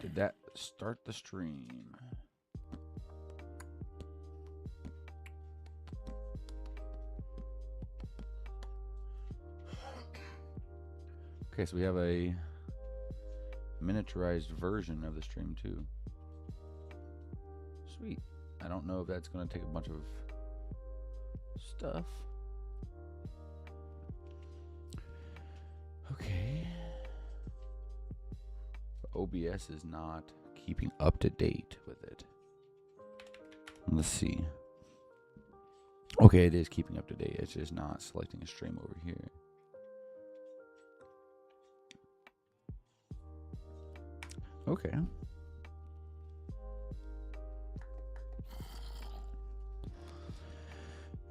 Did that start the stream? Okay, so we have a miniaturized version of the stream too. Sweet. I don't know if that's going to take a bunch of stuff. Okay. OBS is not keeping up to date with it. Let's see. Okay, it is keeping up to date. It's just not selecting a stream over here. Okay.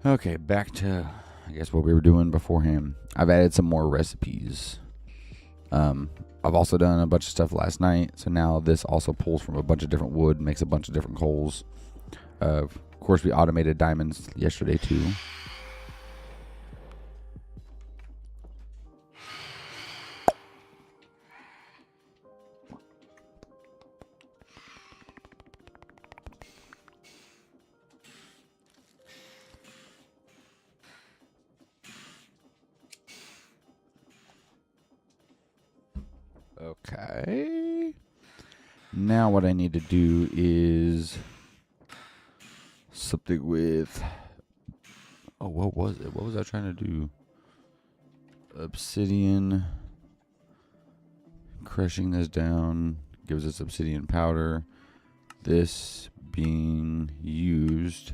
Okay, back to, I guess, what we were doing beforehand. I've added some more recipes. I've also done a bunch of stuff last night, so now this also pulls from a bunch of different wood, makes a bunch of different coals. Of course, we automated diamonds yesterday too. Okay. Now what I need to do is something with... Oh, what was it? What was I trying to do? Obsidian. Crushing this down gives us obsidian powder. This being used...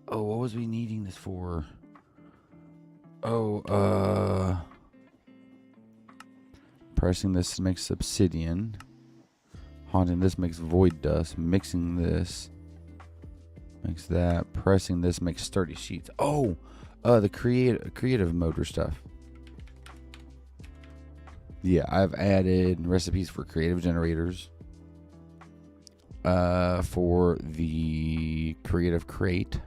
Oh, what was we needing this for? Oh, pressing this makes obsidian. Haunting this makes void dust. Mixing this makes that. Pressing this makes sturdy sheets. Oh, the creative motor stuff. Yeah, I've added recipes for creative generators. For the creative crate.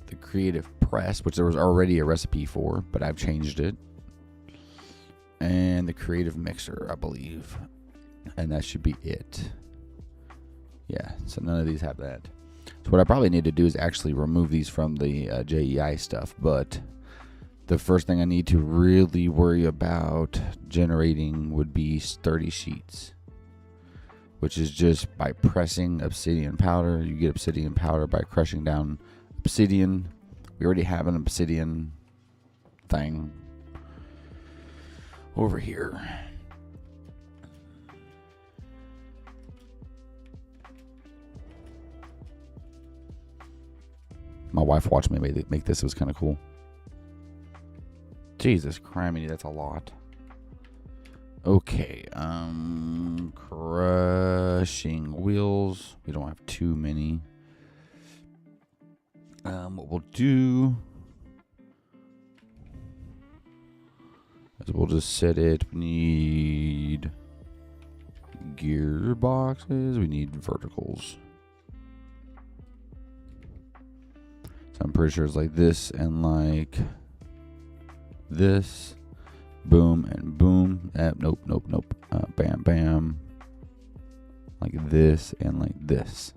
The creative press, which there was already a recipe for, but I've changed it. And the creative mixer, I believe. And that should be it. Yeah, so none of these have that. So what I probably need to do is actually remove these from the JEI stuff. But the first thing I need to really worry about generating would be sturdy sheets. Which is just by pressing obsidian powder. You get obsidian powder by crushing down obsidian. We already have an obsidian thing over here. My wife watched me make this. It was kind of cool. Jesus criminy, that's a lot. Okay, crushing wheels. We don't have too many. What we'll do is we'll just set it. We need gearboxes. We need verticals. So I'm pretty sure it's like this and like this. Boom and boom. Nope. Bam, bam. Like this and like this.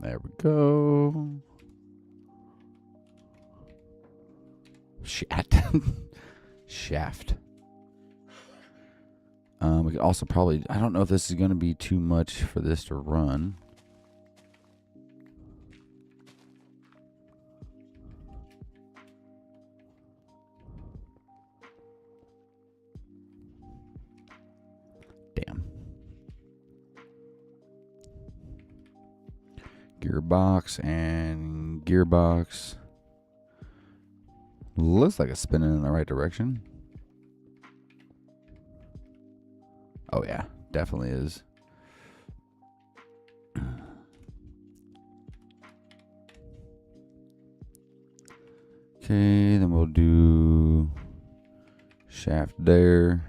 There we go. Shaft. We could also probably... I don't know if this is going to be too much for this to run. Damn. Gearbox and gearbox. Looks like it's spinning in the right direction. Oh yeah, definitely is. Okay, then we'll do shaft there.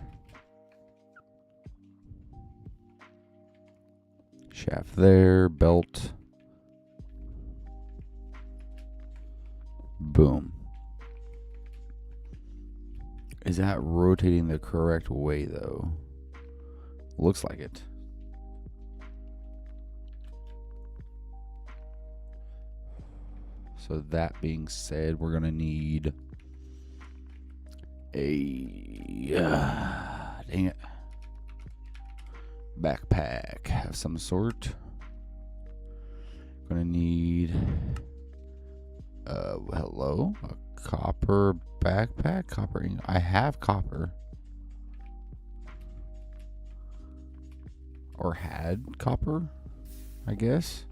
Shaft there, belt. Boom. Is that rotating the correct way though? Looks like it. So that being said, we're gonna need a dang it, backpack of some sort. Gonna need hello, a copper backpack. Copper. I have copper, or had copper, I guess.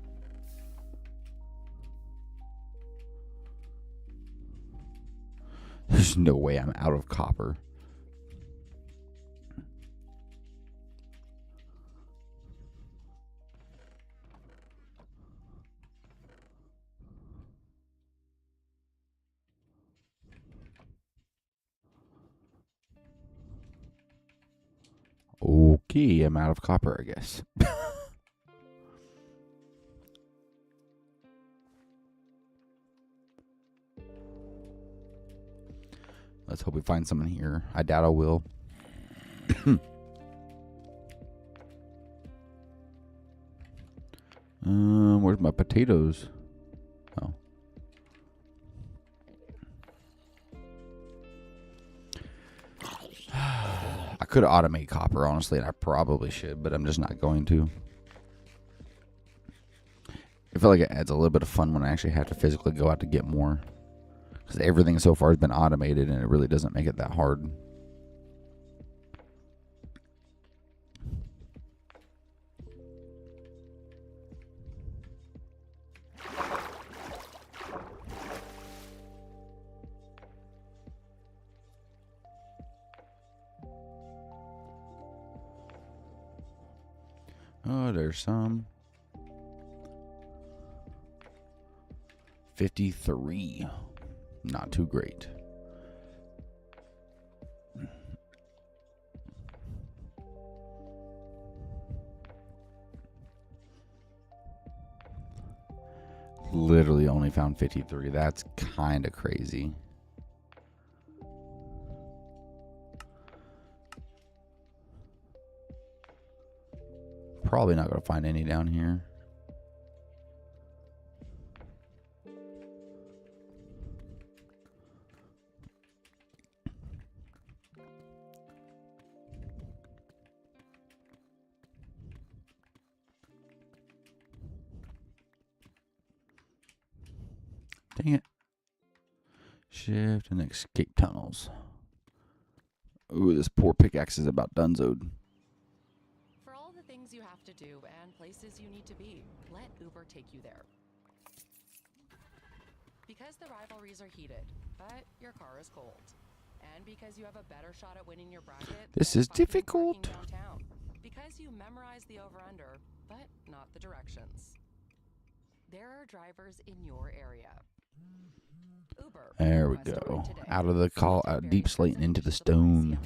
There's no way I'm out of copper. Okay, I'm out of copper, I guess. Let's hope we find someone here. I doubt I will. Where's my potatoes? Oh. I could automate copper, honestly, and I probably should, but I'm just not going to. I feel like it adds a little bit of fun when I actually have to physically go out to get more. Because everything so far has been automated, and it really doesn't make it that hard. Oh, there's some. 53. Not too great. Literally only found 53. That's kind of crazy. Probably not going to find any down here. Dang it. Shift and escape tunnels. Ooh, this poor pickaxe is about donezoed. For all the things you have to do and places you need to be, let Uber take you there. Because the rivalries are heated, but your car is cold. And because you have a better shot at winning your bracket, this is difficult. Downtown. Because you memorize the over-under, but not the directions. There are drivers in your area. Uber. There we go. Out of the deep slate and into the stone.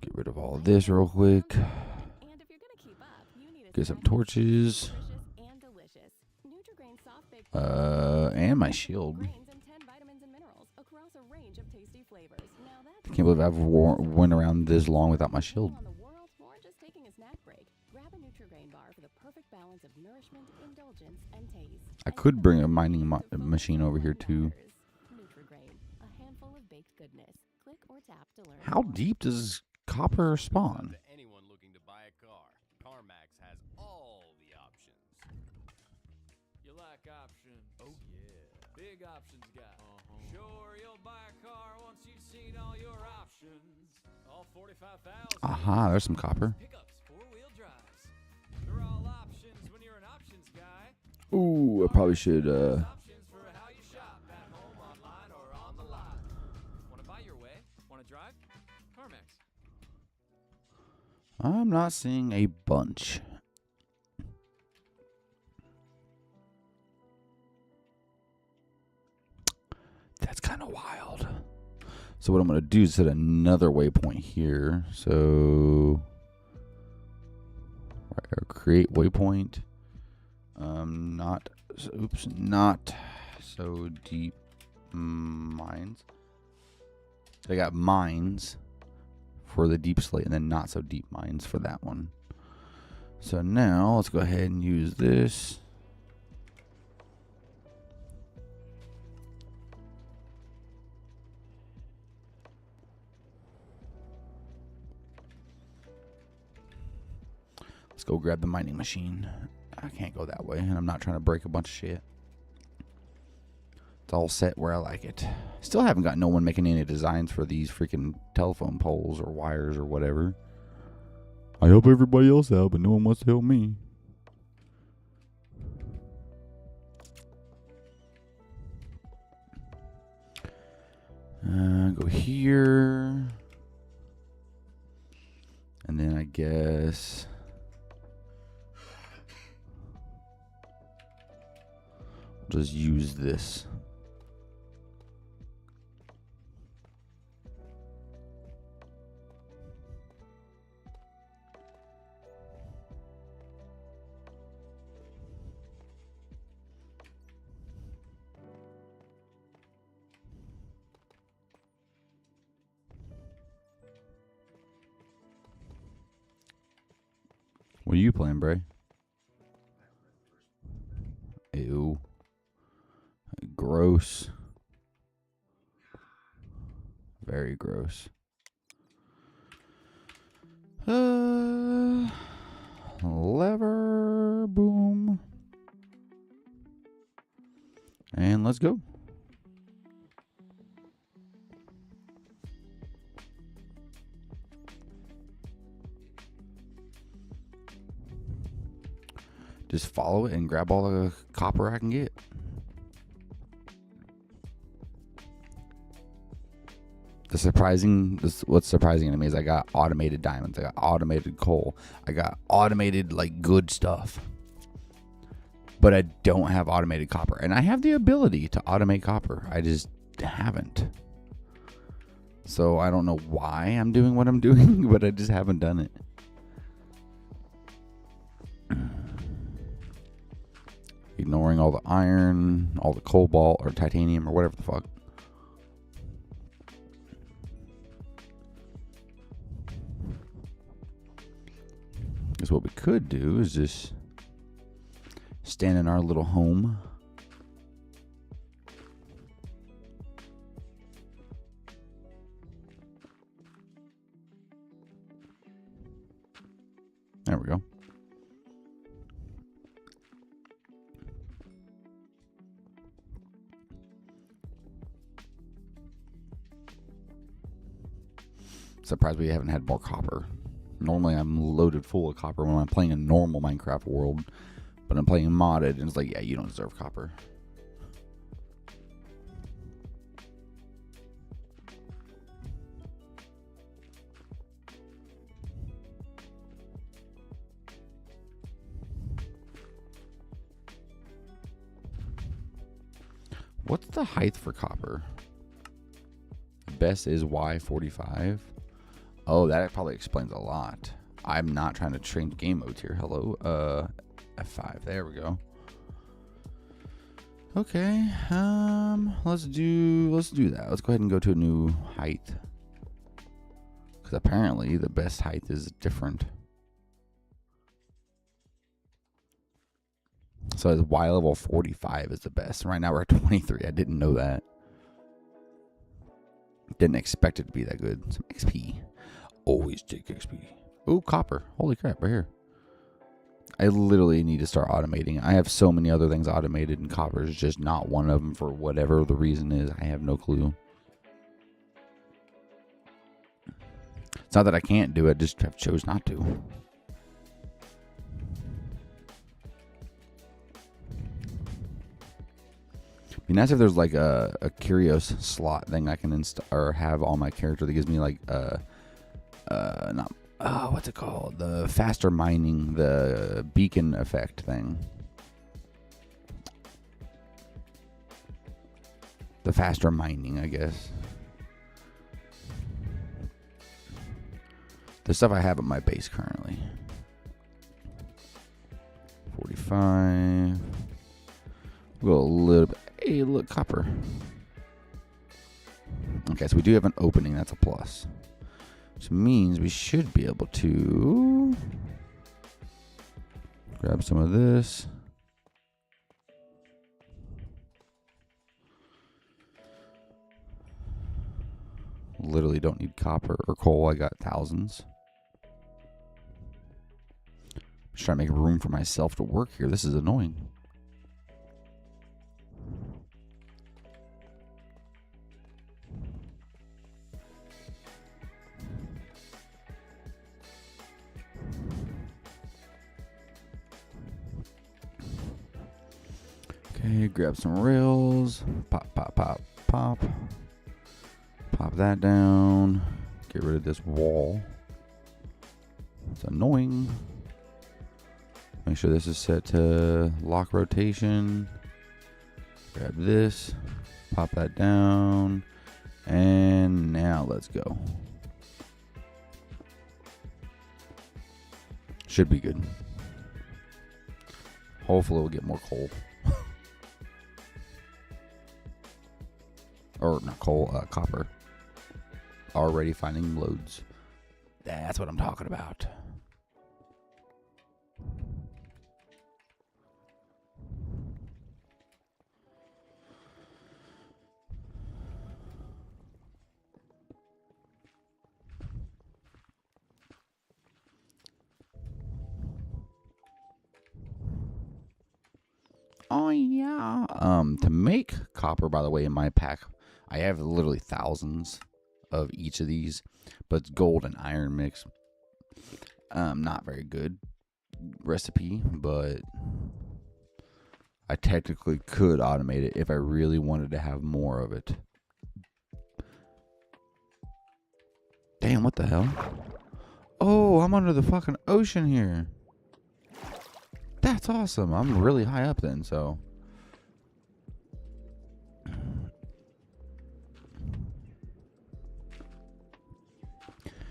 Get rid of all of this real quick. Get some torches. And my shield. I can't believe I've went around this long without my shield. I could bring a mining machine over here too. How deep does copper spawn? Anyone looking to buy a car, CarMax has all the options. You like options? Oh yeah, Big options guy. Sure, you'll buy a car once you've seen all your options. All 45,000. Aha, there's some copper. Pickups, four-wheel drives. They're all options when you're an options guy. Ooh, I probably should Options for how you shop at home, online, or on the lot. Want to buy your way? Want to drive? CarMax. I'm not seeing a bunch. That's kind of wild. So what I'm going to do is set another waypoint here. So right Or create waypoint. Not so deep mines. I got mines for the deep slate, and then not so deep mines for that one. So now let's go ahead and use this. Let's go grab the mining machine. I can't go that way, and I'm not trying to break a bunch of shit. It's all set where I like it. Still haven't got no one making any designs for these freaking telephone poles or wires or whatever. I help everybody else out, but no one wants to help me. Go here. And then I guess... just use this. What are you playing, Bray? Ew. Gross. Very gross. Lever. Boom. And let's go. Just follow it and grab all the copper I can get. What's surprising to me is I got automated diamonds, I got automated coal, I got automated like good stuff, but I don't have automated copper, and I have the ability to automate copper. I just haven't. So I don't know why I'm doing what I'm doing, but I just haven't done it. Ignoring all the iron, all the cobalt or titanium or whatever the fuck. Because what we could do is just stand in our little home. There we go. Surprised we haven't had more copper. Normally I'm loaded full of copper when I'm playing a normal Minecraft world, but I'm playing modded and it's like, yeah, you don't deserve copper. What's the height for copper? Best is Y45. Oh, that probably explains a lot. I'm not trying to change game modes here. Hello, F5. There we go. Okay, let's do that. Let's go ahead and go to a new height, because apparently the best height is different. So it's Y level 45 is the best. Right now we're at 23. I didn't know that. Didn't expect it to be that good. Some XP. Always take XP. Oh, copper. Holy crap, right here. I literally need to start automating. I have so many other things automated, and copper is just not one of them for whatever the reason is. I have no clue. It's not that I can't do it, I just have chose not to. Be nice if there's like a Curios slot thing I can or have on my character that gives me like what's it called? The faster mining, the beacon effect thing. The faster mining, I guess. The stuff I have at my base currently. 25. We'll go a little bit. Hey, look, copper. Okay, so we do have an opening. That's a plus. Which means we should be able to grab some of this. Literally don't need copper or coal. I got thousands. Just trying to make room for myself to work here. This is annoying. Okay, grab some rails. Pop, pop, pop, pop. Pop that down. Get rid of this wall. It's annoying. Make sure this is set to lock rotation. Grab this. Pop that down. And now let's go. Should be good. Hopefully we'll get more coal. Or not coal, copper. Already finding loads. That's what I'm talking about. Oh yeah. To make copper, by the way, in my pack, I have literally thousands of each of these, but it's gold and iron mix. Not very good recipe, but I technically could automate it if I really wanted to have more of it. Damn, what the hell? Oh, I'm under the fucking ocean here. That's awesome. I'm really high up then, so.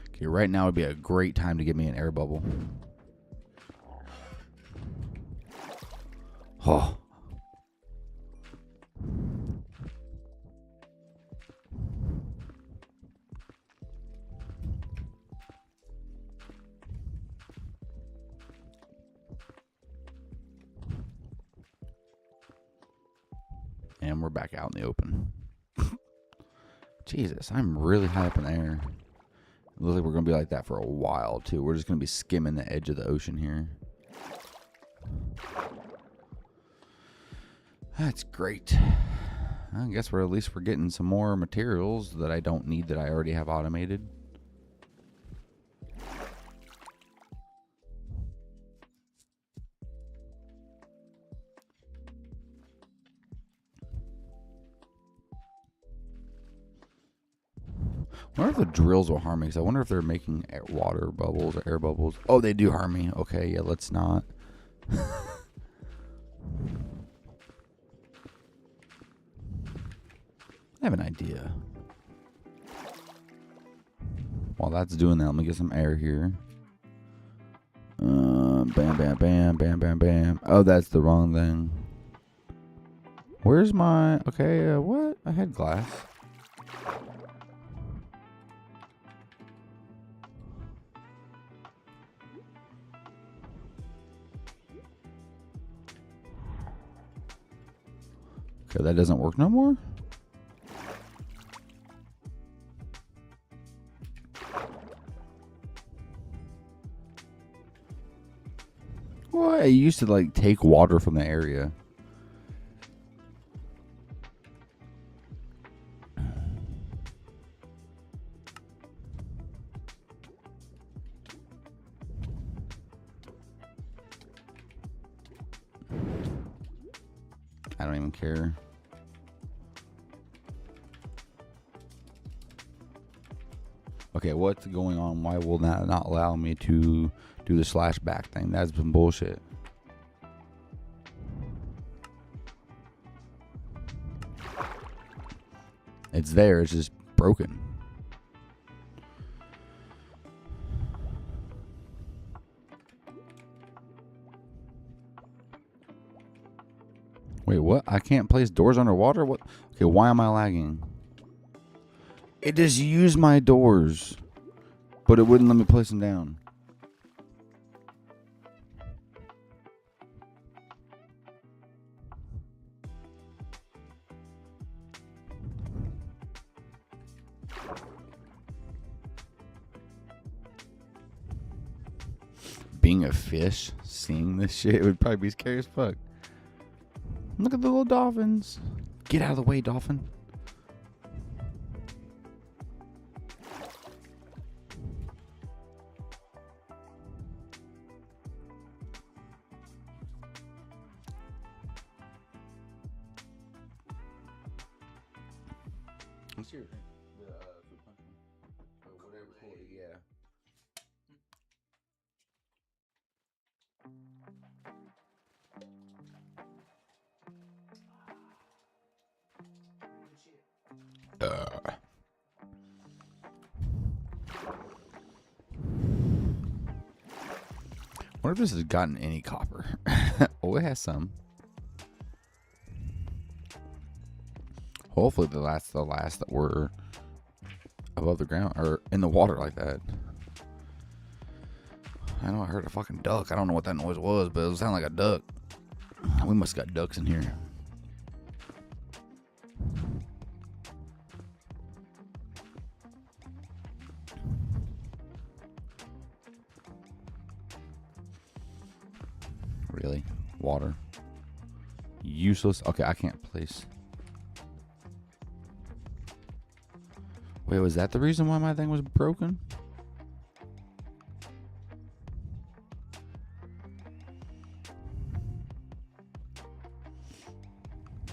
Okay, right now would be a great time to give me an air bubble. Oh. And we're back out in the open. Jesus, I'm really high up in the air. It looks like we're going to be like that for a while, too. We're just going to be skimming the edge of the ocean here. That's great. I guess we're at least we're getting some more materials that I don't need that I already have automated. I wonder if the drills will harm me, because I wonder if they're making water bubbles or air bubbles. Oh, they do harm me. Okay, yeah, let's not. I have an idea. While that's doing that, let me get some air here. Bam, bam, bam, bam, bam, bam. Oh, that's the wrong thing. Where's my... Okay, what? I had glass. Okay, that doesn't work no more? Well, I used to like take water from the area. I don't even care. Okay, what's going on? Why will that not allow me to do the slash back thing? That's some bullshit. It's there, it's just broken. Wait, what? I can't place doors underwater? What? Okay, why am I lagging? It just used my doors, but it wouldn't let me place them down. Being a fish, seeing this shit would probably be scary as fuck. Look at the little dolphins. Get out of the way, dolphin. What's your food punch one? Or whatever. Yeah. What if this has gotten any copper? Oh, it has some. Hopefully that's the last that were above the ground or in the water like that. I know I heard a fucking duck. I don't know what that noise was, but it sounded like a duck. We must got ducks in here. Really? Water? Useless? Okay, I can't place. Wait, was that the reason why my thing was broken?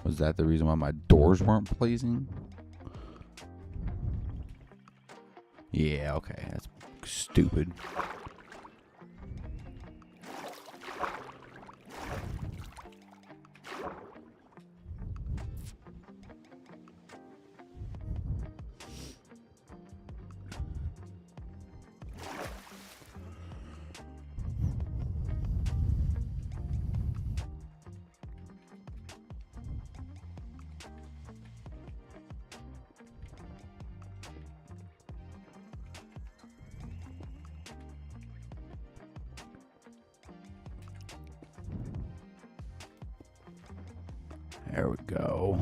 Was that the reason why my doors weren't placing? Yeah, okay. That's stupid. There we go.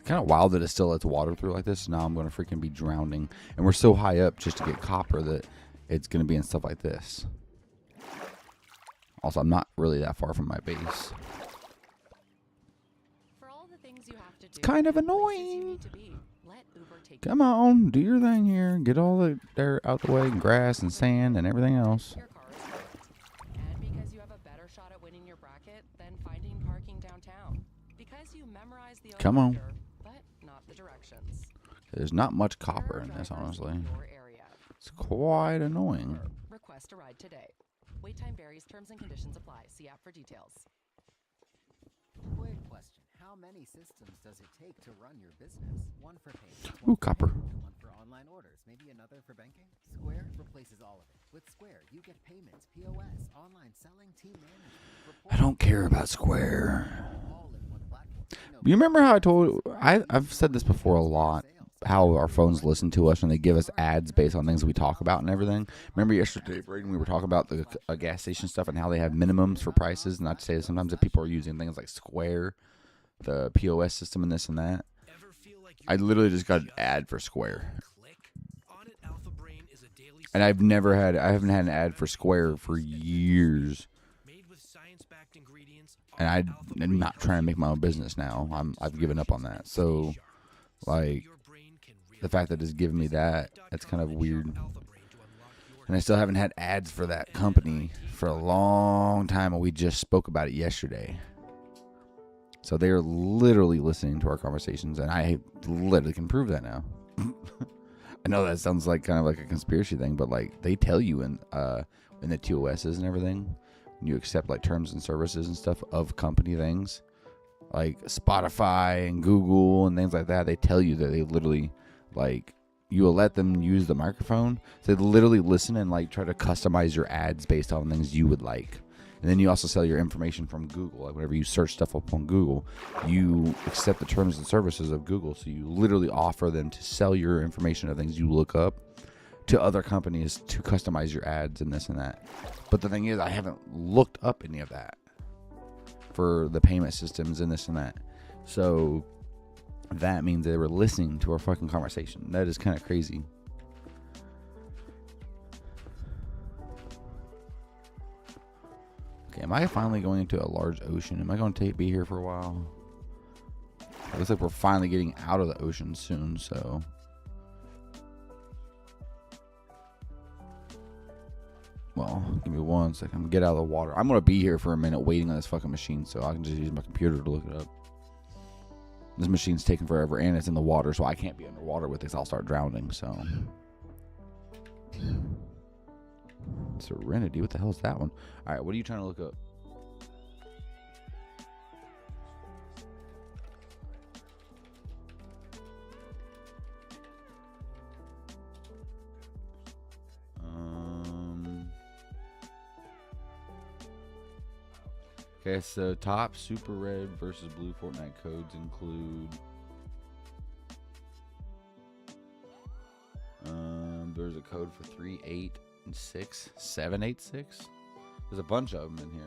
Kind of wild that it still lets water through like this. Now I'm going to freaking be drowning. And we're so high up just to get copper that it's going to be in stuff like this. Also, I'm not really that far from my base. It's kind of annoying. Come on, do your thing here. Get all the dirt out the way, grass and sand and everything else. And because you have a better shot at winning your bracket than finding parking downtown. Because you memorize the Come on. over-under, but not the directions. There's not much copper in this, honestly. It's quite annoying. Request a ride today. Wait time varies. Terms and conditions apply. See app for details. Quick question. How many systems does it take to run your business? One for payments, Ooh, one for copper. payment, one for online orders, maybe another for banking? Square replaces all of it. With Square, you get payments, POS, online selling, team management. I don't care about Square. All in one platform. You remember how I told I've said this before a lot, how our phones listen to us and they give us ads based on things we talk about and everything. Remember yesterday, Braden, we were talking about the gas station stuff and how they have minimums for prices. Not to say that sometimes that people are using things like Square, the POS system and this and that. I literally just got an ad for Square. And I haven't had an ad for Square for years. And I'm not trying to make my own business now. I've given up on that. So, like, the fact that it's giving me that's kind of weird. And I still haven't had ads for that company for a long time, and we just spoke about it yesterday. So they're literally listening to our conversations, and I literally can prove that now. I know that sounds like kind of like a conspiracy thing, but like they tell you in the TOSs and everything, when you accept like terms and services and stuff of company things, like Spotify and Google and things like that, they tell you that they literally, like, you will let them use the microphone. So they literally listen and like try to customize your ads based on things you would like. And then you also sell your information from Google. Like whenever you search stuff up on Google, you accept the terms and services of Google. So you literally offer them to sell your information of things you look up to other companies to customize your ads and this and that. But the thing is, I haven't looked up any of that for the payment systems and this and that. So that means they were listening to our fucking conversation. That is kind of crazy. Okay, am I finally going into a large ocean? Am I going to be here for a while? It looks like we're finally getting out of the ocean soon, so. Well, give me 1 second. I'm gonna get out of the water. I'm gonna be here for a minute waiting on this fucking machine so I can just use my computer to look it up. This machine's taking forever and it's in the water, so I can't be underwater with this. I'll start drowning, so. Serenity, what the hell is that one? Alright, what are you trying to look up? Okay, so top Super Red versus Blue Fortnite codes include there's a code for 386 786. There's a bunch of them in here.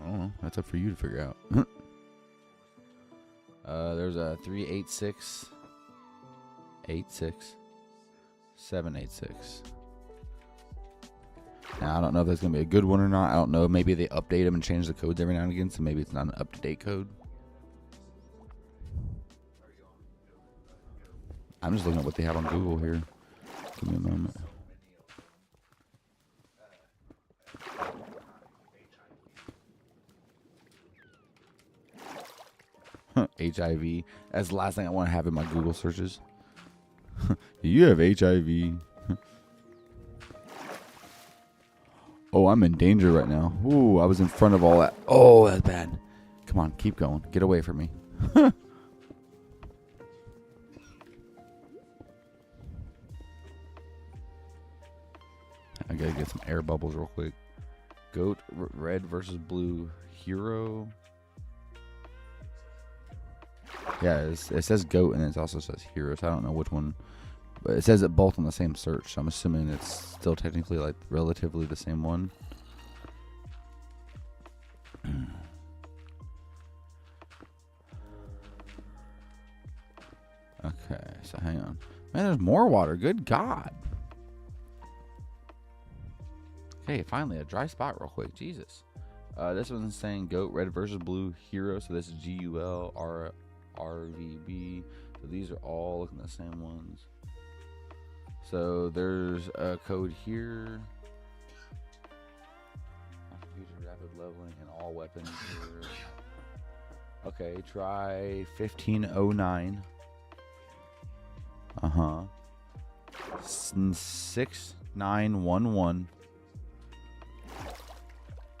I don't know. That's up for you to figure out. There's a 386 86 786. Now, I don't know if that's going to be a good one or not. I don't know. Maybe they update them and change the codes every now and again, so maybe it's not an up-to-date code. I'm just looking at what they have on Google here. Give me a moment. HIV. That's the last thing I want to have in my Google searches. You have HIV. Oh, I'm in danger right now. Ooh, I was in front of all that. Oh, that's bad. Come on, keep going. Get away from me. I gotta get some air bubbles real quick. Goat red versus blue hero. Yeah, it says goat and it also says hero. So I don't know which one. But it says it both on the same search, so I'm assuming it's still technically like relatively the same one. Okay, so hang on. Man, there's more water. Good God. Okay, finally a dry spot real quick. Jesus. This one's saying goat red versus blue hero. So this is GUL-RVB. So these are all looking the same ones. So there's a code here. Future rapid leveling and all weapons here. Okay, try 1509. 6911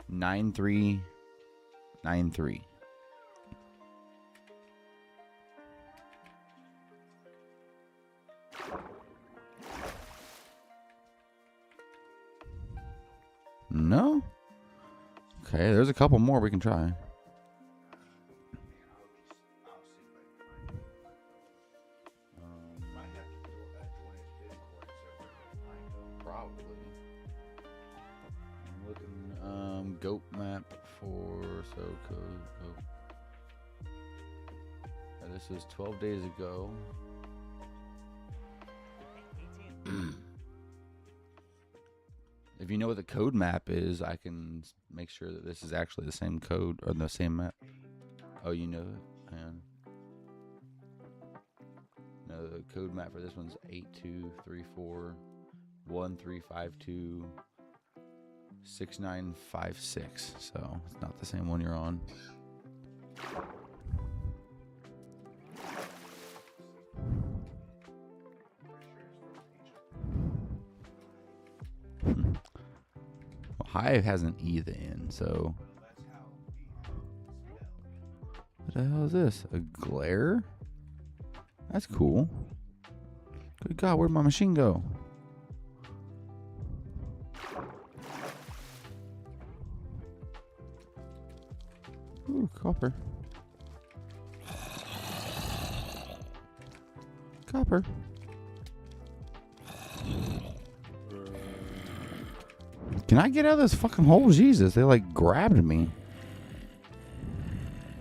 9393. No? Okay, there's a couple more we can try. Probably. I'm looking goat map for code. This is 12 days ago. If you know what the code map is, I can make sure that this is actually the same code or the same map. Oh, you know it? Hang on. No, the code map for this one's 823413526956. So it's not the same one you're on. Hive has an E at the end, so. What the hell is this? A glare? That's cool. Good God, where'd my machine go? Ooh, copper. Copper. Can I get out of this fucking hole? Jesus, they like grabbed me.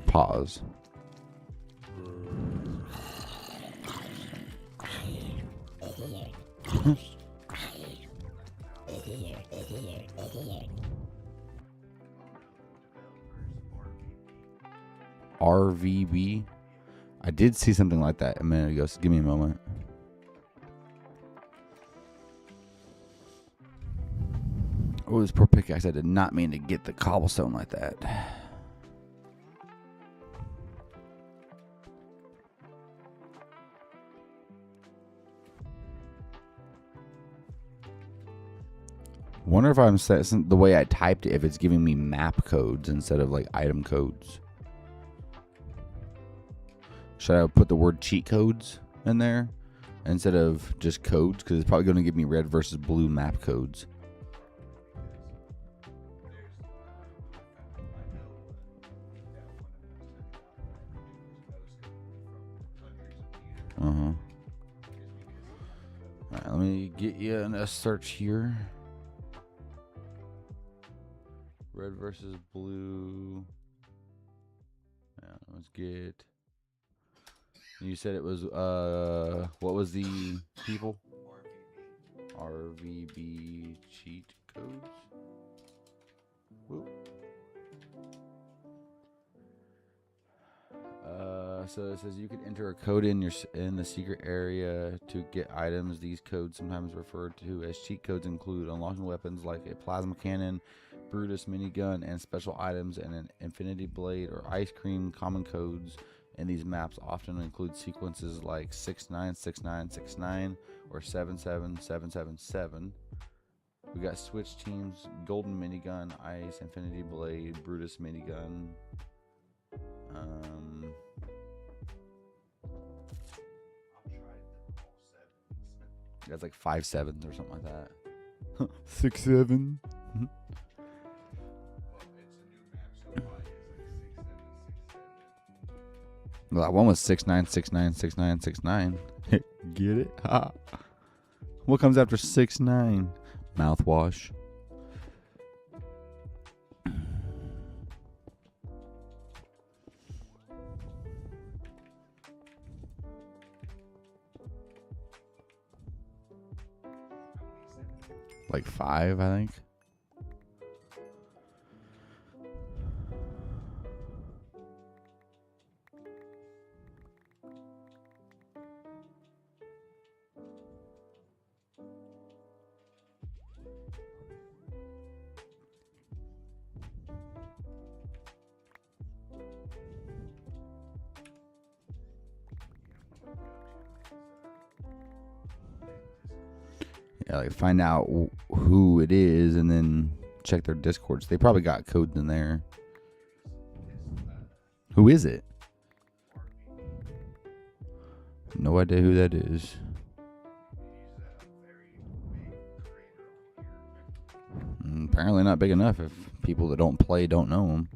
Pause. RVB. I did see something like that a minute ago, so give me a moment. Oh, this poor pickaxe. I did not mean to get the cobblestone like that. Wonder if I'm setting the way I typed it, if it's giving me map codes instead of like item codes. Should I put the word cheat codes in there instead of just codes? Because it's probably going to give me red versus blue map codes. Alright, let me get you in a search here. Red versus blue. Yeah, let's get. You said it was what was the people? RVB cheat codes. Whoop. So it says you can enter a code in the secret area to get items. These codes, sometimes referred to as cheat codes, include unlocking weapons like a plasma cannon, Brutus minigun, and special items, and an infinity blade or ice cream. Common codes in these maps often include sequences like 696969 or 77777. We got switch teams, golden minigun, ice, infinity blade, Brutus minigun. That's like 5 7s or something like that. 6 7. Well, that one was 69696969. Get it? Ha. What comes after 69? Mouthwash. Like 5, I think. Yeah, like find out who it is and then check their Discords. They probably got codes in there. Who is it? No idea who that is. Apparently not big enough if people that don't play don't know him.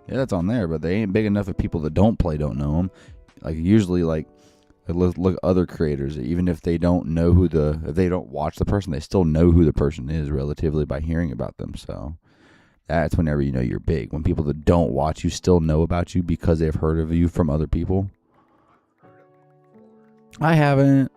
Yeah, that's on there, but they ain't big enough if people that don't play don't know him. Like usually, like look other creators, even if they don't know if they don't watch the person, they still know who the person is relatively by hearing about them. So that's whenever you know you're big. When people that don't watch you still know about you because they've heard of you from other people. I haven't.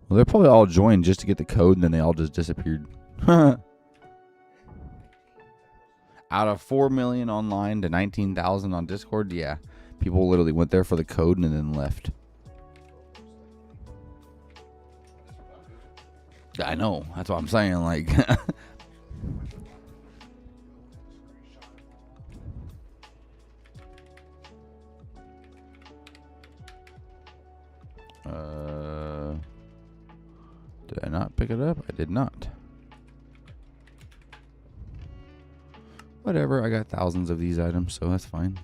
Well, they're probably all joined just to get the code, and then they all just disappeared. Out of 4 million online to 19,000 on Discord, yeah. People literally went there for the code and then left. I know. That's what I'm saying. Like, pick it up? I did not. Whatever, I got thousands of these items, so that's fine.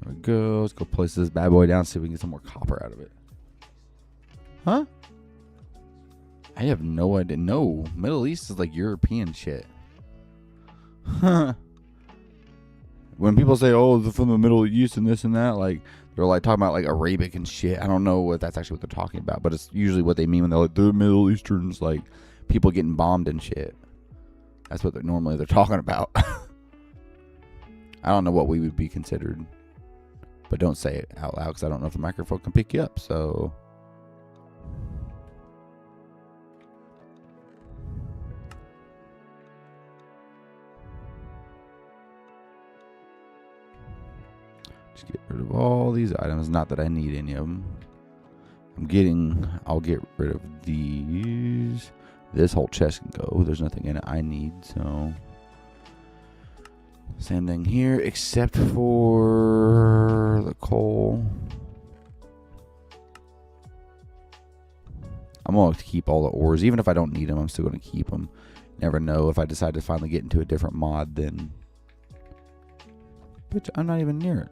There we go. Let's go place this bad boy down, see if we can get some more copper out of it. Huh? I have no idea. No, Middle East is like European shit. Huh. When people say, oh, they're from the Middle East and this and that, like, they're like talking about like Arabic and shit. I don't know what that's actually what they're talking about, but it's usually what they mean when they're like, the Middle Easterns, like people getting bombed and shit. That's what they're talking about. I don't know what we would be considered, but don't say it out loud because I don't know if the microphone can pick you up. So, just get rid of all these items. Not that I need any of them. I'll get rid of these. This whole chest can go. There's nothing in it I need, so same thing here, except for the coal. I'm going to keep all the ores. Even if I don't need them, I'm still going to keep them. Never know if I decide to finally get into a different mod, then... Bitch, I'm not even near it.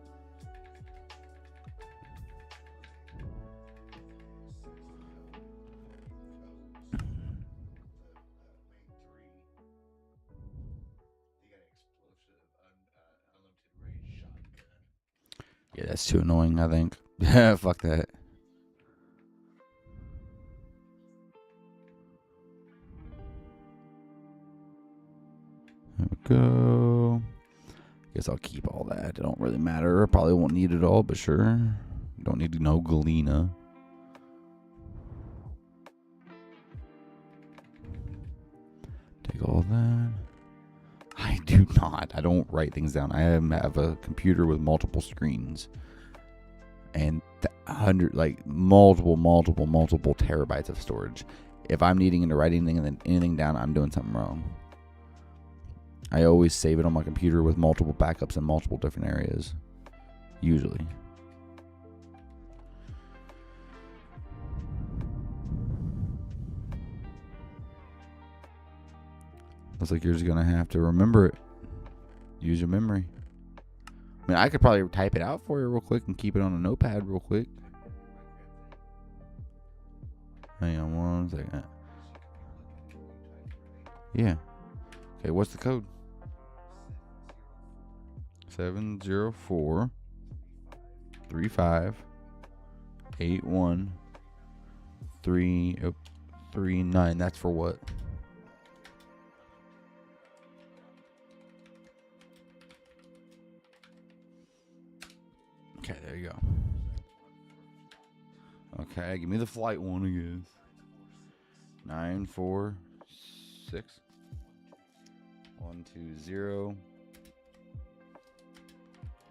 Yeah, that's too annoying, I think. Fuck that. There we go. Guess I'll keep all that. It don't really matter. I probably won't need it all, but sure. Don't need to know Galena. Take all that. I do not. I don't write things down. I have a computer with multiple screens and multiple terabytes of storage. If I'm needing to write anything down, I'm doing something wrong. I always save it on my computer with multiple backups in multiple different areas. Usually. Looks like you're just going to have to remember it. Use your memory. I mean, I could probably type it out for you real quick and keep it on a notepad real quick. Hang on one second. Yeah. Okay, what's the code? 704 35 81 339. That's for what? Okay, there you go. Okay, give me the flight one again. 946 120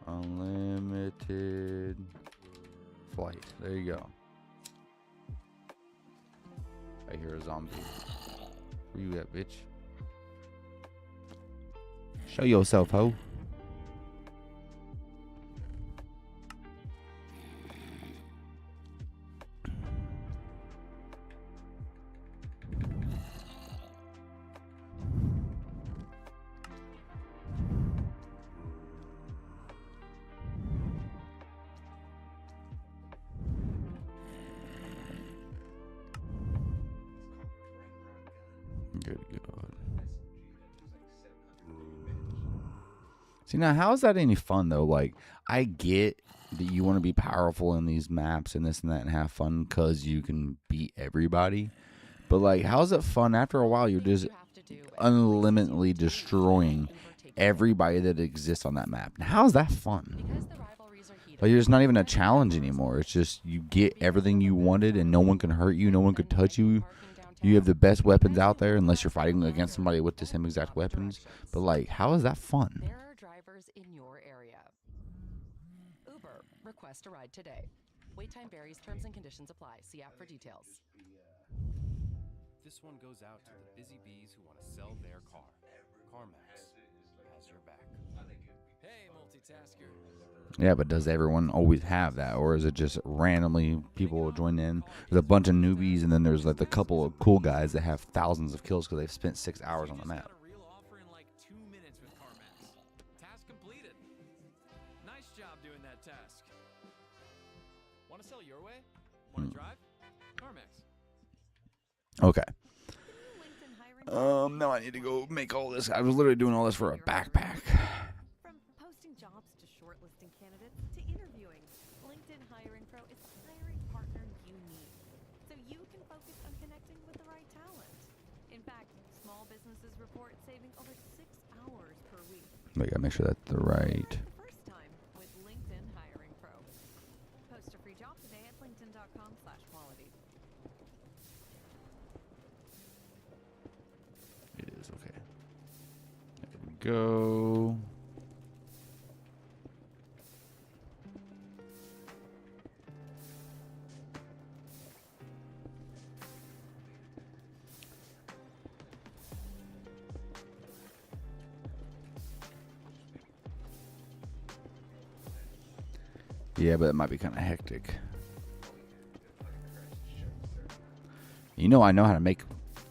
unlimited flight. There you go. I hear a zombie. Where you at, bitch? Show yourself, ho. Good God. See, now, how is that any fun, though? Like, I get that you want to be powerful in these maps and this and that and have fun because you can beat everybody. But, like, how is it fun? After a while, you're just unlimitedly destroying everybody that exists on that map. Now, how is that fun? Like, it's not even a challenge anymore. It's just you get everything you wanted and no one can hurt you. No one could touch you. You have the best weapons out there unless you're fighting against somebody with the same exact weapons. But, like, how is that fun? There are drivers in your area. Uber, request a ride today. Wait time varies, terms and conditions apply. See app for details. This one goes out to the busy bees who want to sell their car. CarMax has your back. Hey, multitasker. Yeah, but does everyone always have that, or is it just randomly people will join in? There's a bunch of newbies, and then there's like a couple of cool guys that have thousands of kills because they've spent 6 hours on the map. Got a real offer in like 2 minutes with CarMax. Task completed. Nice job doing that task. Want to sell your way? Want to drive? CarMax. Okay. LinkedIn hiring Now I need to go make all this. I was literally doing all this for a backpack. From posting jobs to shortlisting candidates to interviewing, LinkedIn Hiring Pro is the hiring partner you need, so you can focus on connecting with the right talent. In fact, small businesses report saving over 6 hours per week. I gotta make sure that's the right. The first time with LinkedIn Hiring Pro. Post a free job today at linkedin.com/quality. It is okay. There we go. Yeah, but it might be kind of hectic. You know, I know how to make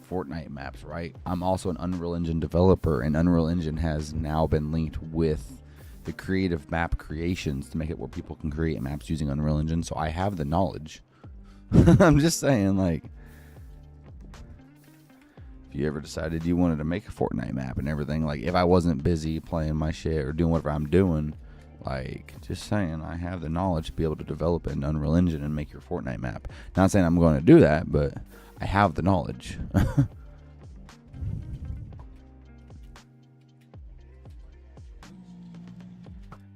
Fortnite maps, right? I'm also an Unreal Engine developer, and Unreal Engine has now been linked with the creative map creations to make it where people can create maps using Unreal Engine. So I have the knowledge. I'm just saying, like, if you ever decided you wanted to make a Fortnite map and everything, like, if I wasn't busy playing my shit or doing whatever I'm doing, like, just saying, I have the knowledge to be able to develop it in Unreal Engine and make your Fortnite map. Not saying I'm going to do that, but I have the knowledge.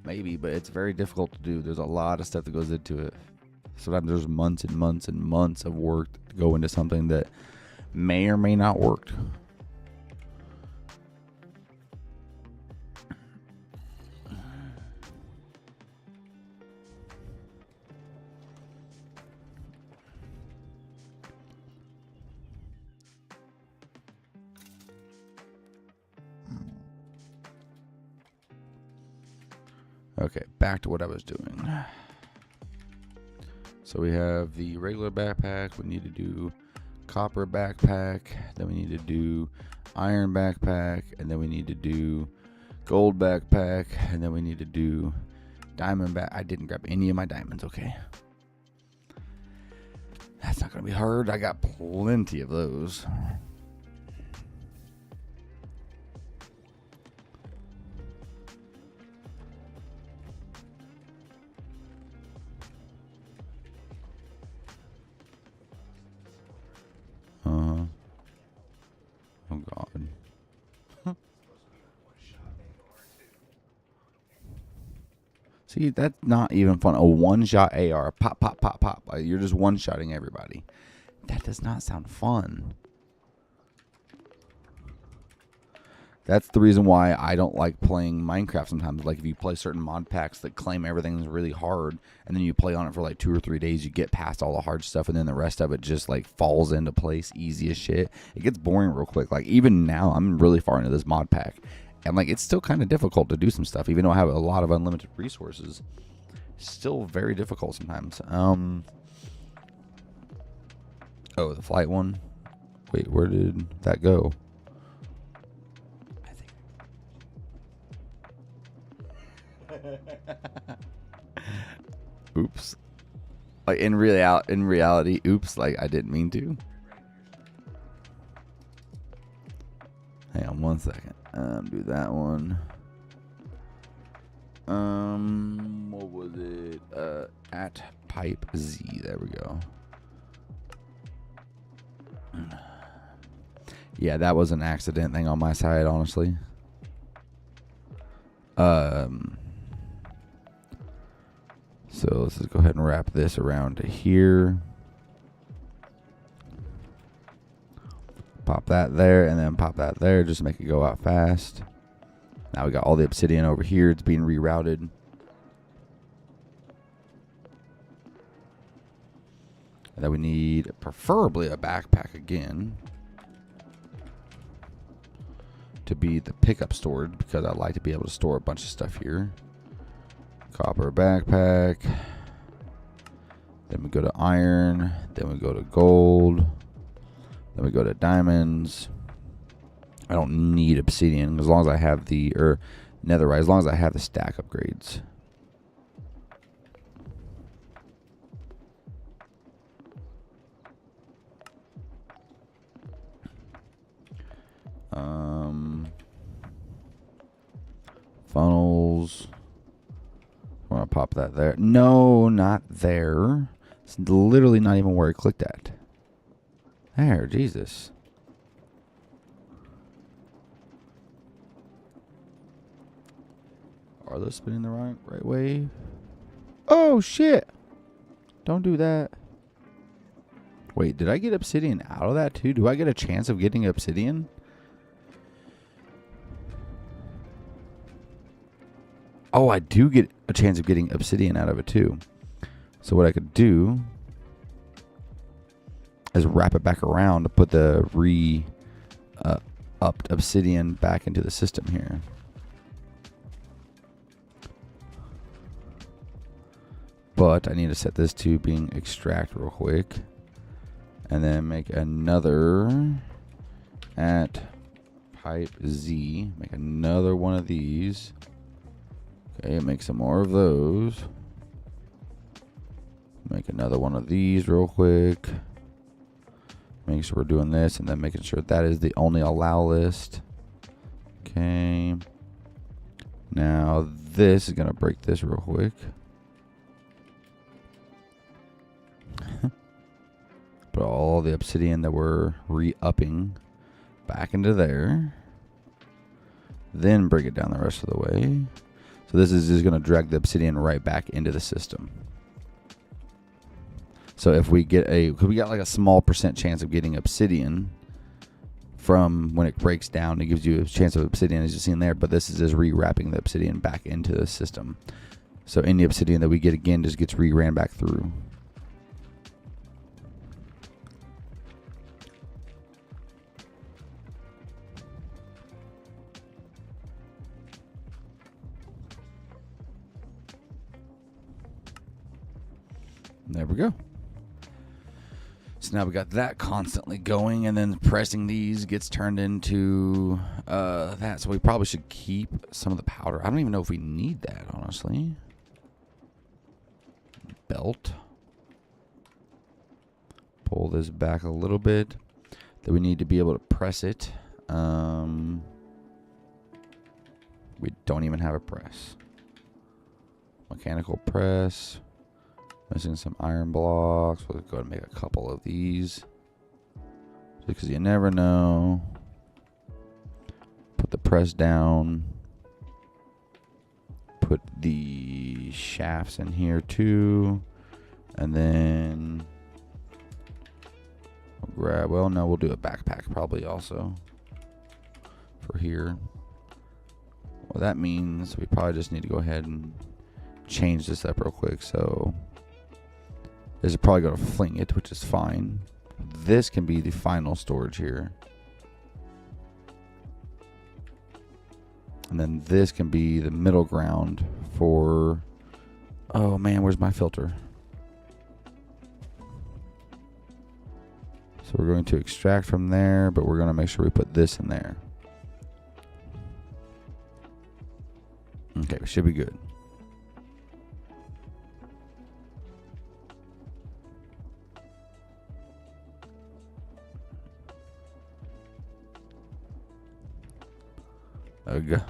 Maybe, but it's very difficult to do. There's a lot of stuff that goes into it. Sometimes there's months and months and months of work to go into something that may or may not work. Okay, back to what I was doing. So we have the regular backpack. We need to do copper backpack. Then we need to do iron backpack. And then we need to do gold backpack. And then we need to do diamond back. I didn't grab any of my diamonds, okay. That's not going to be hard. I got plenty of those. Oh God. See, that's not even fun. A one-shot AR. Pop, pop, pop, pop. You're just one-shotting everybody. That does not sound fun. That's the reason why I don't like playing Minecraft sometimes. Like, if you play certain mod packs that claim everything's really hard, and then you play on it for like 2 or 3 days, you get past all the hard stuff, and then the rest of it just like falls into place easy as shit. It gets boring real quick. Like, even now, I'm really far into this mod pack, and like, it's still kind of difficult to do some stuff, even though I have a lot of unlimited resources. Still very difficult sometimes. Oh, the flight one. Wait, where did that go? Oops. Like, in reality, oops, like, I didn't mean to. Hang on 1 second. Do that one. What was it? At Pipe Z. There we go. Yeah, that was an accident thing on my side, honestly. So let's just go ahead and wrap this around to here. Pop that there, and then pop that there. Just make it go out fast. Now we got all the obsidian over here. It's being rerouted. And then we need preferably a backpack again to be the pickup storage, because I like to be able to store a bunch of stuff here. Copper backpack. Then we go to iron. Then we go to gold. Then we go to diamonds. I don't need obsidian as long as I have the netherite. As long as I have the stack upgrades. Funnels. I want to pop that there. No, not there. It's literally not even where I clicked at. There, Jesus. Are those spinning the right way? Oh, shit. Don't do that. Wait, did I get obsidian out of that too? Do I get a chance of getting obsidian? Oh, I do get a chance of getting obsidian out of it too. So what I could do is wrap it back around to put the upped obsidian back into the system here. But I need to set this to being extract real quick. And then make another at pipe Z. Make another one of these. Okay, make some more of those. Make another one of these real quick. Make sure we're doing this and then making sure that is the only allow list. Okay. Now this is going to break this real quick. Put all the obsidian that we're re-upping back into there. Then break it down the rest of the way. So this is just going to drag the obsidian right back into the system. So if we get because we got like a small percent chance of getting obsidian from when it breaks down, it gives you a chance of obsidian as you see in there, but this is just rewrapping the obsidian back into the system. So any obsidian that we get again just gets re-ran back through. There we go. So now we got that constantly going, and then pressing these gets turned into that. So we probably should keep some of the powder. I don't even know if we need that, honestly. Belt. Pull this back a little bit. Then we need to be able to press it. We don't even have a press. Mechanical press. Missing some iron blocks. We'll go ahead and make a couple of these. Because you never know. Put the press down. Put the shafts in here too. And then we'll grab, well, no, we'll do a backpack probably also for here. Well, that means we probably just need to go ahead and change this up real quick. So this is probably going to fling it, which is fine. This can be the final storage here. And then this can be the middle ground for... Oh man, where's my filter? So we're going to extract from there, but we're going to make sure we put this in there. Okay, we should be good. Ugh.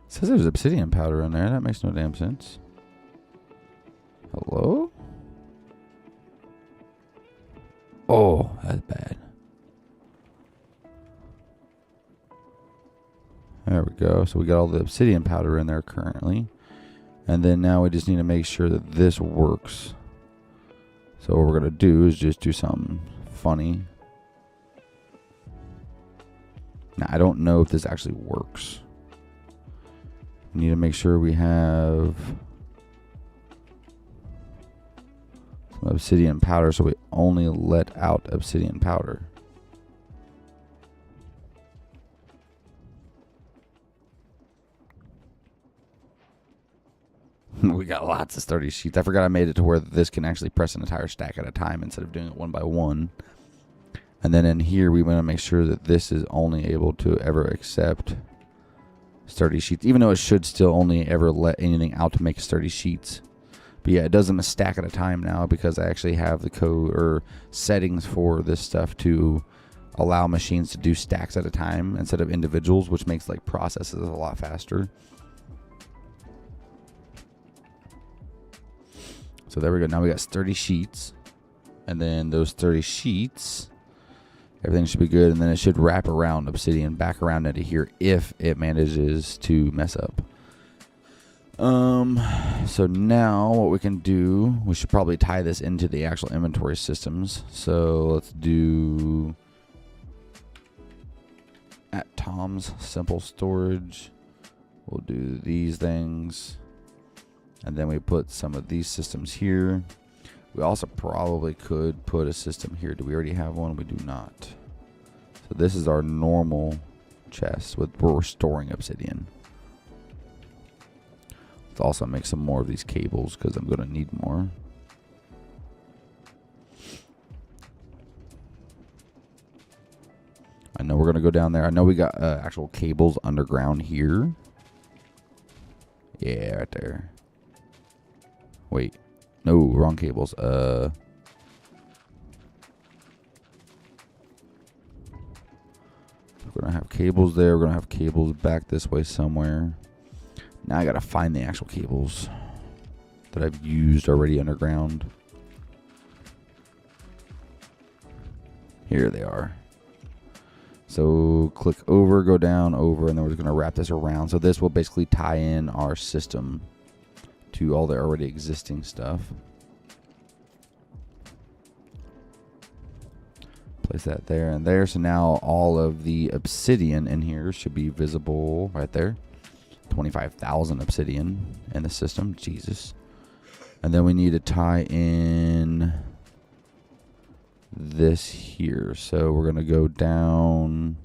Says there's obsidian powder in there. That makes no damn sense. Hello? Oh, that's bad. There we go. So we got all the obsidian powder in there currently. And then now we just need to make sure that this works. So what we're going to do is just do something funny. Now, I don't know if this actually works. We need to make sure we have some obsidian powder, so we only let out obsidian powder. We got lots of sturdy sheets. I forgot I made it to where this can actually press an entire stack at a time instead of doing it one by one. And then in here, we want to make sure that this is only able to ever accept sturdy sheets, even though it should still only ever let anything out to make sturdy sheets. But yeah, it does them a stack at a time now because I actually have the code or settings for this stuff to allow machines to do stacks at a time instead of individuals, which makes like processes a lot faster. So there we go. Now we got sturdy sheets. And then those sturdy sheets, everything should be good. And then it should wrap around obsidian back around into here if it manages to mess up. So now what we can do, we should probably tie this into the actual inventory systems. So let's do at Tom's simple storage. We'll do these things. And then we put some of these systems here. We also probably could put a system here. Do we already have one? We do not. So this is our normal chest where we're storing obsidian. Let's also make some more of these cables because I'm going to need more. I know we're going to go down there. I know we got actual cables underground here. Yeah, right there. Wait, no, wrong cables. We're gonna have cables there. We're gonna have cables back this way somewhere. Now I gotta find the actual cables that I've used already underground. Here they are. So click over, go down, over, and then we're just gonna wrap this around. So this will basically tie in our system to all the already existing stuff. Place that there and there. So now all of the obsidian in here should be visible right there. 25,000 obsidian in the system. Jesus. And then we need to tie in this here. So we're going to go down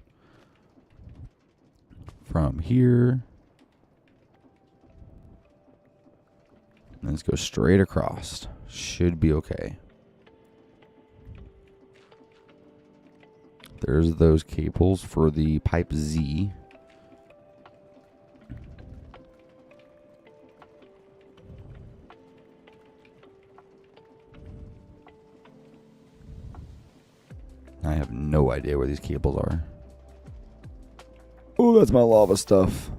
from here. And let's go straight across. Should be okay. There's those cables for the pipe Z. I have no idea where these cables are. Oh, that's my lava stuff.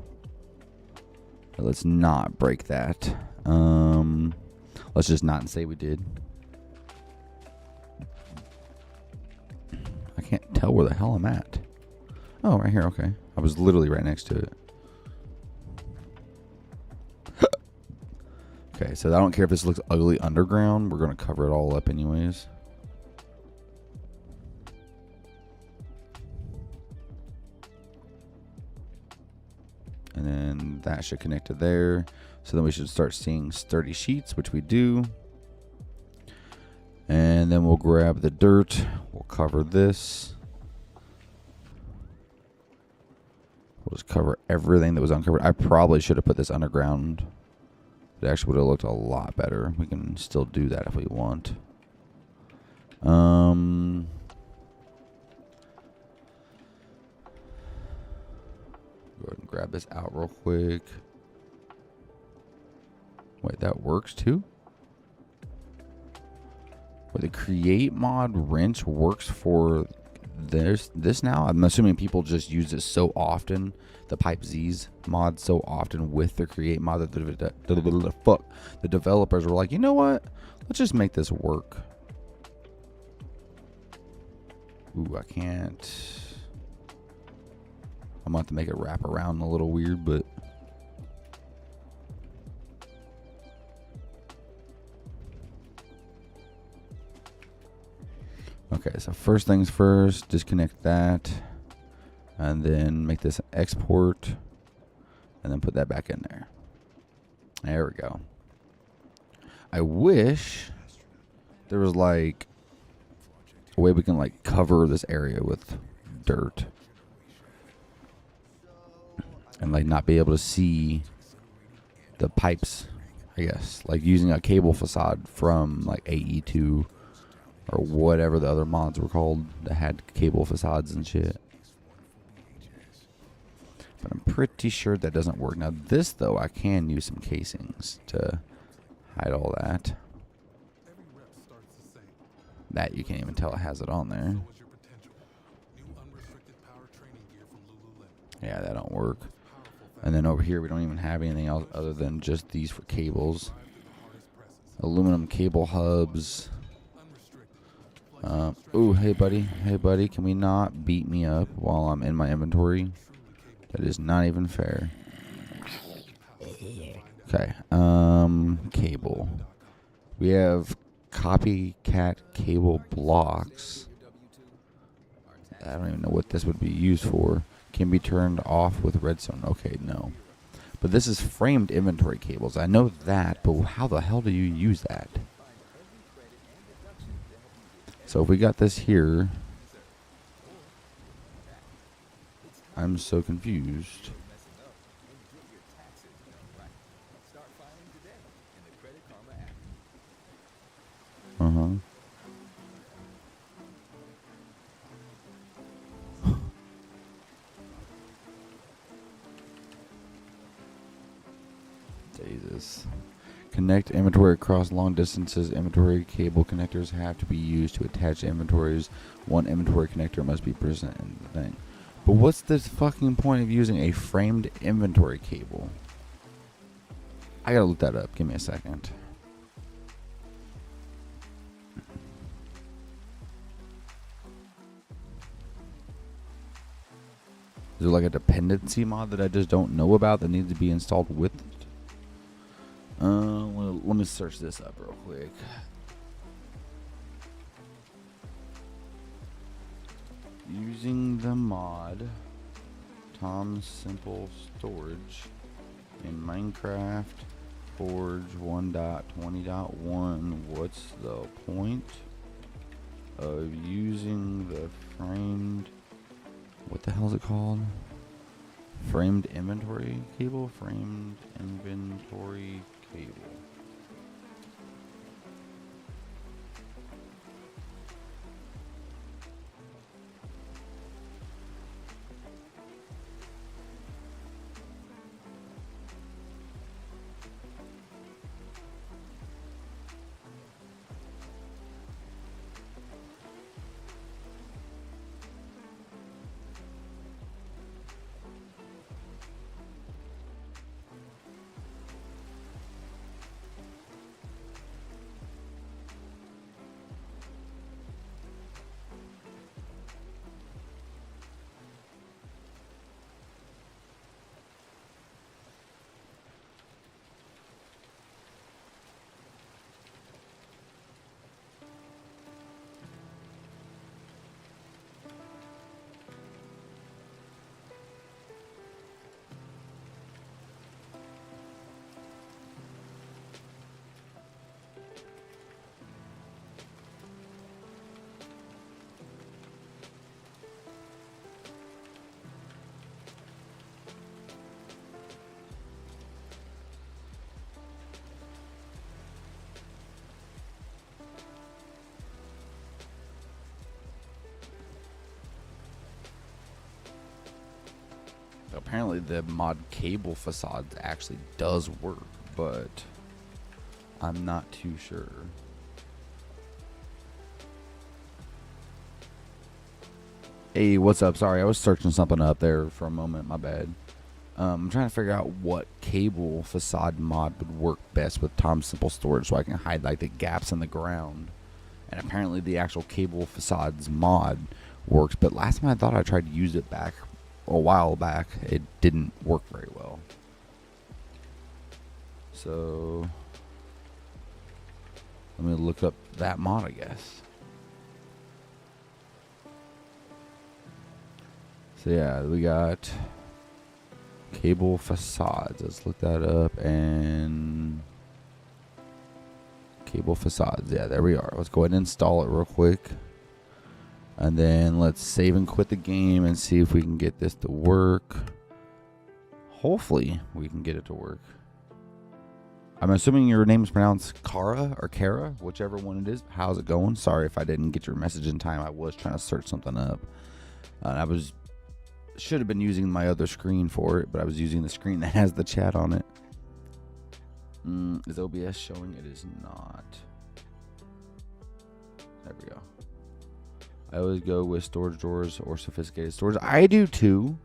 Let's not break that. Let's just not say we did. I can't tell where the hell I'm at. Oh, right here. Okay. I was literally right next to it. Okay, so I don't care if this looks ugly underground. We're going to cover it all up anyways. And then that should connect to there. So then we should start seeing sturdy sheets, which we do. And then we'll grab the dirt. We'll cover this. We'll just cover everything that was uncovered. I probably should have put this underground. It actually would have looked a lot better. We can still do that if we want. Go ahead and grab this out real quick. Wait, that works too? Wait, the create mod wrench works for this now? I'm assuming people just use it so often, the Pipe Z's mod so often with the create mod that the developers were like, you know what? Let's just make this work. Ooh, I can't. I'm going to have to make it wrap around a little weird, but. Okay, so first things first, disconnect that. And then make this export. And then put that back in there. There we go. I wish there was like a way we can like cover this area with dirt and like not be able to see the pipes, I guess, like using a cable facade from like AE2 or whatever the other mods were called that had cable facades and shit. But I'm pretty sure that doesn't work. Now this though, I can use some casings to hide all that. That you can't even tell it has it on there. Yeah, that don't work. And then over here we don't even have anything else other than just these for cables. Aluminum cable hubs. Ooh, hey buddy, can we not beat me up while I'm in my inventory? That is not even fair. Okay, cable. We have copycat cable blocks. I don't even know what this would be used for. Can be turned off with redstone. Okay, no. But this is framed inventory cables. I know that, but how the hell do you use that? So if we got this here, I'm so confused. Uh-huh. Jesus. Connect inventory across long distances. Inventory cable connectors have to be used to attach inventories. One inventory connector must be present in the thing. But what's the fucking point of using a framed inventory cable? I gotta look that up. Give me a second. Is there like a dependency mod that I just don't know about that needs to be installed with it? Well, let me search this up real quick. Using the mod Tom Simple Storage in Minecraft Forge 1.20.1. What's the point of using the framed, what the hell is it called? Framed inventory cable? Framed inventory cable. Apparently the mod cable facade actually does work, but I'm not too sure. Hey, what's up? Sorry, I was searching something up there for a moment. My bad. I'm trying to figure out what cable facade mod would work best with Tom Simple Storage so I can hide like the gaps in the ground. And apparently the actual cable facades mod works, but last time I thought I tried to use it back a while back, it didn't work very well. So let me look up that mod, I guess. So yeah, we got cable facades. Let's look that up. And Cable facades. Yeah, there we are. Let's go ahead and install it real quick. And then let's save and quit the game and see if we can get this to work. Hopefully we can get it to work. I'm assuming your name is pronounced Kara or Kara, whichever one it is. How's it going? Sorry if I didn't get your message in time. I was trying to search something up. Should have been using my other screen for it, but I was using the screen that has the chat on it. Is OBS showing? It is not. There we go. I always go with storage drawers or sophisticated storage. I do too,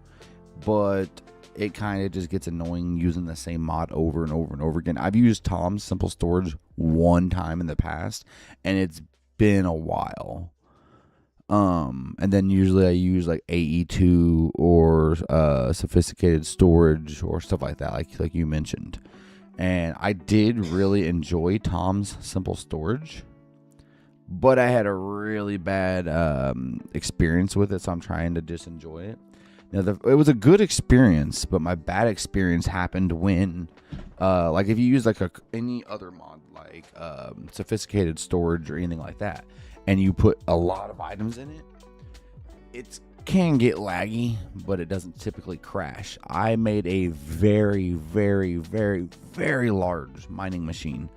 but it kind of just gets annoying using the same mod over and over and over again. I've used Tom's Simple Storage one time in the past, and it's been a while. And then usually I use like AE2 or sophisticated storage or stuff like that, like you mentioned. And I did really enjoy Tom's Simple Storage, but I had a really bad experience with it, so I'm trying to just enjoy it. Now, it was a good experience, but my bad experience happened when, like, if you use like any other mod, like sophisticated storage or anything like that, and you put a lot of items in it, it can get laggy, but it doesn't typically crash. I made a very, very, very, very large mining machine,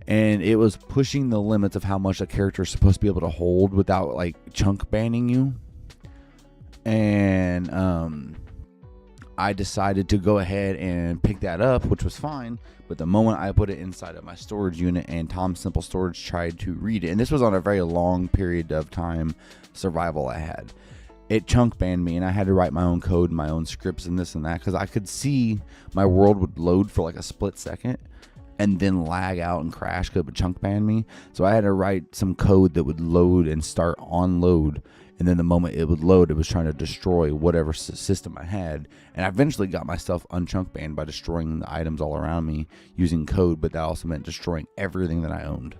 and it was pushing the limits of how much a character is supposed to be able to hold without like chunk banning you. And I decided to go ahead and pick that up, which was fine. But the moment I put it inside of my storage unit and Tom's Simple Storage tried to read it, and this was on a very long period of time survival I had, it chunk banned me, and I had to write my own code, my own scripts and this and that, because I could see my world would load for like a split second and then lag out and crash because it would chunk ban me. So I had to write some code that would load and start on load. And then the moment it would load, it was trying to destroy whatever system I had. And I eventually got myself unchunk banned by destroying the items all around me using code, but that also meant destroying everything that I owned.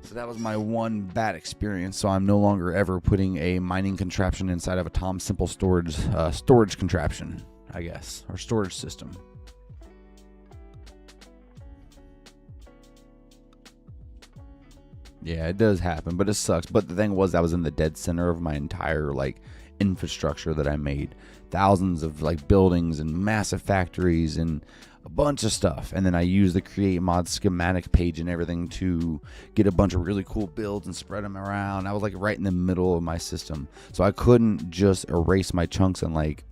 So that was my one bad experience. So I'm no longer ever putting a mining contraption inside of a Tom's Simple Storage storage contraption, I guess, or storage system. Yeah, it does happen, but it sucks. But the thing was, I was in the dead center of my entire like infrastructure that I made. Thousands of like buildings and massive factories and a bunch of stuff. And then I used the create mod schematic page and everything to get a bunch of really cool builds and spread them around. I was like right in the middle of my system. So I couldn't just erase my chunks and like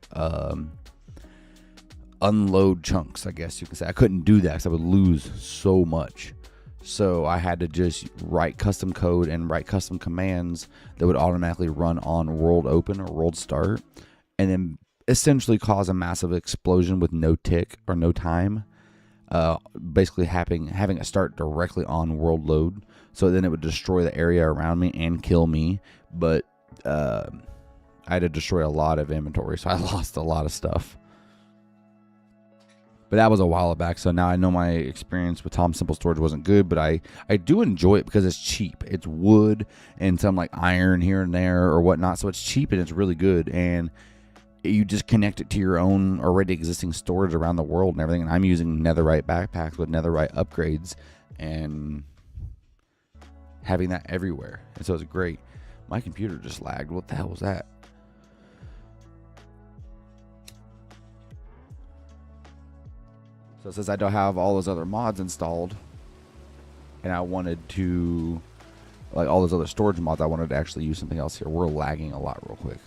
unload chunks, I guess you could say. I couldn't do that because I would lose so much. So I had to just write custom code and write custom commands that would automatically run on world open or world start, and then essentially cause a massive explosion with no tick or no time. Basically having it start directly on world load. So then it would destroy the area around me and kill me. But I had to destroy a lot of inventory, so I lost a lot of stuff. But that was a while back, so now I know my experience with Tom's Simple Storage wasn't good, but I do enjoy it because it's cheap. It's wood and some like iron here and there or whatnot, so it's cheap and it's really good. And you just connect it to your own already existing storage around the world and everything. And I'm using netherite backpacks with netherite upgrades and having that everywhere. And so it's great. My computer just lagged. What the hell was that? So since I don't have all those other mods installed, and I wanted to, like all those other storage mods, I wanted to actually use something else here. We're lagging a lot real quick.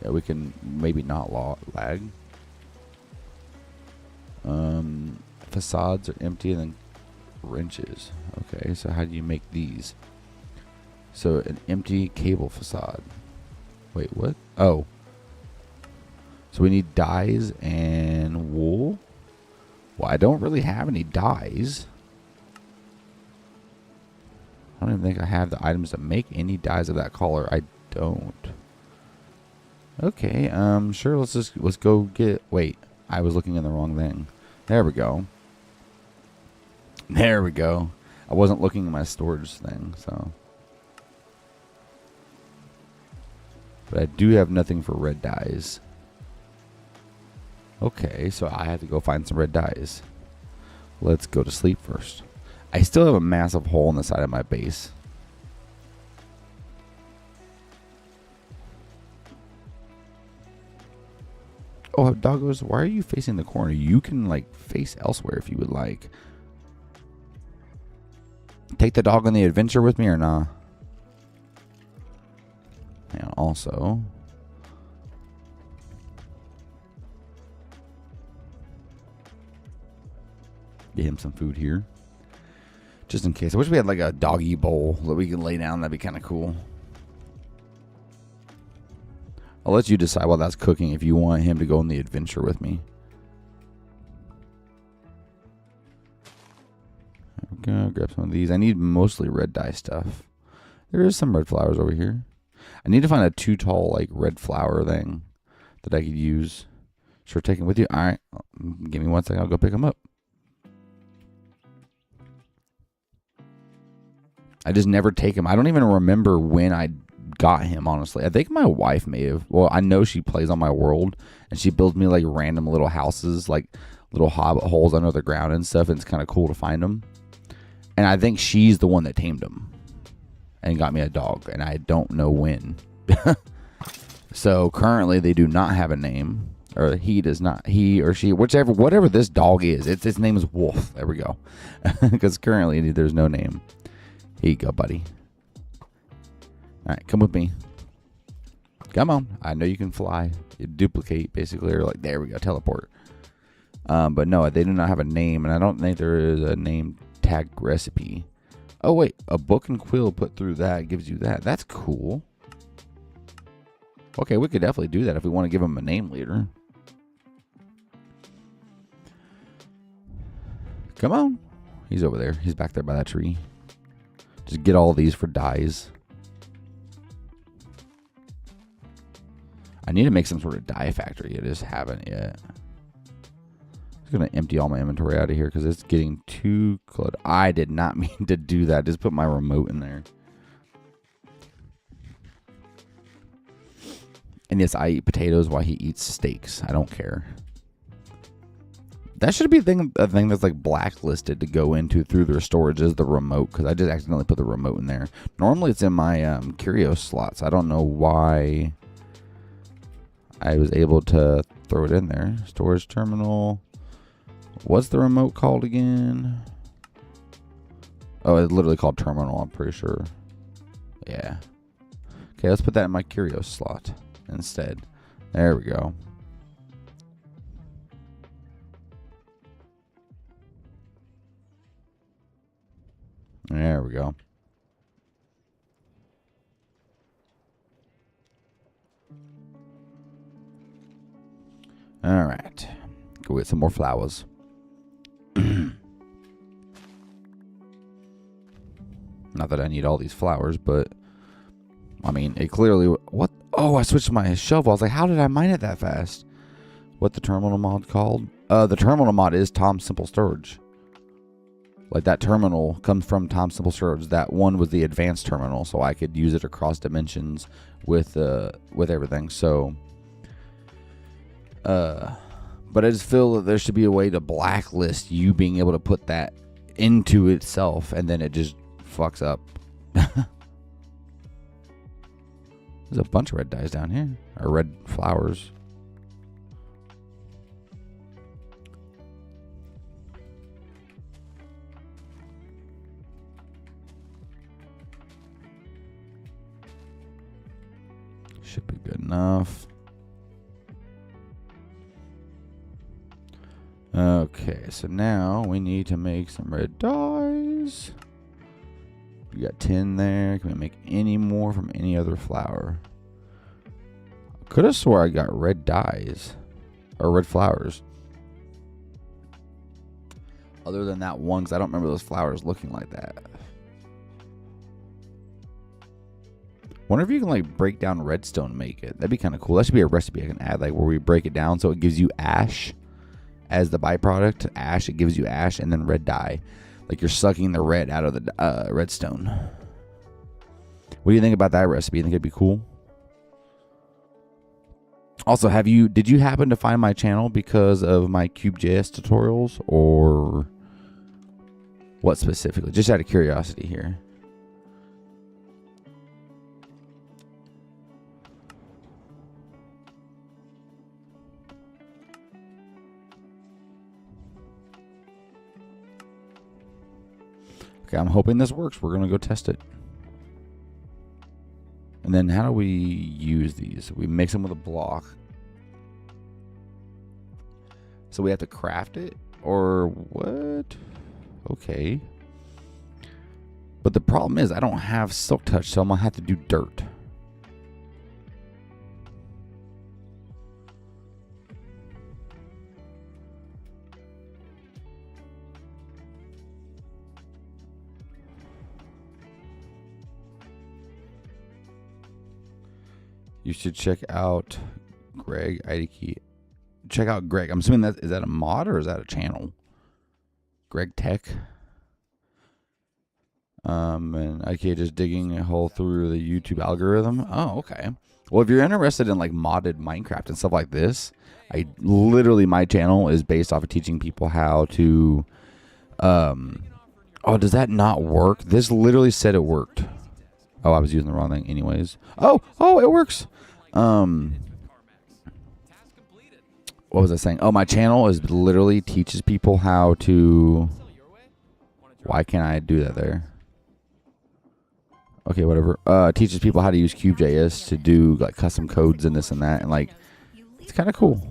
Yeah, we can maybe not lag. Facades are empty and then wrenches. Okay, so how do you make these? So an empty cable facade. Wait, what? Oh. So we need dyes and wool. Well, I don't really have any dyes. I don't even think I have the items to make any dyes of that color. I don't. Okay, sure, let's go get, wait, I was looking in the wrong thing. There we go. There we go. I wasn't looking at my storage thing, so. But I do have nothing for red dyes. Okay, so I have to go find some red dyes. Let's go to sleep first. I still have a massive hole in the side of my base. Oh, doggos, why are you facing the corner? You can, like, face elsewhere if you would like. Take the dog on the adventure with me or not? And also, get him some food here. Just in case. I wish we had like a doggy bowl that we can lay down. That'd be kind of cool. I'll let you decide while that's cooking if you want him to go on the adventure with me. Okay, grab some of these. I need mostly red dye stuff. There is some red flowers over here. I need to find a too tall like red flower thing that I could use. Sure, take him with you. All right, give me 1 second. I'll go pick him up. I just never take him. I don't even remember when I got him, honestly. I think my wife may have. Well, I know she plays on my world, and she builds me like random little houses, like little hobbit holes under the ground and stuff, and it's kind of cool to find them. And I think she's the one that tamed him and got me a dog, and I don't know when. So currently they do not have a name, or he does not, he or she, whatever this dog is, its name is Wolf. There we go. Because currently there's no name. Here you go, buddy. All right, come with me. Come on. I know you can fly. You duplicate, basically, or like, there we go, teleport. But no, they do not have a name, and I don't think there is a name tag recipe. Oh, wait, a book and quill put through that gives you that. That's cool. Okay, we could definitely do that if we want to give him a name later. Come on. He's over there. He's back there by that tree. Just get all these for dyes. I need to make some sort of dye factory. I just haven't yet. I'm going to empty all my inventory out of here because it's getting too cluttered. I did not mean to do that. Just put my remote in there. And yes, I eat potatoes while he eats steaks. I don't care. That should be a thing that's like blacklisted to go into through their storage is the remote, because I just accidentally put the remote in there. Normally it's in my curio slots. I don't know why I was able to throw it in there. Storage terminal. What's the remote called again? Oh, it's literally called terminal, I'm pretty sure. Yeah. Okay, let's put that in my curio slot instead. There we go. There we go. All right. Go get some more flowers. Not that I need all these flowers, but I mean, it clearly. What? Oh, I switched my shovel. I was like, how did I mine it that fast? What the terminal mod called? The terminal mod is Tom Simple Storage. Like that terminal comes from Tom Simple Storage. That one was the advanced terminal, so I could use it across dimensions with everything. So, but I just feel that there should be a way to blacklist you being able to put that into itself, and then it just fucks up. There's a bunch of red dyes down here, or red flowers. Should be good enough. Okay, so now we need to make some red dyes. We got 10 there. Can we make any more from any other flower? I could have swore I got red dyes or red flowers. Other than that one, because I don't remember those flowers looking like that. Wonder if you can like break down redstone and make it. That'd be kind of cool. That should be a recipe I can add, like where we break it down so it gives you ash as the byproduct. Ash, it gives you ash and then red dye. Like you're sucking the red out of the redstone. What do you think about that recipe? You think it'd be cool? Also, did you happen to find my channel because of my CubeJS tutorials, or What specifically? Just out of curiosity here. Okay, I'm hoping this works. We're going to go test it. And then how do we use these? We mix them with a block. So we have to craft it? Or what? Okay. But the problem is I don't have Silk Touch, so I'm going to have to do dirt. You should check out Greg IDK. Check out Greg. I'm assuming that is that a mod or is that a channel? Greg Tech. And IDK just digging a hole through the YouTube algorithm. Oh, okay. Well, if you're interested in like modded Minecraft and stuff like this, my channel is based off of teaching people how to. Oh, does that not work? This literally said it worked. Oh, I was using the wrong thing anyways. Oh, it works. What was I saying? Oh, my channel is literally teaches people how to. Why can't I do that there? Okay, whatever. Teaches people how to use Cube.js to do like custom codes and this and that, and like it's kind of cool.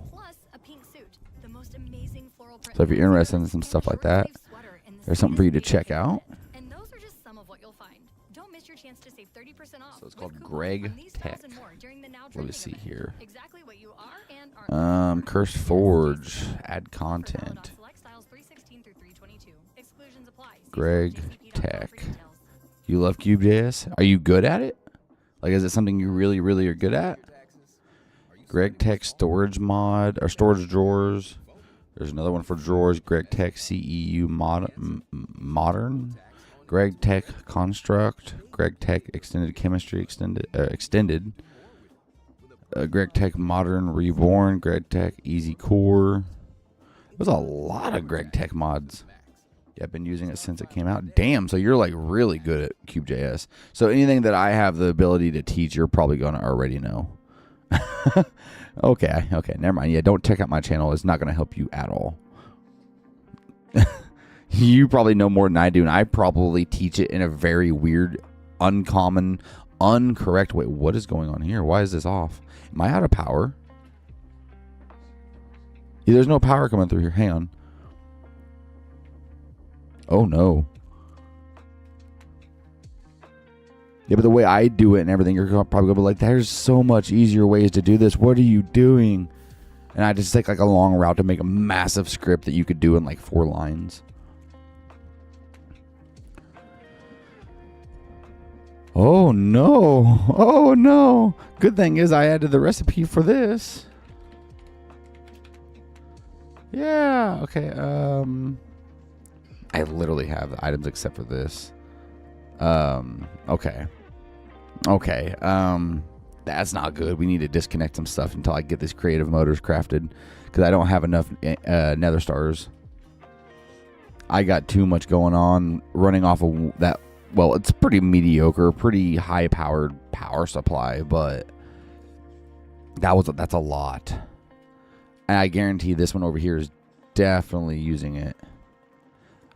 So if you're interested in some stuff like that, there's something for you to check out. So it's called Greg Tech. Let me see here. Cursed Forge. Add content. Greg Tech. You love Cube.js? Are you good at it? Like, is it something you really, really are good at? Greg Tech storage mod or storage drawers. There's another one for drawers. Greg Tech CEU modern. Greg Tech construct. Greg Tech extended chemistry extended. Greg Tech modern reborn. Greg Tech easy core. There's a lot of Greg Tech mods. Yeah, I've been using it since it came out. Damn, so you're like really good at Cube.js. So anything that I have the ability to teach, you're probably going to already know. Okay, never mind. Yeah, don't check out my channel. It's not going to help you at all. You probably know more than I do, and I probably teach it in a very weird, uncommon, incorrect way. What is going on here? Why is this off? Am I out of power? Yeah, there's no power coming through here. Hang on. Oh, no. Yeah, but the way I do it and everything, you're probably going to be like, there's so much easier ways to do this. What are you doing? And I just take like a long route to make a massive script that you could do in like 4 lines. Oh, no. Oh, no. Good thing is I added the recipe for this. Yeah. Okay. I literally have the items except for this. Okay. That's not good. We need to disconnect some stuff until I get this creative motors crafted, because I don't have enough nether stars. I got too much going on running off of that. Well, it's pretty mediocre, pretty high powered power supply, but that's a lot. And I guarantee this one over here is definitely using it.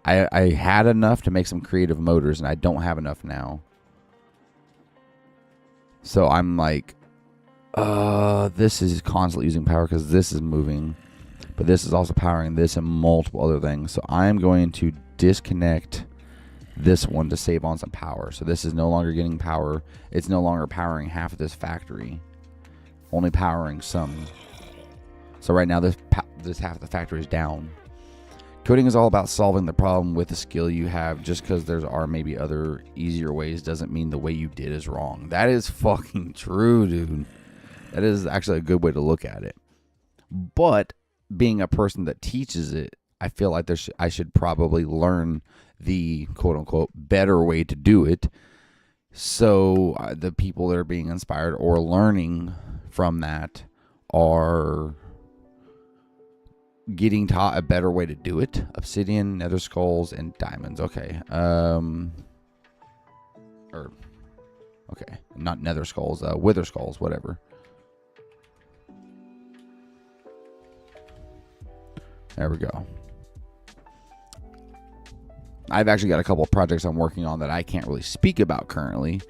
I had enough to make some creative motors, and I don't have enough now. So I'm like, this is constantly using power because this is moving. But this is also powering this and multiple other things. So I'm going to disconnect this one to save on some power. So this is no longer getting power. It's no longer powering half of this factory. Only powering some. So right now this half of the factory is down. Coding is all about solving the problem with the skill you have. Just because there are maybe other easier ways doesn't mean the way you did is wrong. That is fucking true, dude. That is actually a good way to look at it. But being a person that teaches it, I feel like I should probably learn the quote-unquote better way to do it, so the people that are being inspired or learning from that are getting taught a better way to do it. Obsidian, nether skulls, and diamonds. Okay. Okay, not nether skulls, wither skulls, whatever. There we go. I've actually got a couple of projects I'm working on that I can't really speak about currently.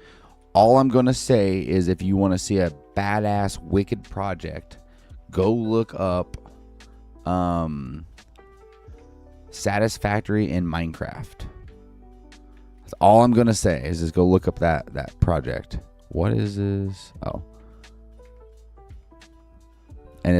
All I'm going to say is if you want to see a badass wicked project, go look up Satisfactory in Minecraft. That's all I'm going to say is just go look up that project. What is this? Oh. And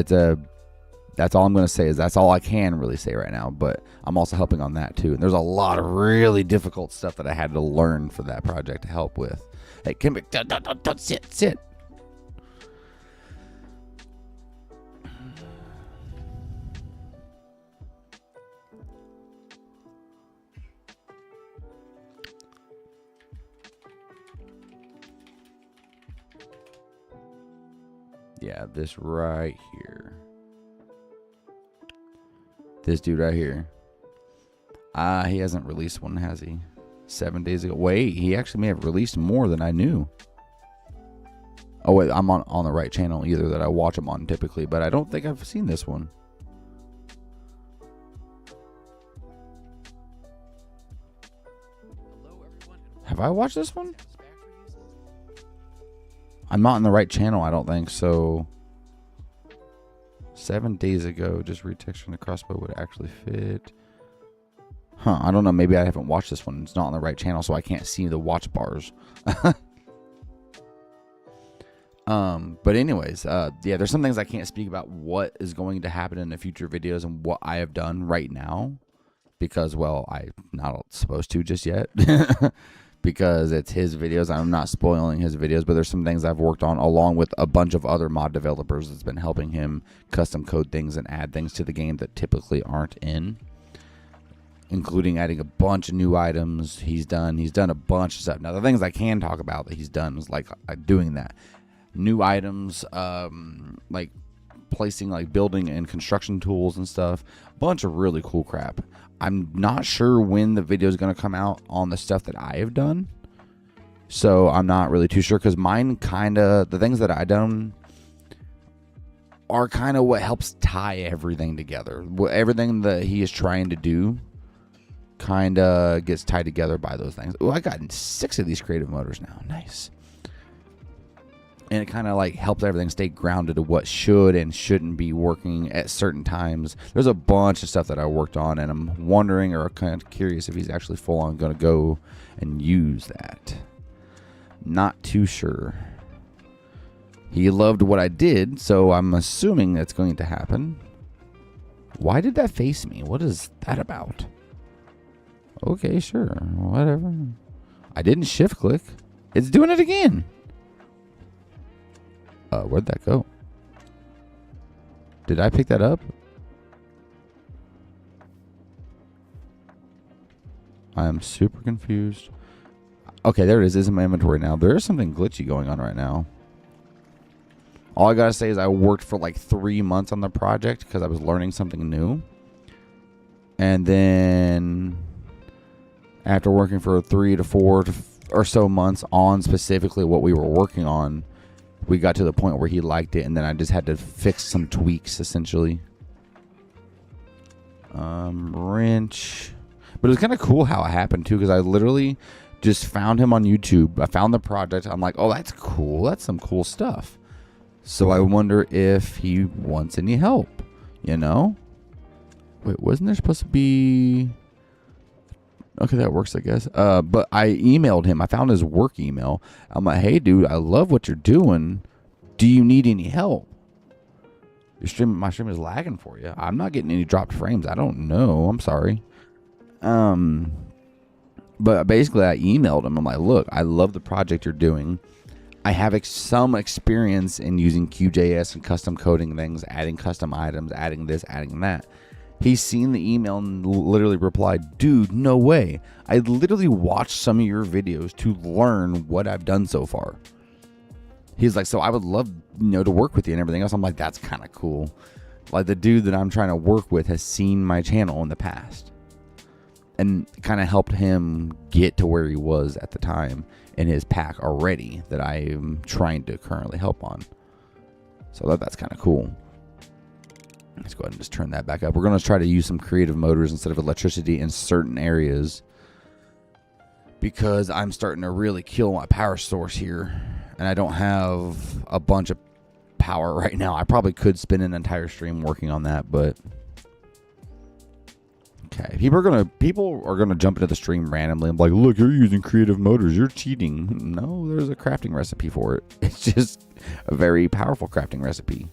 that's all I'm going to say is that's all I can really say right now. But I'm also helping on that too. And there's a lot of really difficult stuff that I had to learn for that project to help with. Hey, Kimber, don't sit. Yeah, this right here. This dude right here. He hasn't released one, has he? 7 days ago. Wait, he actually may have released more than I knew. Oh, wait, I'm on the right channel either that I watch him on typically, but I don't think I've seen this one. Hello, everyone, and Have I watched this one? Satisfactory uses? I'm not on the right channel, I don't think. So 7 days ago, just retexturing the crossbow would actually fit. Huh, I don't know. Maybe I haven't watched this one. It's not on the right channel, so I can't see the watch bars. But anyways, yeah, there's some things I can't speak about what is going to happen in the future videos and what I have done right now. Because, well, I'm not supposed to just yet. Because it's his videos. I'm not spoiling his videos, but there's some things I've worked on along with a bunch of other mod developers that's been helping him custom code things and add things to the game that typically aren't in, including adding a bunch of new items. He's done a bunch of stuff. Now, the things I can talk about that he's done is like doing that. New items, like placing like building and construction tools and stuff. A bunch of really cool crap. I'm not sure when the video is going to come out on the stuff that I have done. So I'm not really too sure because mine the things that I done are kind of what helps tie everything together. Everything that he is trying to do kind of gets tied together by those things. Oh, I got 6 of these creative motors now. Nice. And it kind of like helps everything stay grounded to what should and shouldn't be working at certain times. There's a bunch of stuff that I worked on, and I'm wondering or kind of curious if he's actually full on going to go and use that. Not too sure. He loved what I did, so I'm assuming that's going to happen. Why did that face me? What is that about? Okay, sure. Whatever. I didn't shift click. It's doing it again. Where'd that go? Did I pick that up? I am super confused. Okay, there it is. It's in my inventory now. There is something glitchy going on right now. All I gotta say is I worked for like 3 months on the project because I was learning something new. And then after working for 3 to 4 or so months on specifically what we were working on, we got to the point where he liked it, and then I just had to fix some tweaks, essentially. Wrench. But it was kind of cool how it happened, too, because I literally just found him on YouTube. I found the project. I'm like, oh, that's cool. That's some cool stuff. So I wonder if he wants any help, you know? Wait, wasn't there supposed to be... Okay, that works, I guess. But I emailed him. I found his work email. I'm like, hey, dude, I love what you're doing. Do you need any help? My stream is lagging for you. I'm not getting any dropped frames. I don't know. I'm sorry. But basically, I emailed him. I'm like, look, I love the project you're doing. I have some experience in using QJS and custom coding things, adding custom items, adding this, adding that. He's seen the email and literally replied, dude, no way. I literally watched some of your videos to learn what I've done so far. He's like, so I would love, to work with you and everything else. I'm like, that's kind of cool. Like the dude that I'm trying to work with has seen my channel in the past and kind of helped him get to where he was at the time in his pack already that I'm trying to currently help on. So that's kind of cool. Let's go ahead and just turn that back up. We're going to try to use some creative motors instead of electricity in certain areas because I'm starting to really kill my power source here, and I don't have a bunch of power right now. I probably could spend an entire stream working on that, but okay. People are gonna jump into the stream randomly and be like, look, you're using creative motors, you're cheating. No, there's a crafting recipe for it. It's just a very powerful crafting recipe.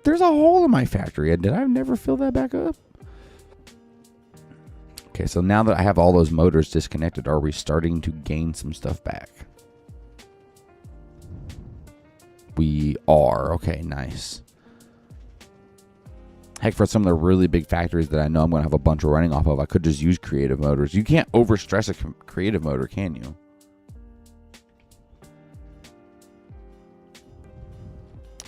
There's a hole in my factory. Did I never fill that back up? Okay, so now that I have all those motors disconnected, are we starting to gain some stuff back? We are. Okay, nice. Heck, for some of the really big factories that I know I'm going to have a bunch of running off of, I could just use creative motors. You can't overstress a creative motor, can you?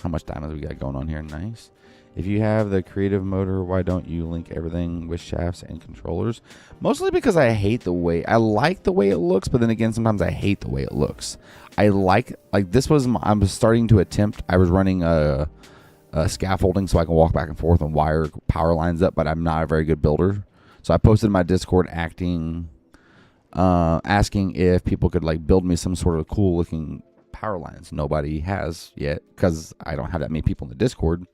How much diamonds we got going on here? Nice. If you have the creative motor, why don't you link everything with shafts and controllers? Mostly because I hate the way, I like the way it looks, but then again, sometimes I hate the way it looks. I like this was, I'm starting to attempt, I was running a scaffolding so I can walk back and forth and wire power lines up, but I'm not a very good builder. So I posted in my Discord asking if people could like build me some sort of cool looking power lines. Nobody has yet because I don't have that many people in the Discord.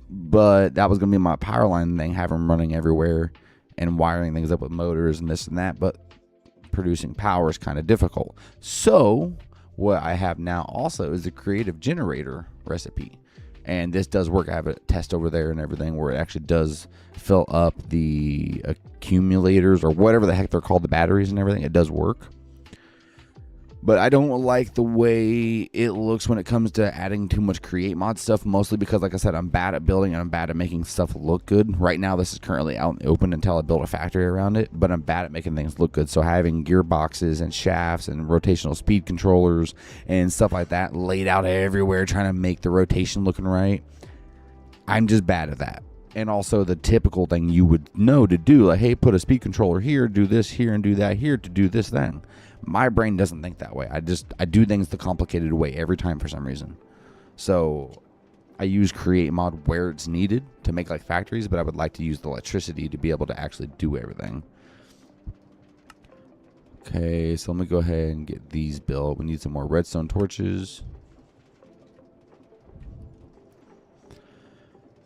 But that was going to be my power line thing, have them running everywhere and wiring things up with motors and this and that. But producing power is kind of difficult. So what I have now also is a creative generator recipe. And this does work. I have a test over there and everything where it actually does fill up the accumulators or whatever the heck they're called, the batteries and everything. It does work. But I don't like the way it looks when it comes to adding too much create mod stuff, mostly because, like I said, I'm bad at building and I'm bad at making stuff look good. Right now, this is currently out in the open until I build a factory around it, but I'm bad at making things look good. So having gearboxes and shafts and rotational speed controllers and stuff like that laid out everywhere, trying to make the rotation looking right, I'm just bad at that. And also the typical thing you would know to do, like, hey, put a speed controller here, do this here, and do that here to do this thing. My brain doesn't think that way. I do things the complicated way every time for some reason. So I use create mod where it's needed to make like factories, but I would like to use the electricity to be able to actually do everything. Okay, so let me go ahead and get these built. We need some more redstone torches.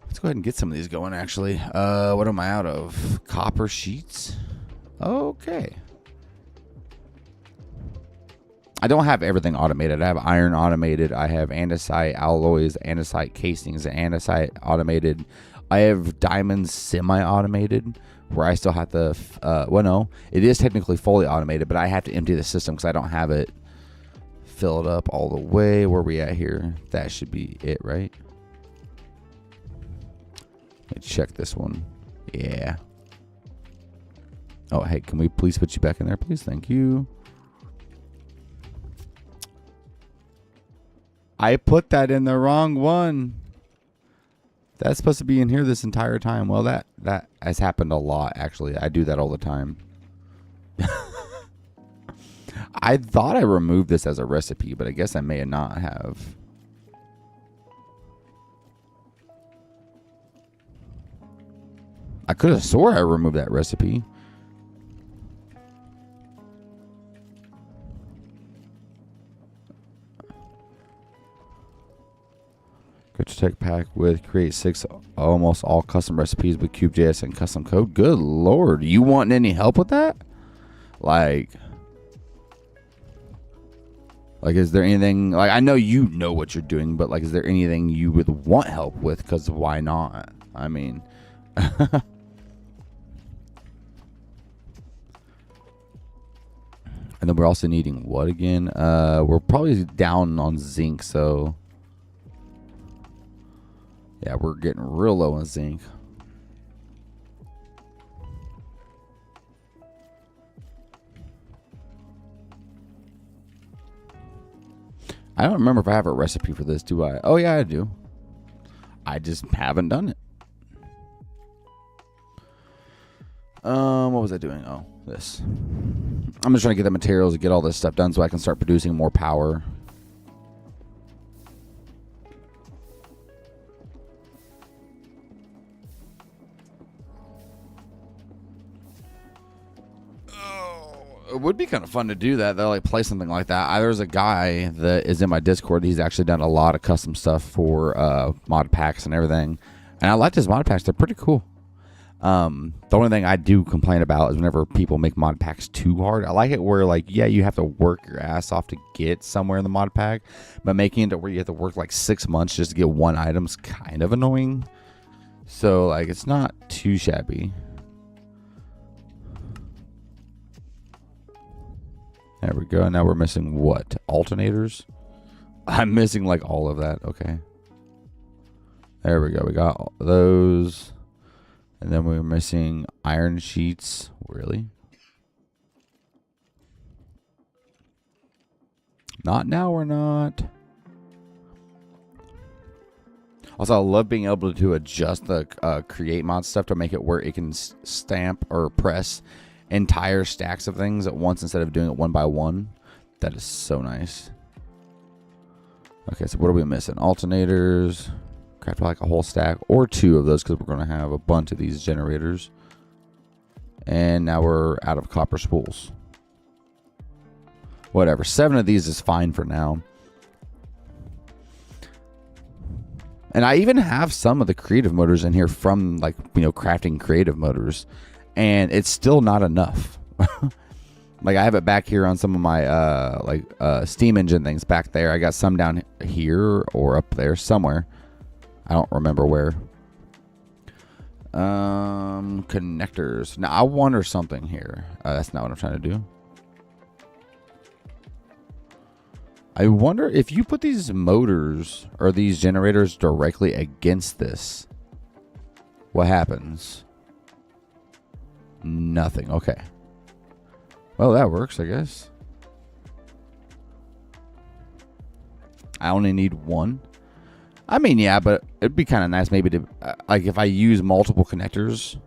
Let's go ahead and get some of these going, actually. What am I out of? Copper sheets? Okay. I don't have everything automated. I have iron automated. I have andesite alloys, andesite casings, andesite automated. I have diamonds semi-automated, where I still have to... well, no. It is technically fully automated, but I have to empty the system because I don't have it filled up all the way. Where are we at here? That should be it, right? Let's check this one. Yeah. Oh, hey, can we please put you back in there, please? Thank you. I put that in the wrong one. That's supposed to be in here this entire time. Well, that has happened a lot, actually. I do that all the time. I thought I removed this as a recipe, but I guess I may not have. I could have swore I removed that recipe. Tech pack with create 6 almost all custom recipes with Cube.js and custom code. Good lord, you want any help with that? Like is there anything, like, I know you know what you're doing, but like, is there anything you would want help with? Because why not? I mean, and then we're also needing what again? We're probably down on zinc, so yeah, we're getting real low on zinc. I don't remember if I have a recipe for this, do I? Oh, yeah, I do. I just haven't done it. What was I doing? Oh, this. I'm just trying to get the materials to get all this stuff done so I can start producing more power. It would be kind of fun to do that. They'll like play something like that. There's a guy that is in my Discord. He's actually done a lot of custom stuff for mod packs and everything. And I like his mod packs. They're pretty cool. The only thing I do complain about is whenever people make mod packs too hard. I like it where like, yeah, you have to work your ass off to get somewhere in the mod pack, but making it to where you have to work like 6 months just to get one item is kind of annoying. So like, it's not too shabby. There we go. Now we're missing what? Alternators? I'm missing like all of that. Okay. There we go. We got all those. And then we're missing iron sheets. Really? Not now, we're not. Also, I love being able to adjust the create mod stuff to make it where it can stamp or press entire stacks of things at once instead of doing it one by one. That is so nice. Okay, so what are we missing? Alternators. Craft like a whole stack or 2 of those because we're going to have a bunch of these generators. And now we're out of copper spools. Whatever. 7 of these is fine for now. And I even have some of the creative motors in here from like, you know, crafting creative motors. And it's still not enough. Like I have it back here on some of my steam engine things back there. I got some down here or up there somewhere. I don't remember where. Connectors. Now I wonder something here. That's not what I'm trying to do. I wonder if you put these motors or these generators directly against this, what happens? Nothing. Okay. Well, that works, I guess. I only need 1. I mean, yeah, but it'd be kind of nice maybe to, like, if I use multiple connectors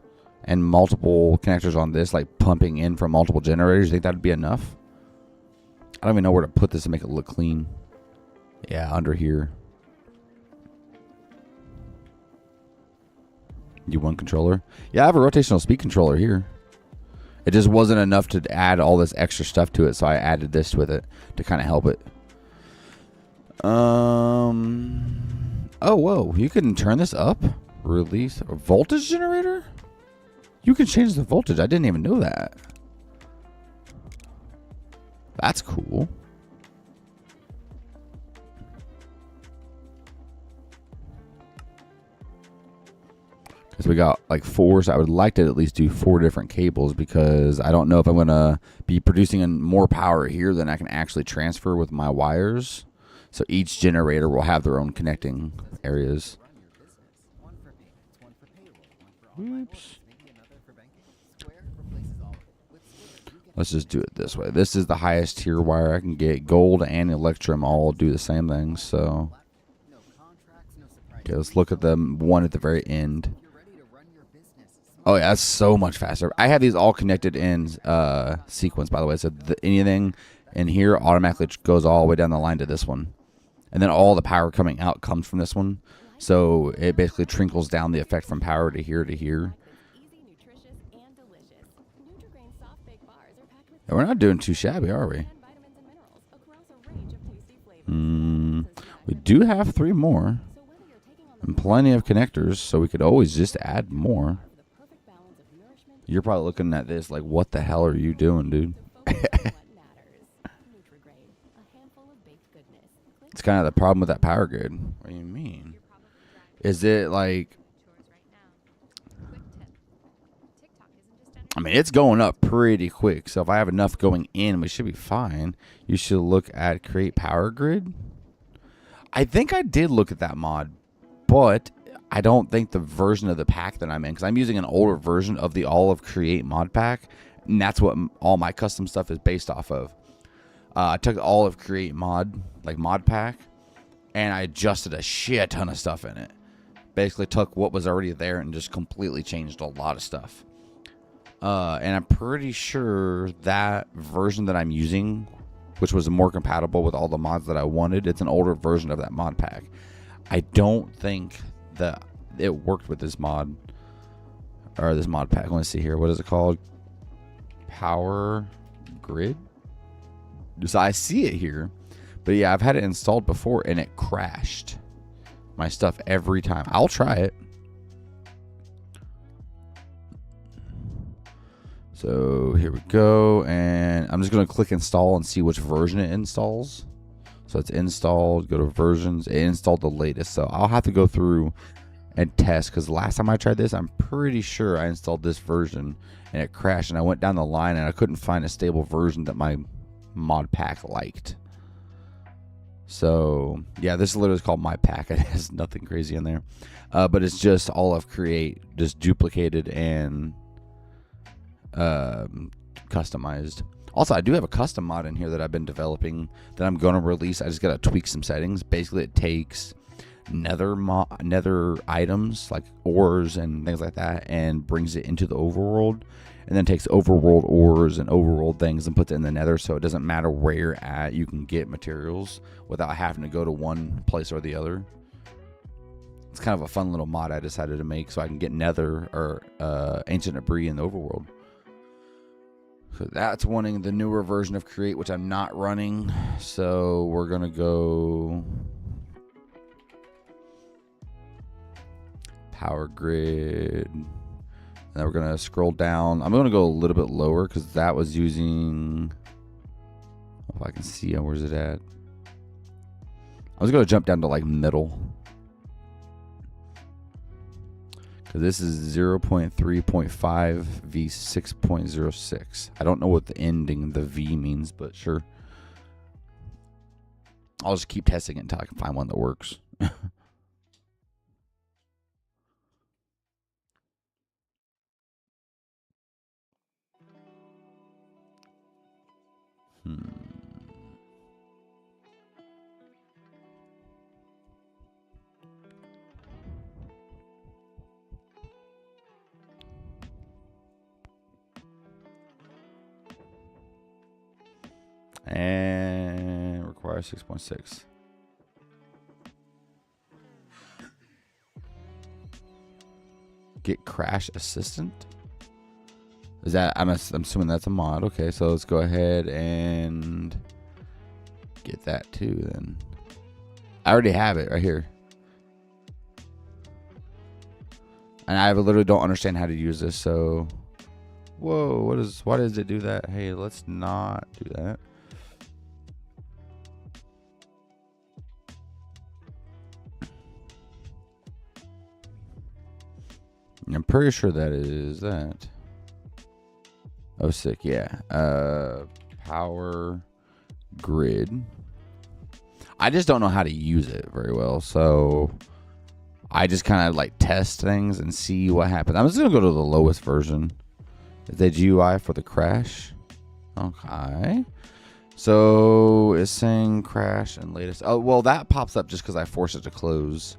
and multiple connectors on this, like pumping in from multiple generators, you think that'd be enough? I don't even know where to put this to make it look clean. Yeah, under here. U1 controller. Yeah, I have a rotational speed controller here. It just wasn't enough to add all this extra stuff to it, so I added this with it to kind of help it. Oh, whoa. You can turn this up? Release a voltage generator? You can change the voltage. I didn't even know that. That's cool. Because we got like 4, so I would like to at least do 4 different cables because I don't know if I'm going to be producing more power here than I can actually transfer with my wires. So each generator will have their own connecting areas. Oops. Let's just do it this way. This is the highest tier wire I can get. Gold and Electrum all do the same thing. So, okay, let's look at the one at the very end. Oh yeah, that's so much faster. I have these all connected in sequence, by the way. So anything in here automatically goes all the way down the line to this one. And then all the power coming out comes from this one. So it basically trickles down the effect from power to here to here. And we're not doing too shabby, are we? We do have 3 more. And plenty of connectors, so we could always just add more. You're probably looking at this like, what the hell are you doing, dude? It's kind of the problem with that power grid. What do you mean? Is it like... I mean, it's going up pretty quick. So if I have enough going in, we should be fine. You should look at create power grid. I think I did look at that mod, but I don't think the version of the pack that I'm in, because I'm using an older version of the all of create mod pack, and that's what all my custom stuff is based off of. I took all of create mod, like mod pack, and I adjusted a shit ton of stuff in it. Basically took what was already there and just completely changed a lot of stuff. And I'm pretty sure that version that I'm using, which was more compatible with all the mods that I wanted, it's an older version of that mod pack. I don't think that it worked with this mod, or this mod pack. Let me see here. What is it called? Power Grid? So I see it here. But yeah, I've had it installed before and it crashed my stuff every time. I'll try it. So here we go, and I'm just going to click install and see which version it installs. So it's installed, go to versions, it installed the latest. So I'll have to go through and test, because last time I tried this, I'm pretty sure I installed this version and it crashed, and I went down the line and I couldn't find a stable version that my mod pack liked. So yeah, this is literally called my pack. It has nothing crazy in there, but it's just all of Create, just duplicated and customized. Also, I do have a custom mod in here that I've been developing that I'm going to release. I just got to tweak some settings. Basically, it takes nether items like ores and things like that and brings it into the overworld, and then takes overworld ores and overworld things and puts it in the nether, so it doesn't matter where you're at, you can get materials without having to go to one place or the other. It's kind of a fun little mod I decided to make so I can get nether or ancient debris in the overworld. So that's wanting the newer version of Create, which I'm not running. So we're going to go Power Grid. And then we're going to scroll down. I'm going to go a little bit lower because that was using... If I can see it, where's it at? I was going to jump down to like middle. This is 0.3.5 v 6.06. I don't know what the ending, the V means, but sure. I'll just keep testing it until I can find one that works. And requires 6.6. Get Crash Assistant. Is that, I'm assuming that's a mod. Okay, so let's go ahead and get that too then. I already have it right here. And I literally don't understand how to use this, so whoa, why does it do that? Hey, let's not do that. I'm pretty sure that is that. Oh, sick, yeah. Power Grid. I just don't know how to use it very well, so I just kind of like test things and see what happens. I'm just gonna go to the lowest version. Is the GUI for the crash? Okay. So it's saying crash and latest. Oh, well, that pops up just because I forced it to close.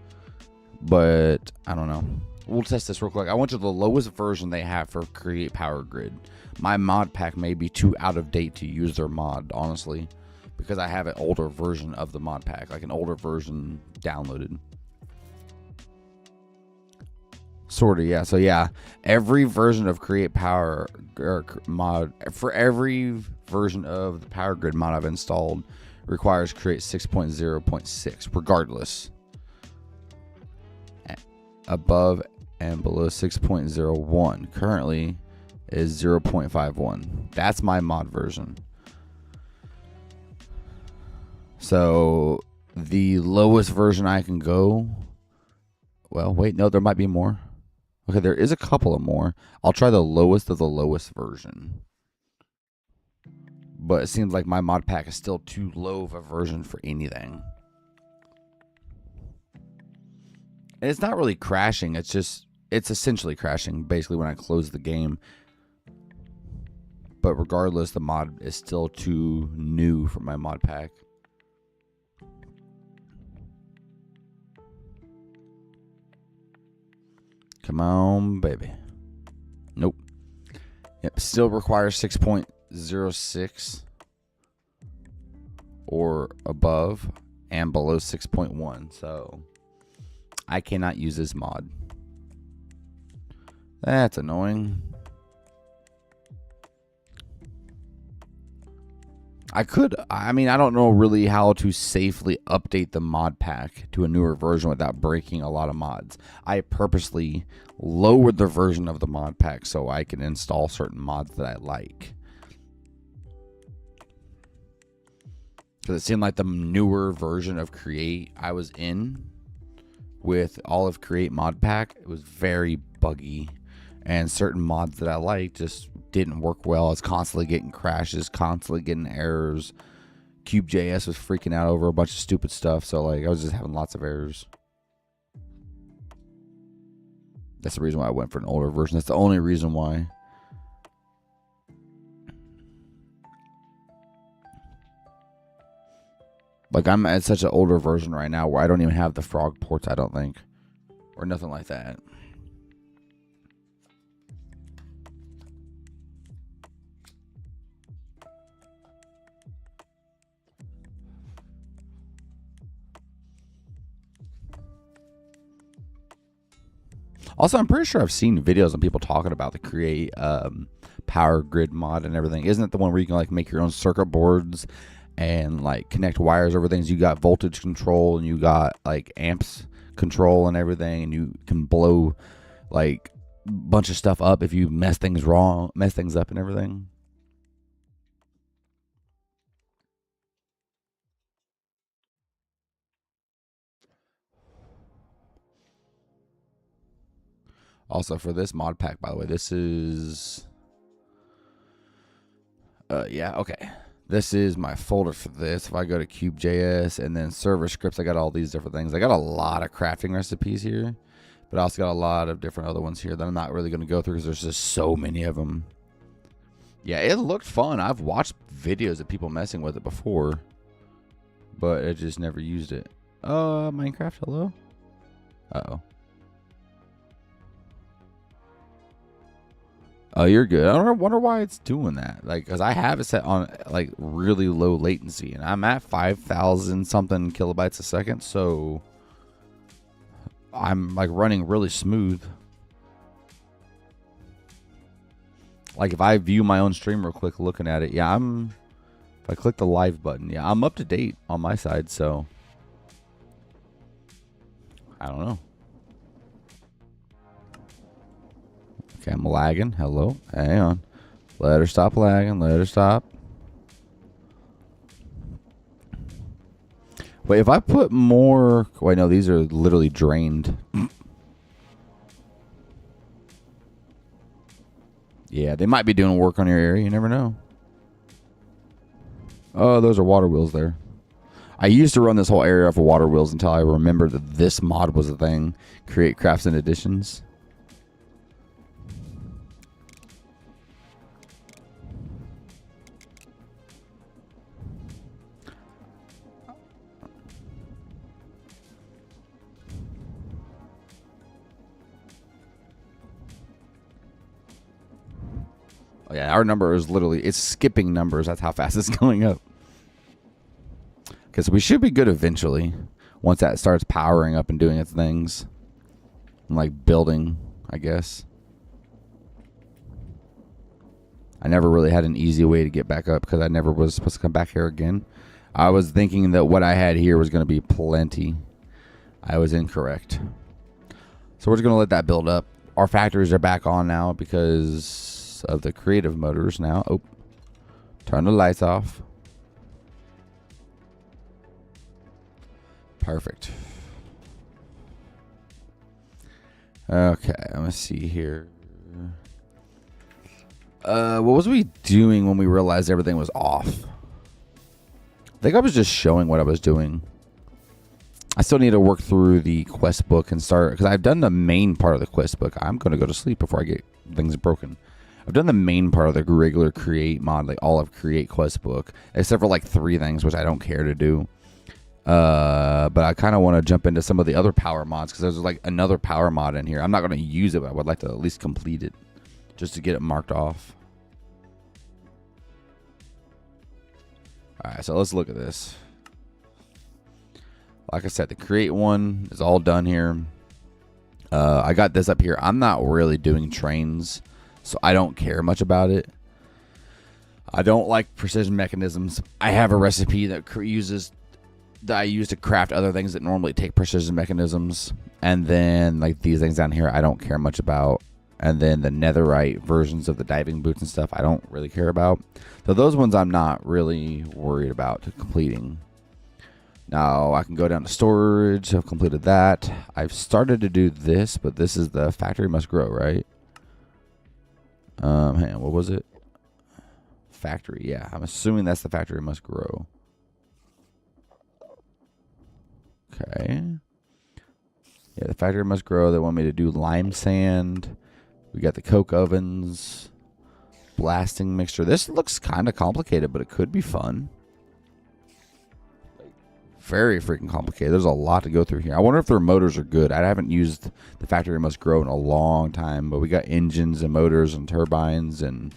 But I don't know. We'll test this real quick. I went to the lowest version they have for Create Power Grid. My mod pack may be too out of date to use their mod, honestly, because I have an older version of the mod pack, like an older version downloaded. Sort of, yeah. So yeah, every version of Create Power or mod, for every version of the Power Grid mod I've installed, requires Create 6.0.6, regardless. Above and below 6.01 currently is 0.51. That's my mod version. So the lowest version I can go, well, wait, no, there might be more. Okay, there is a couple of more. I'll try the lowest of the lowest version. But it seems like my mod pack is still too low of a version for anything. And it's not really crashing. It's essentially crashing basically when I close the game. But regardless, the mod is still too new for my mod pack. Come on, baby. Nope. Yep, still requires 6.06 or above and below 6.1. So I cannot use this mod. That's annoying. I don't know really how to safely update the mod pack to a newer version without breaking a lot of mods. I purposely lowered the version of the mod pack so I can install certain mods that I like. Because it seemed like the newer version of Create I was in with all of Create mod pack, it was very buggy. And certain mods that I liked just didn't work well. I was constantly getting crashes, constantly getting errors. Cube.js was freaking out over a bunch of stupid stuff. So like I was just having lots of errors. That's the reason why I went for an older version. That's the only reason why. Like I'm at such an older version right now where I don't even have the frog ports, I don't think. Or nothing like that. Also, I'm pretty sure I've seen videos of people talking about the Create power grid mod and everything. Isn't it the one where you can like make your own circuit boards and like connect wires over things? You got voltage control and you got like amps control and everything, and you can blow like a bunch of stuff up if you mess things up and everything. Also, for this mod pack, by the way, this is... yeah, okay. This is my folder for this. If I go to Cube.js and then server scripts, I got all these different things. I got a lot of crafting recipes here, but I also got a lot of different other ones here that I'm not really going to go through because there's just so many of them. Yeah, it looked fun. I've watched videos of people messing with it before, but I just never used it. Minecraft, hello? Uh-oh. Oh, you're good. I wonder why it's doing that. Like, because I have it set on like really low latency, and I'm at 5,000 something kilobytes a second, so I'm like running really smooth. Like if I view my own stream real quick, looking at it, yeah, if I click the live button, yeah, I'm up to date on my side. So I don't know. Okay, I'm lagging. Hello. Hang on. Let her stop lagging. Let her stop. Wait, if I put more... Wait, no, these are literally drained. Yeah, they might be doing work on your area. You never know. Oh, those are water wheels there. I used to run this whole area off of water wheels until I remembered that this mod was a thing. Create crafts and additions. Yeah, our number is literally, it's skipping numbers. That's how fast it's going up. Because we should be good eventually. Once that starts powering up and doing its things. And like building, I guess. I never really had an easy way to get back up because I never was supposed to come back here again. I was thinking that what I had here was going to be plenty. I was incorrect. So we're just going to let that build up. Our factories are back on now because of the creative motors now. Oh, turn the lights off. Perfect. Okay, let me see here. What was we doing when we realized everything was off? I think I was just showing what I was doing. I still need to work through the quest book and start, because I've done the main part of the quest book. I'm going to go to sleep before I get things broken. I've done the main part of the regular Create mod, like all of Create quest book, except for like 3 things, which I don't care to do. But I kind of want to jump into some of the other power mods because there's like another power mod in here. I'm not going to use it, but I would like to at least complete it just to get it marked off. All right, so let's look at this. Like I said, the create one is all done here. I got this up here. I'm not really doing trains, so I don't care much about it. I don't like precision mechanisms. I have a recipe that I use to craft other things that normally take precision mechanisms. And then like these things down here, I don't care much about. And then the netherite versions of the diving boots and stuff, I don't really care about. So those ones I'm not really worried about completing. Now I can go down to storage. I've completed that. I've started to do this, but this is the factory must grow, right? Hang on, what was it? Factory, yeah. I'm assuming that's the factory must grow. Okay. Yeah, the factory must grow. They want me to do lime sand. We got the coke ovens. Blasting mixture. This looks kind of complicated, but it could be fun. Very freaking complicated. There's a lot to go through here. I wonder if their motors are good. I haven't used the factory must grow in a long time, but we got engines and motors and turbines and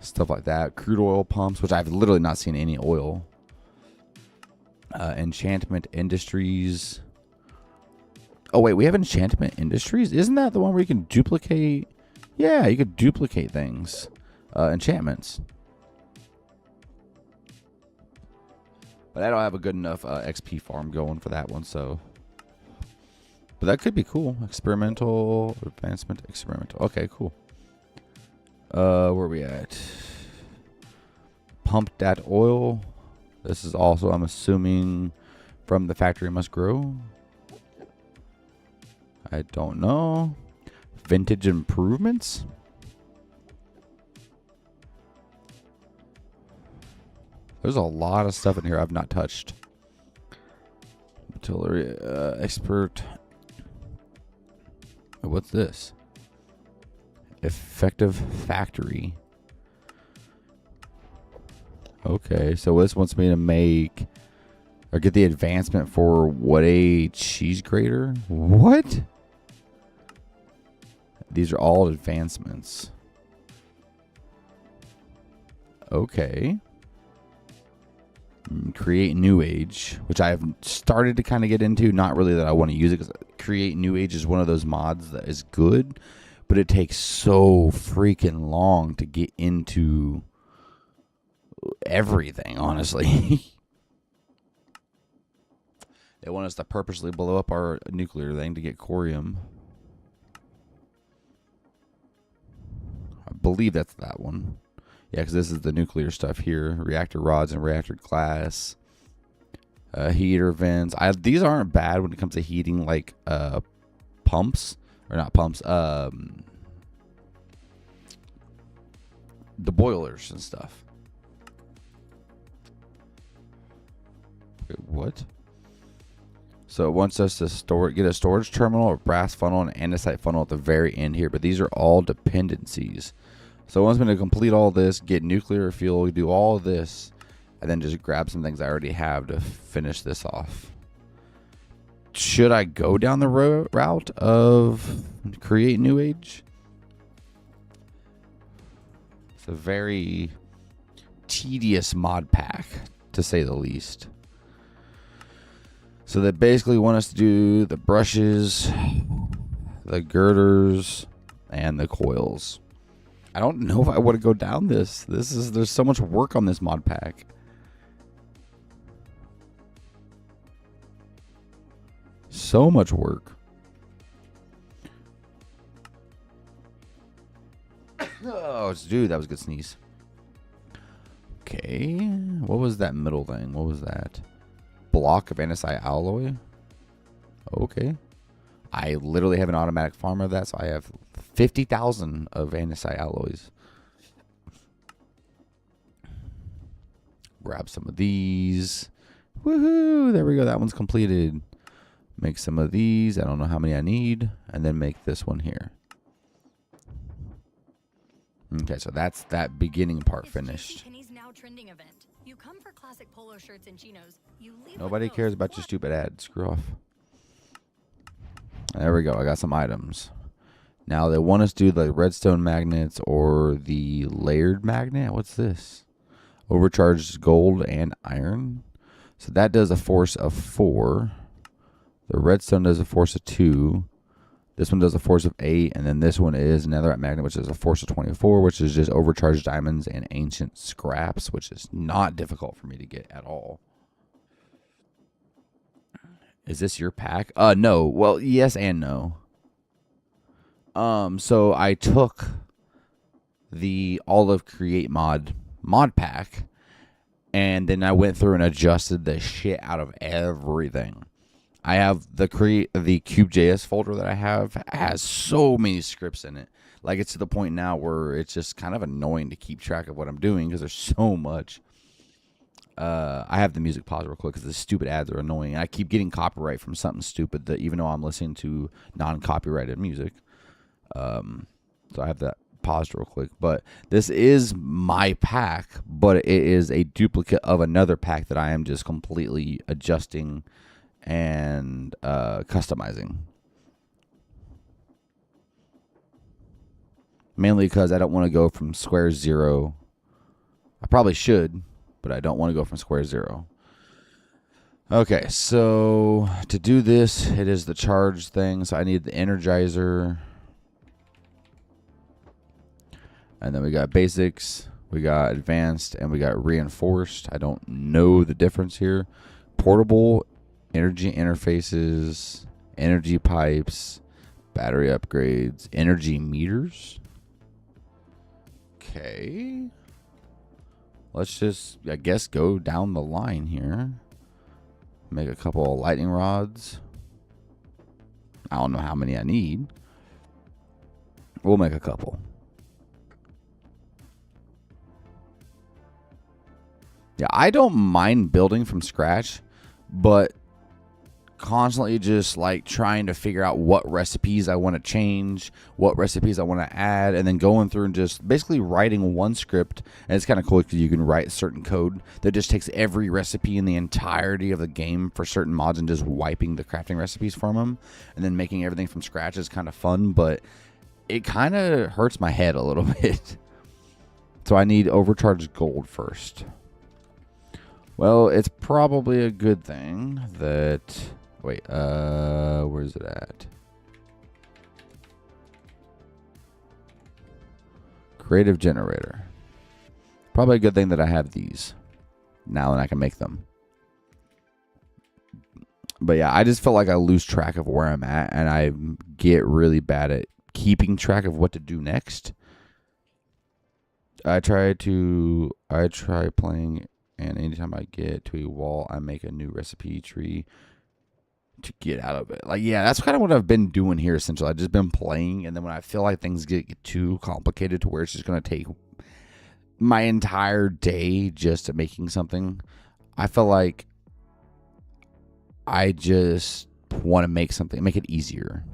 stuff like that. Crude oil pumps, which I've literally not seen any oil. Enchantment Industries. Oh, wait, we have Enchantment Industries? Isn't that the one where you can duplicate? Yeah, you could duplicate things. Enchantments. But I don't have a good enough XP farm going for that one, so. But that could be cool. Experimental, advancement, experimental. Okay, cool. Where are we at? Pump that oil. This is also, I'm assuming, from the factory must grow. I don't know. Vintage improvements. There's a lot of stuff in here I've not touched. Artillery expert. What's this? Effective factory. Okay, so this wants me to make or get the advancement for what, a cheese grater? What? These are all advancements. Okay. Create New Age, which I have started to kind of get into. Not really that I want to use it, because Create New Age is one of those mods that is good, but it takes so freaking long to get into everything, honestly. They want us to purposely blow up our nuclear thing to get corium. I believe that's that one. Yeah, because this is the nuclear stuff here. Reactor rods and reactor glass. Heater vents. These aren't bad when it comes to heating, like pumps. Or not pumps. The boilers and stuff. Wait, what? So it wants us to get a storage terminal, a brass funnel, and an andesite funnel at the very end here. But these are all dependencies. So it wants me to complete all this, get nuclear fuel, do all of this, and then just grab some things I already have to finish this off. Should I go down the route of Create New Age? It's a very tedious mod pack, to say the least. So they basically want us to do the brushes, the girders, and the coils. I don't know if I want to go down this. There's so much work on this mod pack. So much work. Oh, dude, that was a good sneeze. Okay. What was that middle thing? What was that? Block of andesite alloy. Okay. I literally have an automatic farm of that, so I have 50,000 of andesite alloys. Grab some of these. Woohoo! There we go. That one's completed. Make some of these. I don't know how many I need. And then make this one here. Okay, so that's that beginning part finished. JCPenney's now trending event. you come for classic polo shirts and chinos, you leave. Nobody with cares those. about your What? stupid ad. Screw off. There we go. I got some items. Now they want us to do the redstone magnets or the layered magnet. What's this? Overcharged gold and iron. So that does a force of 4. The redstone does a force of 2. This one does a force of 8. And then this one is netherite magnet, which is a force of 24, which is just overcharged diamonds and ancient scraps, which is not difficult for me to get at all. Is this your pack? No. Well, yes and no. So I took the Olive Create mod pack, and then I went through and adjusted the shit out of everything. I have the Cube.js folder that I have has so many scripts in it. Like, it's to the point now where it's just kind of annoying to keep track of what I'm doing because there's so much. I have the music paused real quick because the stupid ads are annoying. I keep getting copyright from something stupid that even though I'm listening to non-copyrighted music. So I have that paused real quick. But this is my pack, but it is a duplicate of another pack that I am just completely adjusting and customizing. Mainly because I don't want to go from square 0. I probably should, but I don't want to go from square 0. Okay, so to do this, it is the charge thing. So I need the Energizer. And then we got basics, we got advanced, and we got reinforced. I don't know the difference here. Portable, energy interfaces, energy pipes, battery upgrades, energy meters. Okay. Let's just, I guess, go down the line here. Make a couple of lightning rods. I don't know how many I need. We'll make a couple. Yeah, I don't mind building from scratch, but constantly just like trying to figure out what recipes I want to change, what recipes I want to add, and then going through and just basically writing one script. And it's kind of cool because you can write certain code that just takes every recipe in the entirety of the game for certain mods and just wiping the crafting recipes from them, and then making everything from scratch is kind of fun, but it kind of hurts my head a little bit. So I need overcharged gold first. Well, it's probably a good thing that... Wait, where's it at? Creative generator. Probably a good thing that I have these now and I can make them. But yeah, I just feel like I lose track of where I'm at and I get really bad at keeping track of what to do next. I try playing, and anytime I get to a wall, I make a new recipe tree to get out of it. Like, yeah, that's kind of what I've been doing here essentially. I've just been playing, and then when I feel like things get too complicated to where it's just going to take my entire day just making something, I feel like I just want to make something, make it easier.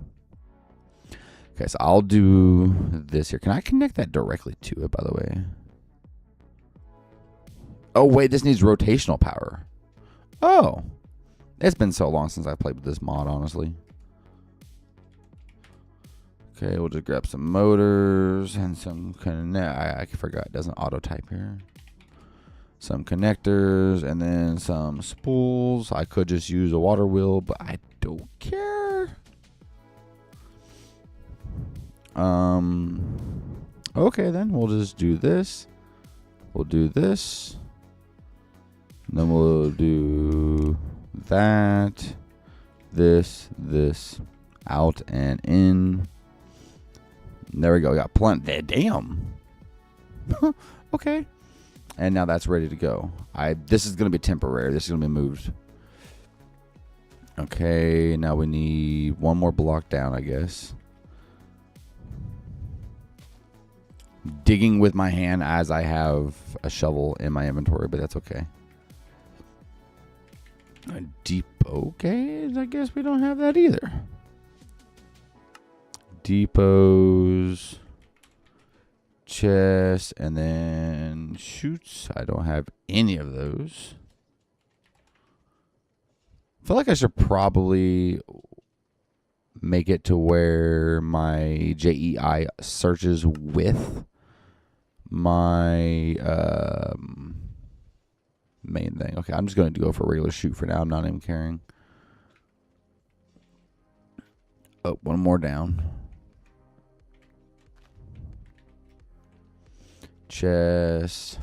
Okay, so I'll do this here. Can I connect that directly to it, by the way? Oh, wait, this needs rotational power. Oh. It's been so long since I played with this mod, honestly. Okay, we'll just grab some motors and some I forgot it doesn't auto type here. Some connectors and then some spools. I could just use a water wheel, but I don't care. Okay, then we'll just do this. We'll do this. And then we'll do that, this, out and in. There we go. Got plenty. Damn. Okay. And now that's ready to go. This is going to be temporary. This is going to be moved. Okay. Now we need one more block down, I guess. Digging with my hand as I have a shovel in my inventory, but that's okay. Okay, I guess we don't have that either. Depots. chest, and then shoots. I don't have any of those. I feel like I should probably make it to where my JEI searches with my main thing. Okay, I'm just going to go for a regular shoot for now. I'm not even caring. Oh, one more down. Chest.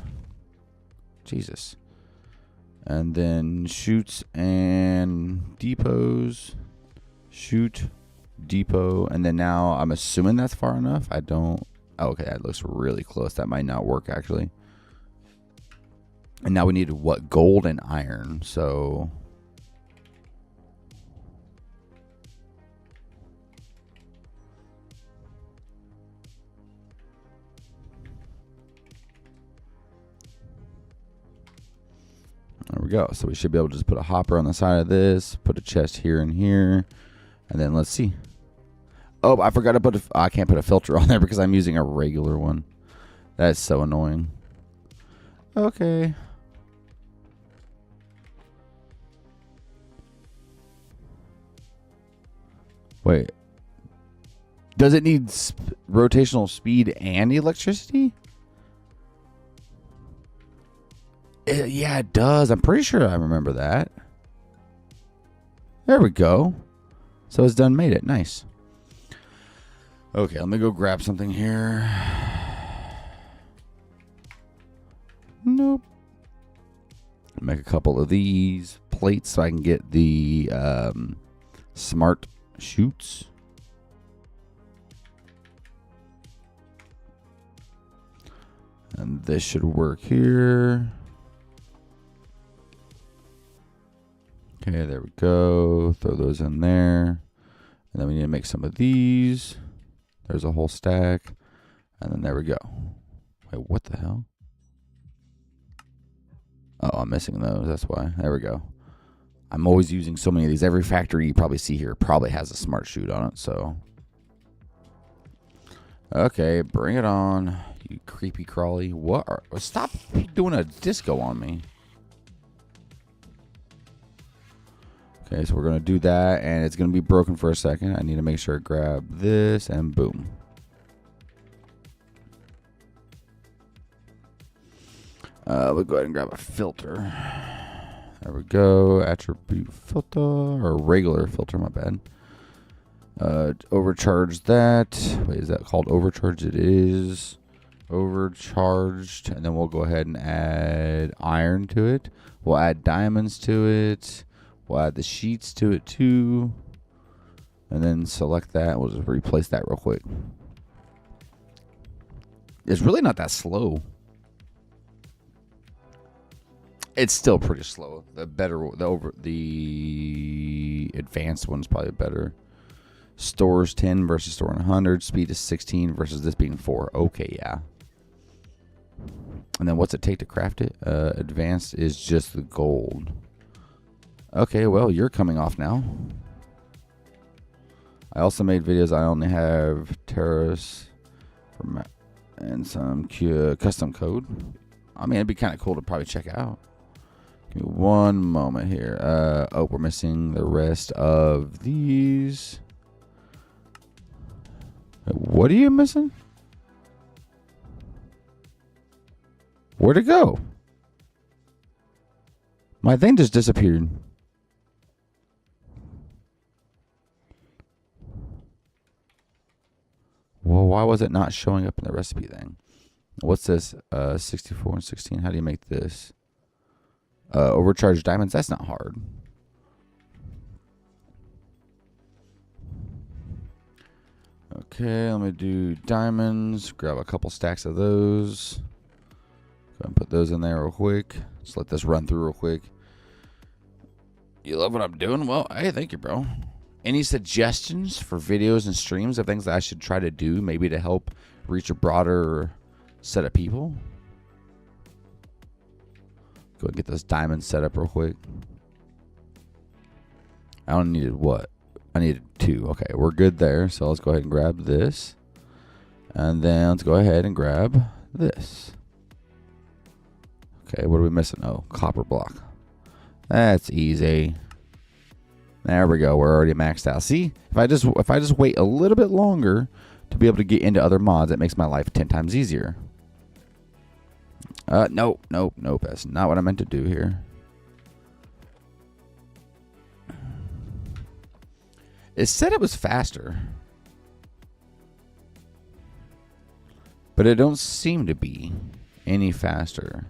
Jesus. And then shoots and depots. Shoot, depot, and then now I'm assuming that's far enough. I don't. Oh, okay, that looks really close. That might not work actually. And now we need what? Gold and iron. So there we go. So we should be able to just put a hopper on the side of this, put a chest here and here, and then let's see. Oh, I forgot to put I can't put a filter on there because I'm using a regular one. That's so annoying. Okay. Wait. Does it need rotational speed and electricity? Yeah, it does. I'm pretty sure I remember that. There we go. So it's done made it. Nice. Okay, let me go grab something here. Nope. Make a couple of these plates so I can get the smart shoots. And this should work here. Okay, there we go. Throw those in there. And then we need to make some of these. There's a whole stack. And then there we go. Wait, what the hell? Oh, I'm missing those. That's why. There we go. I'm always using so many of these. Every factory you probably see here probably has a smart shoot on it. So, okay, bring it on. You creepy crawly. What? Stop doing a disco on me. Okay, so we're going to do that, and it's going to be broken for a second. I need to make sure I grab this, and boom. We'll go ahead and grab a filter. There we go. Attribute filter, or regular filter, my bad. Overcharge that. Wait, is that called overcharge? It is overcharged, and then we'll go ahead and add iron to it. We'll add diamonds to it. We'll add the sheets to it too. And then select that. We'll just replace that real quick. It's really not that slow. It's still pretty slow. The advanced one's probably better. Stores 10 versus store 100. Speed is 16 versus this being 4. Okay, yeah. And then what's it take to craft it? Advanced is just the gold. Okay, well, you're coming off now. I also made videos. I only have terrace and some custom code. I mean, it'd be kind of cool to probably check out. Give me one moment here. Oh, we're missing the rest of these. What are you missing? Where'd it go? My thing just disappeared. Well, why was it not showing up in the recipe thing? What's this? 64 and 16. How do you make this? Overcharged diamonds. That's not hard. Okay, let me do diamonds. Grab a couple stacks of those. Go and put those in there real quick. Just let this run through real quick. You love what I'm doing? Well, hey, thank you, bro. Any suggestions for videos and streams of things that I should try to do, maybe to help reach a broader set of people? Go and get those diamonds set up real quick. I only needed what? I needed 2. Okay, we're good there. So let's go ahead and grab this. And then let's go ahead and grab this. Okay, what are we missing? Oh, copper block. That's easy. There we go. We're already maxed out. See, if I just wait a little bit longer to be able to get into other mods, it makes my life 10 times easier. Nope. That's not what I meant to do here. It said it was faster, but it don't seem to be any faster.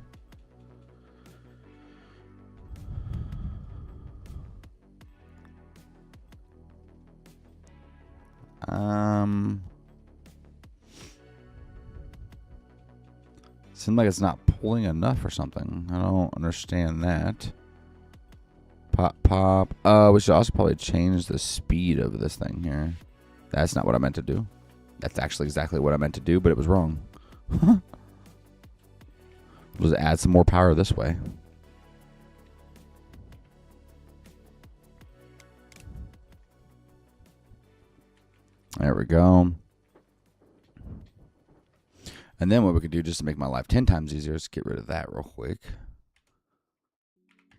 Seems like it's not pulling enough or something. I don't understand that. Pop. We should also probably change the speed of this thing here. That's not what I meant to do. That's actually exactly what I meant to do, but it was wrong. We'll just add some more power this way. There we go. And then what we could do just to make my life 10 times easier is get rid of that real quick.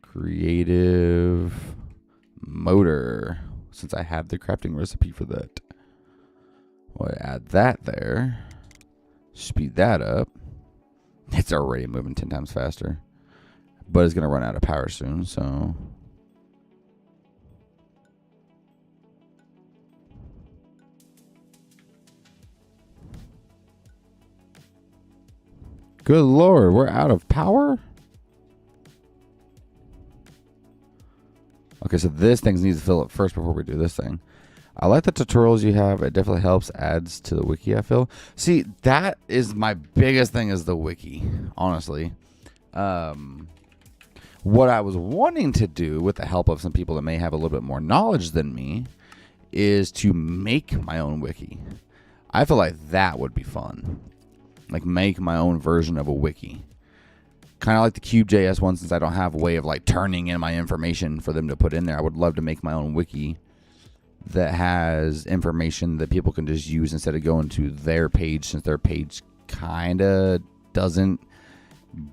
Creative motor. Since I have the crafting recipe for that. We'll add that there. Speed that up. It's already moving 10 times faster. But it's going to run out of power soon, so... Good Lord, we're out of power? Okay, so this thing needs to fill up first before we do this thing. I like the tutorials you have. It definitely helps, adds to the wiki, I feel. See, that is my biggest thing is the wiki, honestly. What I was wanting to do with the help of some people that may have a little bit more knowledge than me is to make my own wiki. I feel like that would be fun. Like make my own version of a wiki. Kind of like the Cube.js one, since I don't have a way of like turning in my information for them to put in there. I would love to make my own wiki that has information that people can just use instead of going to their page, since their page kind of doesn't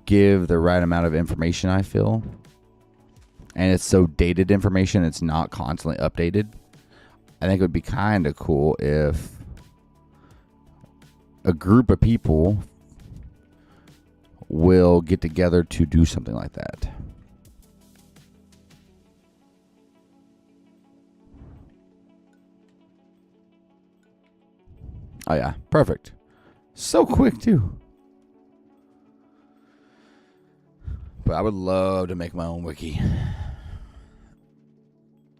give the right amount of information, I feel. And it's so dated information, it's not constantly updated. I think it would be kind of cool if a group of people will get together to do something like that. Oh yeah, perfect. So quick too. But I would love to make my own wiki.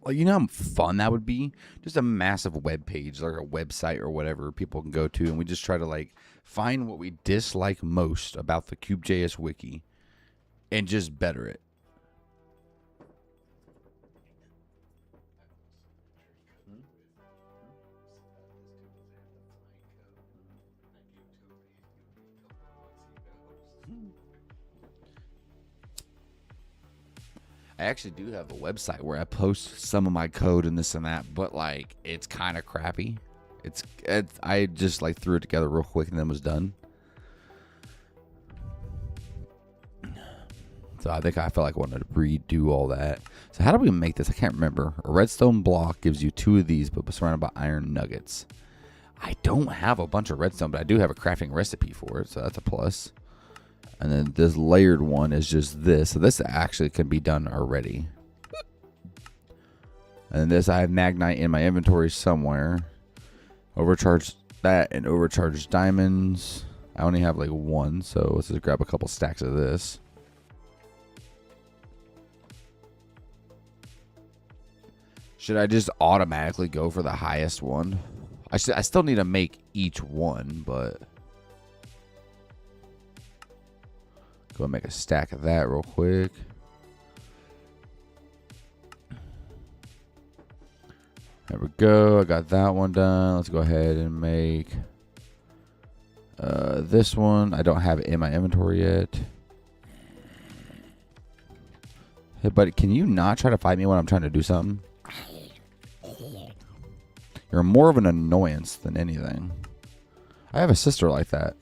Well, you know how fun that would be? Just a massive web page, like a website or whatever people can go to, and we just try to like find what we dislike most about the Cube.js wiki and just better it. I actually do have a website where I post some of my code and this and that, but like it's kind of crappy. I just like threw it together real quick and then was done. So I think I felt like I wanted to redo all that. So how do we make this? I can't remember. A redstone block gives you 2 of these, but surrounded by iron nuggets. I don't have a bunch of redstone, but I do have a crafting recipe for it, so that's a plus. And then this layered one is just this. So this actually can be done already. And then this, I have Magnite in my inventory somewhere. Overcharged that and overcharged diamonds. I only have like 1, so let's just grab a couple stacks of this. Should I just automatically go for the highest one? I still need to make each one, but... Go and make a stack of that real quick. There we go. I got that one done. Let's go ahead and make this one. I don't have it in my inventory yet. Hey, buddy, can you not try to fight me when I'm trying to do something? You're more of an annoyance than anything. I have a sister like that.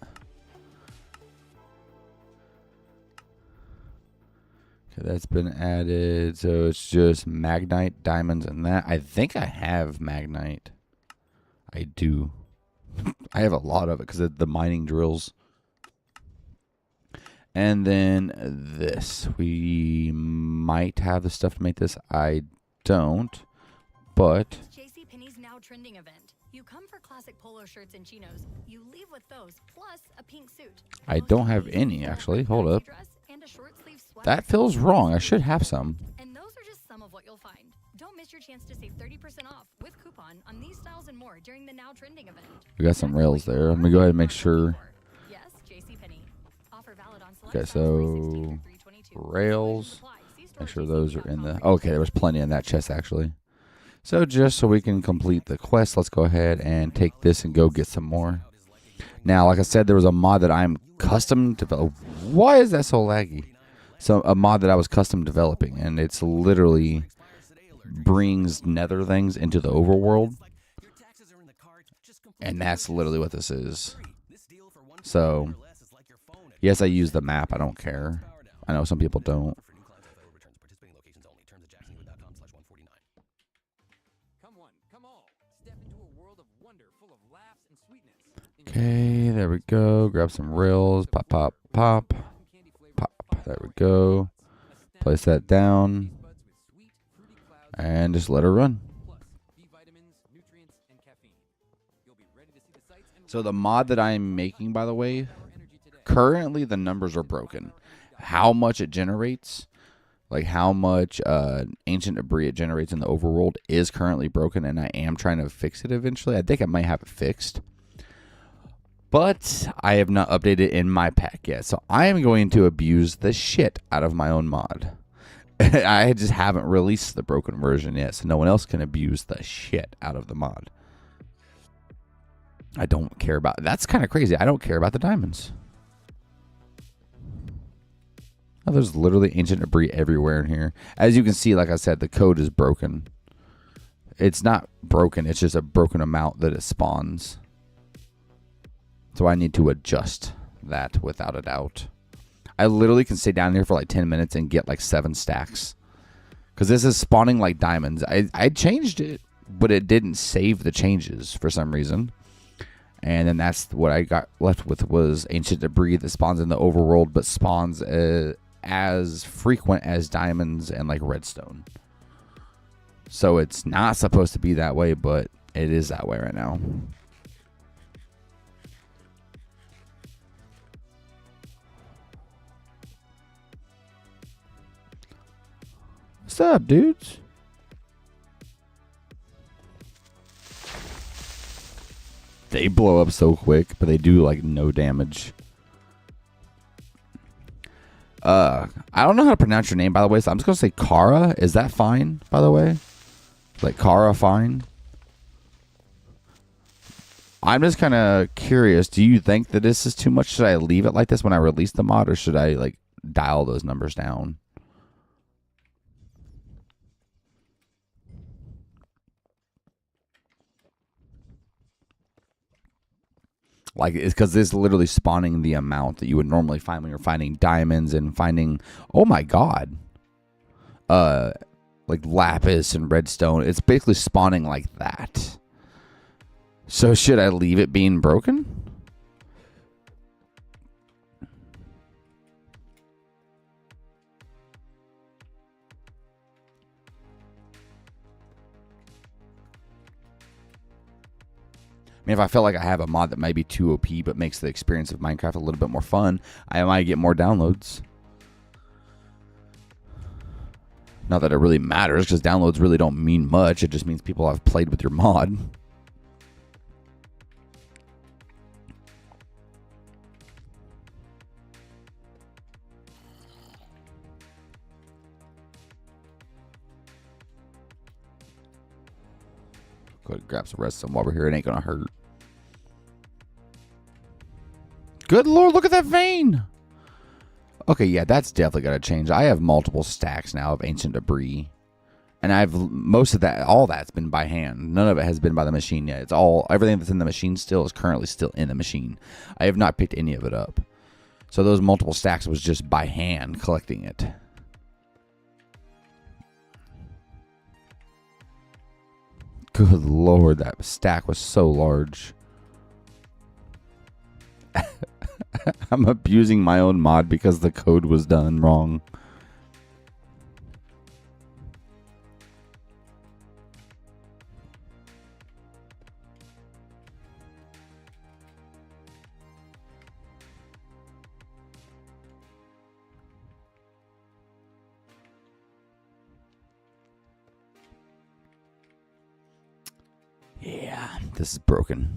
Okay, that's been added. So it's just Magnite, diamonds, and that. I think I have Magnite. I do. I have a lot of it because of the mining drills. And then this. We might have the stuff to make this. I don't. But JCPenney's now trending event. You come for classic polo shirts and chinos. You leave with those, plus a pink suit. I don't have any, actually. Hold up. And a short sleeve sweater. That feels wrong. I should have some. And those are just some of what you'll find. Don't miss your chance to save 30% off with coupon on these styles and more during the now trending event. We got some rails there. Let me go ahead and make sure. Yes, JCPenney. Offer valid on select Okay, styles so 316-322. rails. See store Make sure those are in the... JCPenney.com. Okay, there was plenty in that chest, actually. So just so we can complete the quest, let's go ahead and take this and go get some more. Now, like I said, there was a mod that I'm custom develop. Why is that so laggy? So a mod that I was custom developing, and it's literally brings nether things into the overworld. And that's literally what this is. So, yes, I use the map. I don't care. I know some people don't. Okay, there we go. Grab some rails. Pop, pop, pop. Pop. There we go. Place that down. And just let her run. So the mod that I'm making, by the way, currently the numbers are broken. How much it generates, like how much ancient debris it generates in the overworld is currently broken, and I am trying to fix it eventually. I think I might have it fixed. But I have not updated in my pack yet. So I am going to abuse the shit out of my own mod. I just haven't released the broken version yet, so no one else can abuse the shit out of the mod. I don't care about... That's kind of crazy. I don't care about the diamonds. Oh, there's literally ancient debris everywhere in here. As you can see, like I said, the code is broken. It's not broken. It's just a broken amount that it spawns. So I need to adjust that without a doubt. I literally can stay down here for like 10 minutes and get like 7 stacks. Because this is spawning like diamonds. I changed it, but it didn't save the changes for some reason. And then that's what I got left with was ancient debris that spawns in the overworld, but spawns as frequent as diamonds and like redstone. So it's not supposed to be that way, but it is that way right now. What's up, dudes? They blow up so quick, but they do like no damage. I don't know how to pronounce your name, by the way, so I'm just gonna say Kara. Is that fine, by the way? Like Kara, fine? I'm just kind of curious. Do you think that this is too much? Should I leave it like this when I release the mod, or should I like dial those numbers down? Like, it's because this is literally spawning the amount that you would normally find when you're finding diamonds and finding, oh my god, like lapis and redstone. It's basically spawning like that. So should I leave it being broken? I mean, if I feel like I have a mod that might be too OP but makes the experience of Minecraft a little bit more fun, I might get more downloads. Not that it really matters, because downloads really don't mean much. It just means people have played with your mod. Go ahead and grab some redstone while we're here. It ain't gonna hurt. Good lord, look at that vein! Okay, yeah, that's definitely gotta change. I have multiple stacks now of ancient debris. And most of that, all that's been by hand. None of it has been by the machine yet. It's all, everything that's in the machine still is currently still in the machine. I have not picked any of it up. So those multiple stacks was just by hand collecting it. Good Lord, that stack was so large. I'm abusing my own mod because the code was done wrong. Yeah, this is broken.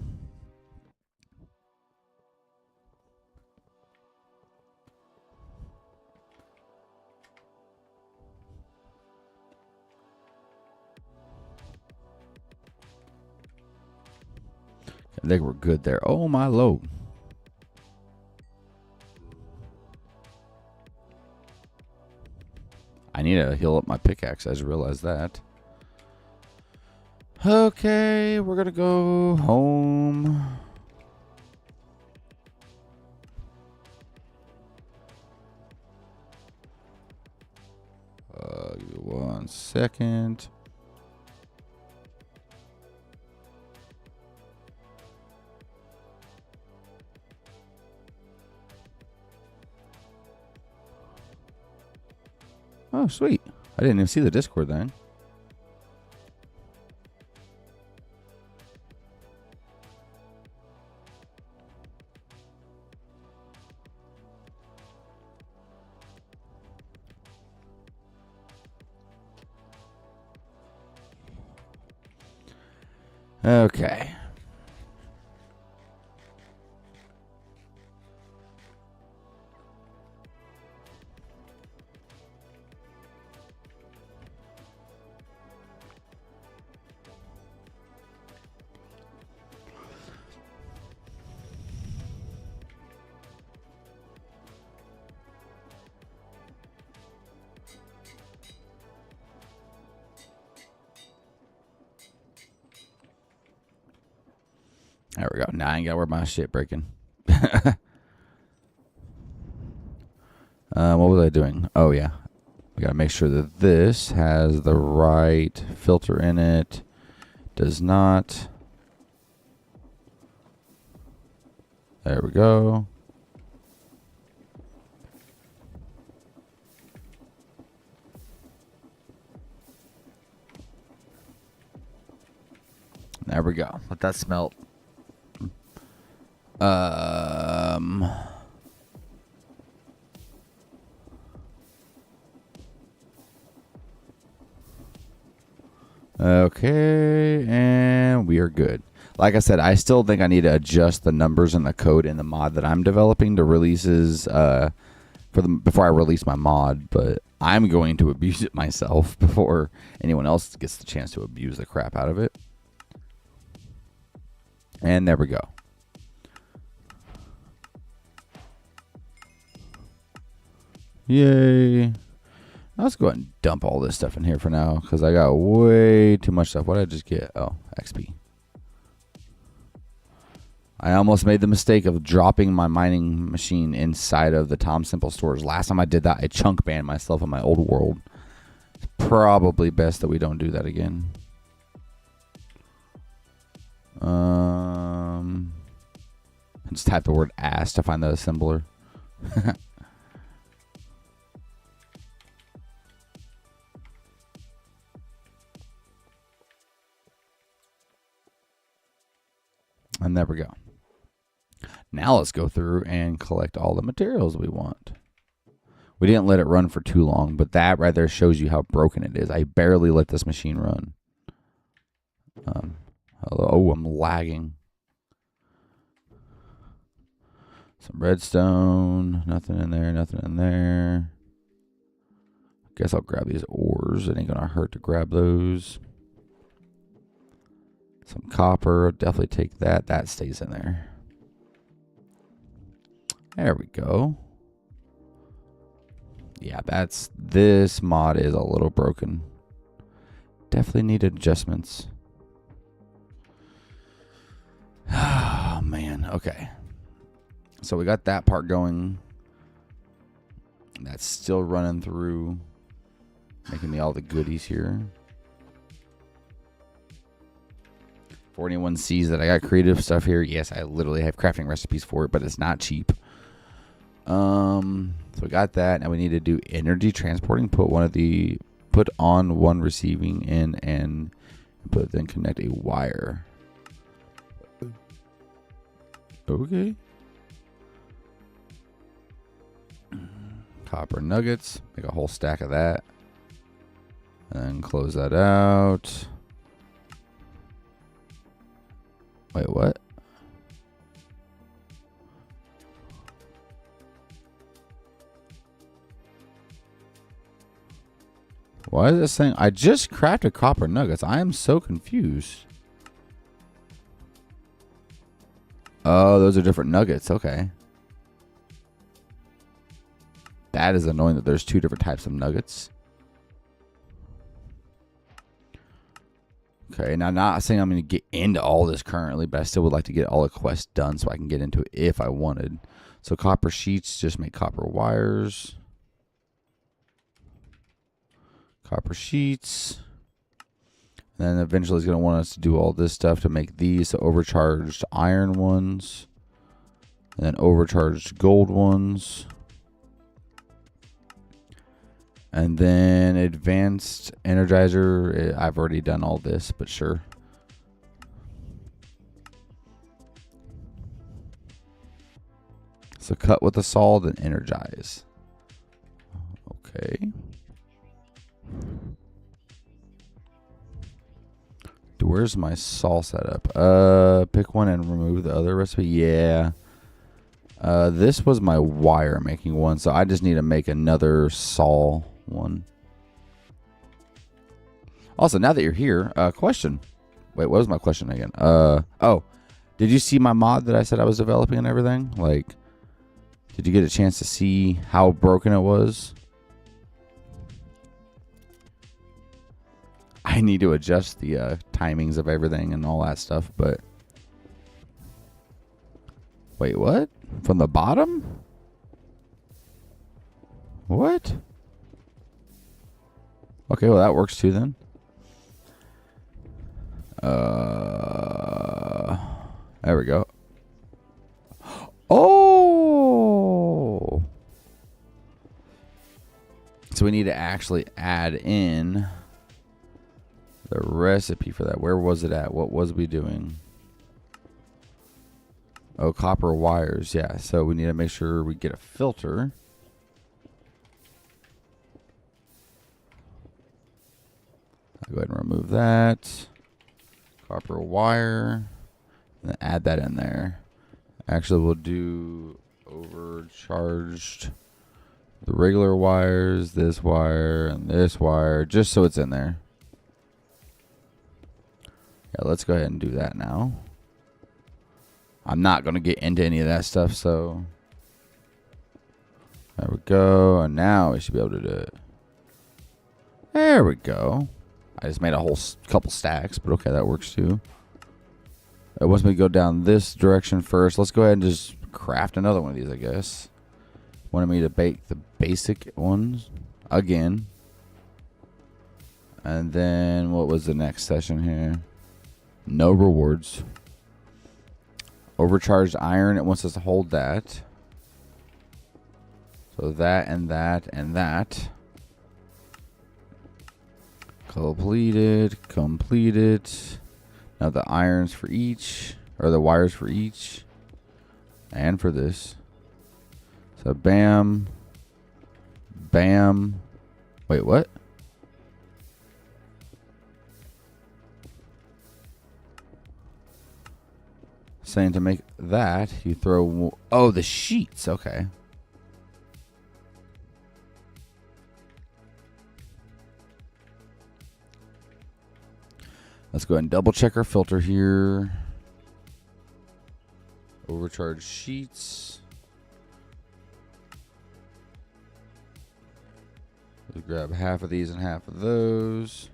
I think we're good there. Oh, my Lord. I need to heal up my pickaxe. I just realized that. Okay, we're going to go home. Give me 1 second. Oh, sweet. I didn't even see the Discord then. Okay. There we go. Now I ain't got to worry about my shit breaking. What was I doing? Oh, yeah. We got to make sure that this has the right filter in it. Does not. There we go. There we go. Let that smelt. Okay, and we are good. Like I said, I still think I need to adjust the numbers and the code in the mod that I'm developing to releases before I release my mod, but I'm going to abuse it myself before anyone else gets the chance to abuse the crap out of it. And there we go. Yay. Let's go ahead and dump all this stuff in here for now because I got way too much stuff. What did I just get? Oh, XP. I almost made the mistake of dropping my mining machine inside of the Tom Simple stores. Last time I did that, I chunk banned myself in my old world. It's probably best that we don't do that again. Just type the word ass to find the assembler. And there we go. Now let's go through and collect all the materials we want. We didn't let it run for too long, but that right there shows you how broken it is. I barely let this machine run. Oh, I'm lagging. Some redstone. Nothing in there, nothing in there. Guess I'll grab these ores. It ain't gonna hurt to grab those. Some copper, definitely take that. That stays in there. There we go. Yeah, this mod is a little broken. Definitely need adjustments. Oh, man. Okay. So we got that part going. That's still running through. Making me all the goodies here. For anyone sees that I got creative stuff here, yes, I literally have crafting recipes for it, but it's not cheap. So we got that. Now we need to do energy transporting. Put on one receiving in and then connect a wire. Okay. Copper nuggets. Make a whole stack of that. And then close that out. Wait, what? Why is this saying I just crafted copper nuggets? I am so confused. Oh, those are different nuggets. Okay. That is annoying that there's two different types of nuggets. Okay, now not saying I'm going to get into all this currently, but I still would like to get all the quests done so I can get into it if I wanted. So copper sheets, just make copper wires. Copper sheets. And then eventually it's going to want us to do all this stuff to make these. So overcharged iron ones. And then overcharged gold ones. And then advanced energizer. I've already done all this, but sure. So cut with a saw, then energize. Okay. Where's my saw setup? Pick one and remove the other recipe. Yeah. This was my wire making one, so I just need to make another saw one. Also, now that you're here, question. Wait, what was my question again? Oh, did you see my mod that I said I was developing and everything? Like, did you get a chance to see how broken it was? I need to adjust the timings of everything and all that stuff, but wait, what? From the bottom? What? Okay, well that works too then. There we go. Oh! So we need to actually add in the recipe for that. Where was it at? What was we doing? Oh, copper wires. Yeah, so we need to make sure we get a filter. I'll go ahead and remove that. Copper wire. And then add that in there. Actually, we'll do overcharged the regular wires, this wire, and this wire, just so it's in there. Yeah, let's go ahead and do that now. I'm not going to get into any of that stuff, so there we go. And now we should be able to do it. There we go. I just made a whole couple stacks, but okay, that works too. It wants me to go down this direction first. Let's go ahead and just craft another one of these, I guess. Wanted me to bake the basic ones again. And then what was the next session here? No rewards. Overcharged iron. It wants us to hold that. So that and that and that. Completed. Now the irons for each. Or the wires for each. And for this. So bam. Bam. Wait, what? Saying to make that, you throw... Oh, the sheets. Okay. Let's go ahead and double check our filter here. Overcharged sheets. Let's grab half of these and half of those.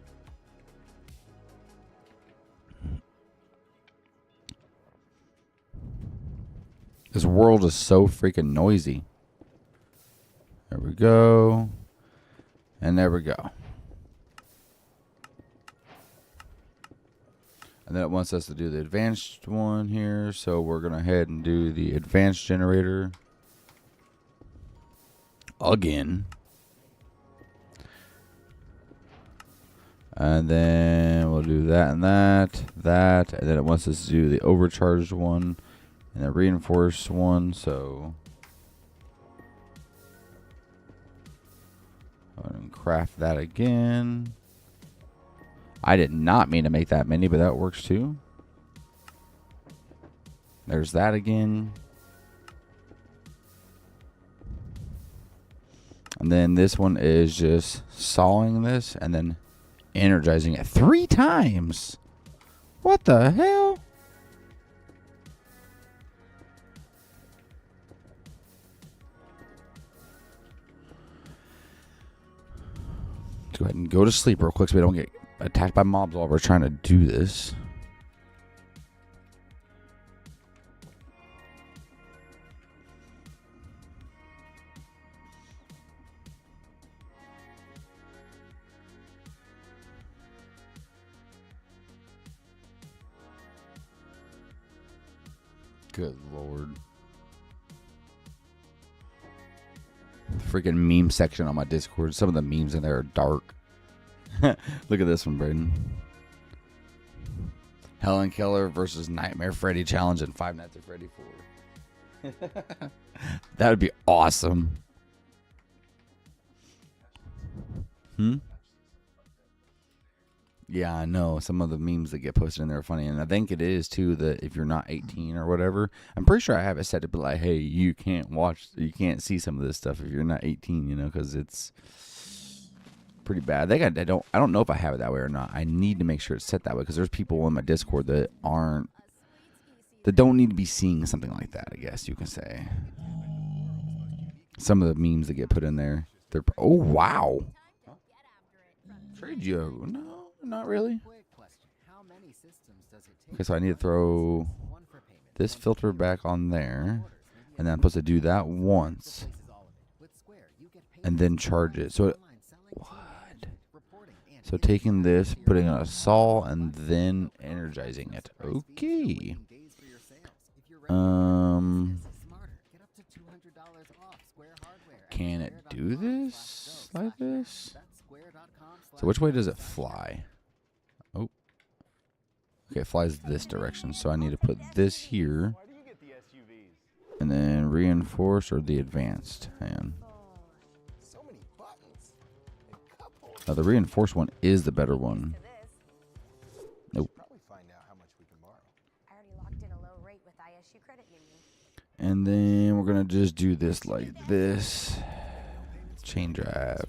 This world is so freaking noisy. There we go. And there we go. And then it wants us to do the advanced one here. So we're going to head and do the advanced generator. Again. And then we'll do that and that. And then it wants us to do the overcharged one. And the reinforced one. So I'm going to craft that again. I did not mean to make that many, but that works too. There's that again. And then this one is just sawing this and then energizing it 3 times. What the hell? Let's go ahead and go to sleep real quick so we don't get attacked by mobs while we're trying to do this. Good Lord. The freaking meme section on my Discord. Some of the memes in there are dark. Look at this one, Braden. Helen Keller versus Nightmare Freddy challenge in Five Nights at Freddy 4. That would be awesome. Yeah, I know. Some of the memes that get posted in there are funny. And I think it is, too, that if you're not 18 or whatever, I'm pretty sure I have it set to be like, hey, you can't see some of this stuff if you're not 18, you know, because it's pretty bad. I don't know if I have it that way or not. I need to make sure it's set that way because there's people in my Discord that don't need to be seeing something like that, I guess you can say. Some of the memes that get put in there, oh, wow. Trade you. No. Not really. Okay, so I need to throw this filter back on there. And then I'm supposed to do that once. And then charge it. So, what? So taking this, putting on a saw, and then energizing it. Okay. Can it do this like this? So which way does it fly? Oh. Okay, it flies this direction. So I need to put this here. And then reinforce or the advanced. Hang on. The reinforced one is the better one. Nope. And then we're going to just do this like this. Chain drive.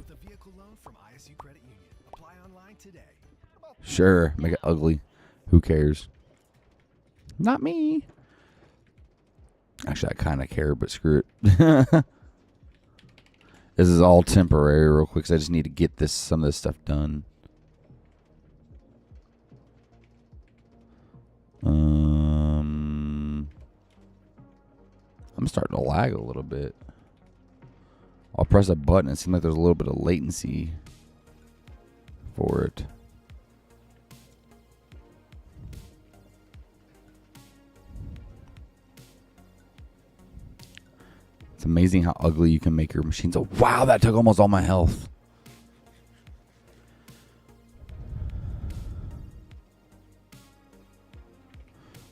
Sure, make it ugly. Who cares? Not me. Actually, I kind of care, but screw it. This is all temporary real quick, because I just need to get some of this stuff done. I'm starting to lag a little bit. I'll press a button. It seems like there's a little bit of latency for it. It's amazing how ugly you can make your machines. Oh, wow, that took almost all my health.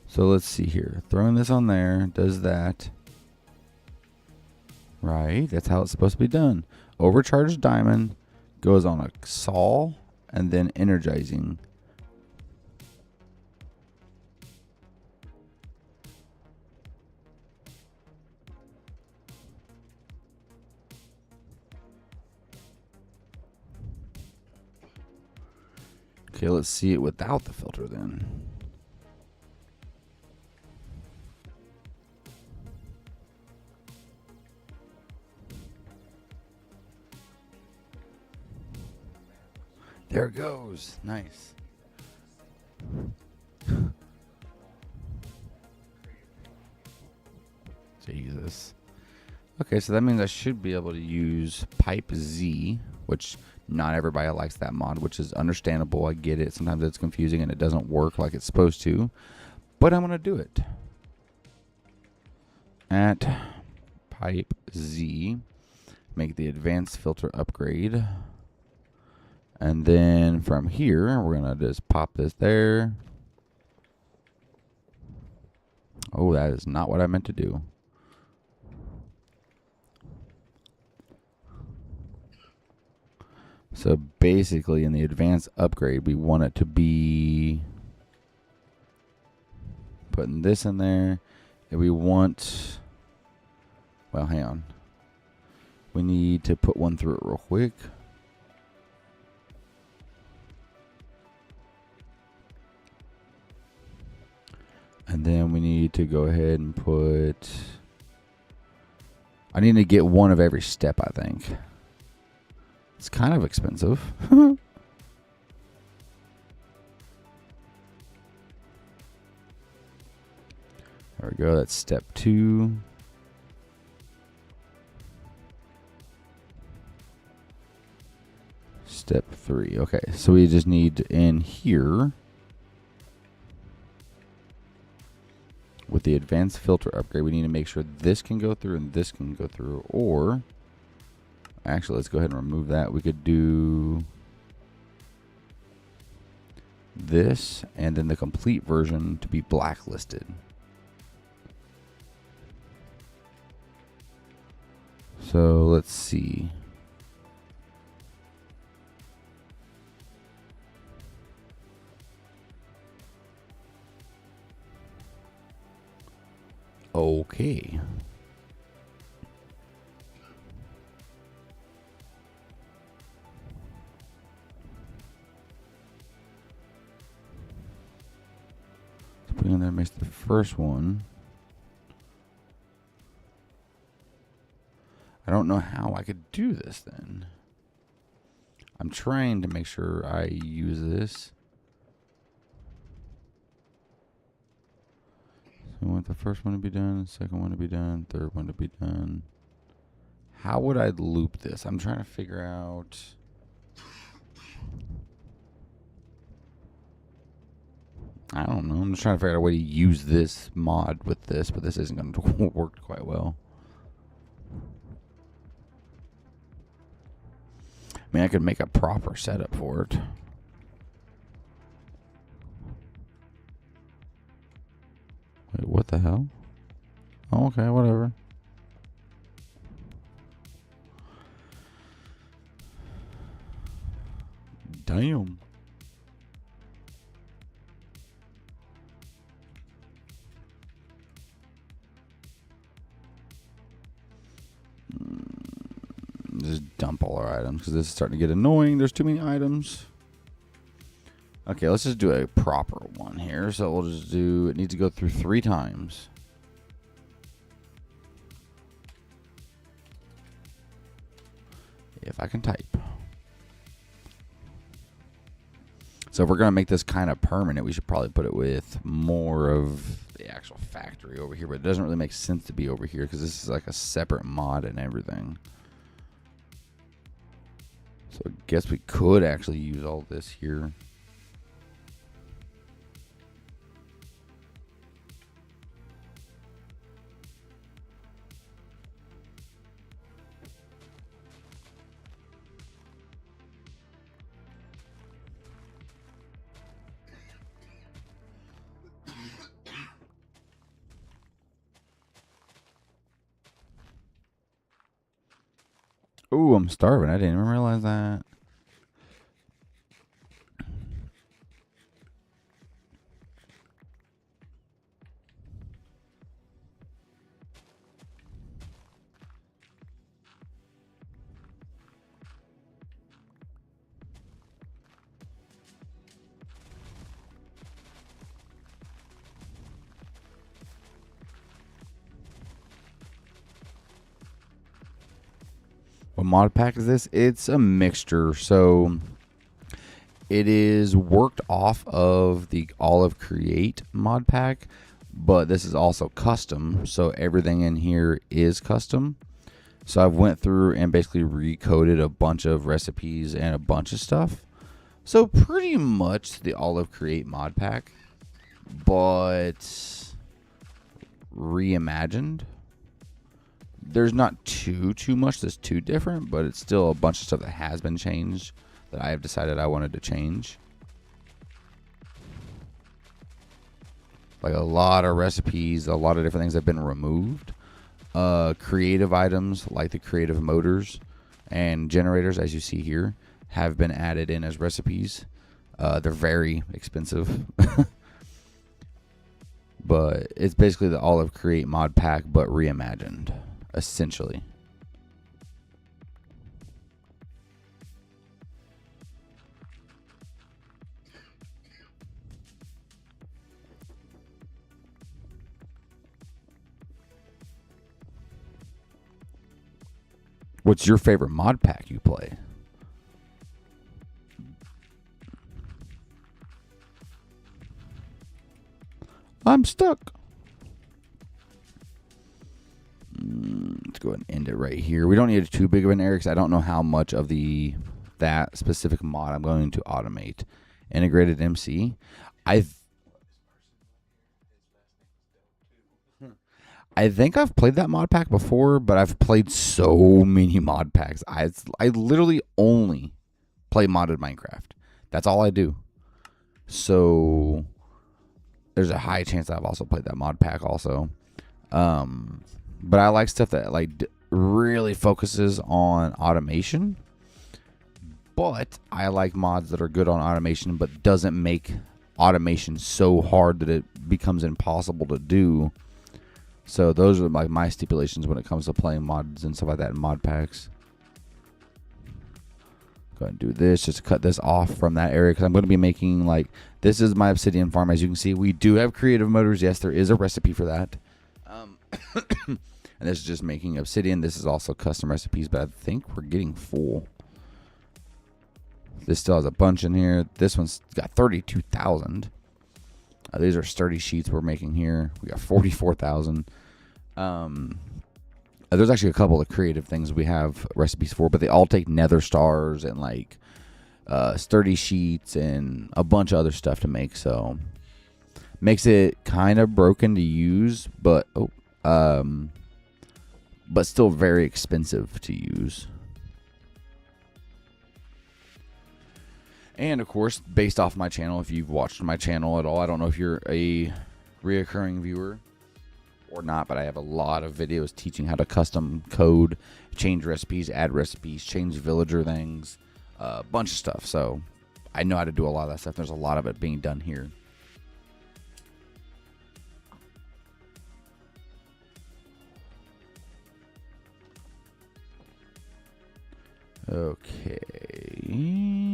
So let's see here. Throwing this on there does that. Right, that's how it's supposed to be done. Overcharged diamond goes on a saw and then energizing. Okay, let's see it without the filter then. There it goes. Nice. So this. Okay, so that means I should be able to use Pipe Z, which not everybody likes that mod, which is understandable. I get it. Sometimes it's confusing and it doesn't work like it's supposed to. But I'm going to do it. At Pipe Z, make the advanced filter upgrade. And then from here, we're going to just pop this there. Oh, that is not what I meant to do. So basically in the advanced upgrade, we want it to be putting this in there. And we want, well, hang on. We need to put one through it real quick. And then we need to go ahead and put, I need to get one of every step, I think. It's kind of expensive. There we go. That's step 2. Step 3. Okay, so we just need in here with the advanced filter upgrade, we need to make sure this can go through and this can go through. Or actually, let's go ahead and remove that. We could do this and then the complete version to be blacklisted. So let's see. Okay. So putting in there makes the first one. I don't know how I could do this then. I'm trying to make sure I use this. I want the first one to be done, second one to be done, third one to be done. How would I loop this? I'm trying to figure out. I don't know. I'm just trying to figure out a way to use this mod with this, but this isn't going to work quite well. I mean, I could make a proper setup for it. Wait, what the hell? Oh, okay, whatever. Damn. Just dump all our items because this is starting to get annoying. There's too many items. Okay, let's just do a proper one here. So we'll just do, it needs to go through 3 times. If I can type. So if we're going to make this kind of permanent, we should probably put it with more of the actual factory over here. But it doesn't really make sense to be over here because this is like a separate mod and everything. So I guess we could actually use all this here. Ooh, I'm starving. I didn't even realize that. What mod pack is this? It's a mixture. So it is worked off of the Olive Create mod pack, but this is also custom, so everything in here is custom. So I've went through and basically recoded a bunch of recipes and a bunch of stuff. So pretty much the Olive Create mod pack, but reimagined. There's not too much that's too different, but it's still a bunch of stuff that has been changed that I have decided I wanted to change. Like a lot of recipes, a lot of different things have been removed. Creative items like the creative motors and generators, as you see here, have been added in as recipes. They're very expensive. But it's basically the Olive Create mod pack, but reimagined, essentially. What's your favorite mod pack you play? I'm stuck. Let's go ahead and end it right here. We don't need too big of an error because I don't know how much of that specific mod I'm going to automate. Integrated MC. I think I've played that mod pack before, but I've played so many mod packs. I literally only play modded Minecraft. That's all I do. So there's a high chance I've also played that mod pack also. But I like stuff that really focuses on automation. But I like mods that are good on automation but doesn't make automation so hard that it becomes impossible to do. So those are like my stipulations when it comes to playing mods and stuff like that in mod packs. Go ahead and do this just to cut this off from that area because I'm going to be making this is my obsidian farm. As you can see, we do have creative motors. Yes, there is a recipe for that. And this is just making obsidian. This is also custom recipes, but I think we're getting full. This still has a bunch in here. This one's got 32,000. These are sturdy sheets we're making here. We got 44,000. There's actually a couple of creative things we have recipes for, but they all take nether stars and sturdy sheets and a bunch of other stuff to make. So makes it kind of broken to use, but still very expensive to use. And, of course, based off my channel, if you've watched my channel at all, I don't know if you're a reoccurring viewer or not, but I have a lot of videos teaching how to custom code, change recipes, add recipes, change villager things, a bunch of stuff. So I know how to do a lot of that stuff. There's a lot of it being done here. Okay,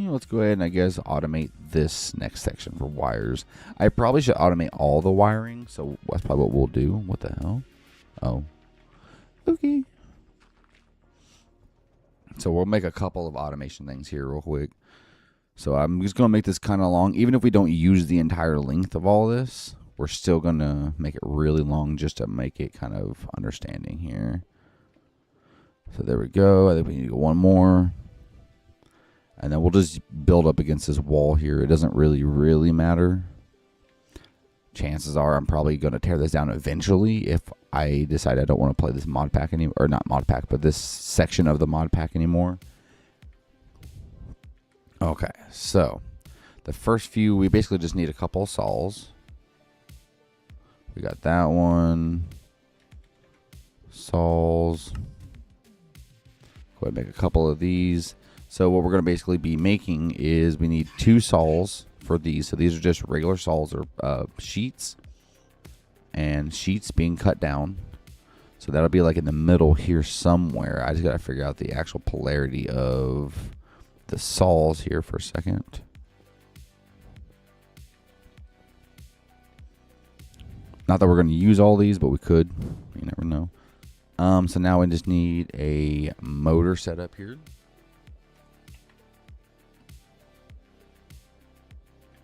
let's go ahead and I guess automate this next section for wires. I probably should automate all the wiring, so that's probably what we'll do. What the hell? Oh, okay. So we'll make a couple of automation things here real quick. So I'm just going to make this kind of long. Even if we don't use the entire length of all this, we're still going to make it really long just to make it kind of understanding here. So there we go. I think we need to go one more. And then we'll just build up against this wall here. It doesn't really matter. Chances are I'm probably going to tear this down eventually if I decide I don't want to play this mod pack anymore. Or not mod pack, but this section of the mod pack anymore. Okay, so the first few, we basically just need a couple of saws. We got that one. Saws. Go ahead and make a couple of these. So what we're going to basically be making is we need 2 saws for these. So these are just regular saws or sheets. And sheets being cut down. So that'll be like in the middle here somewhere. I just got to figure out the actual polarity of the saws here for a second. Not that we're going to use all these, but we could. You never know. So now we just need a motor set up here.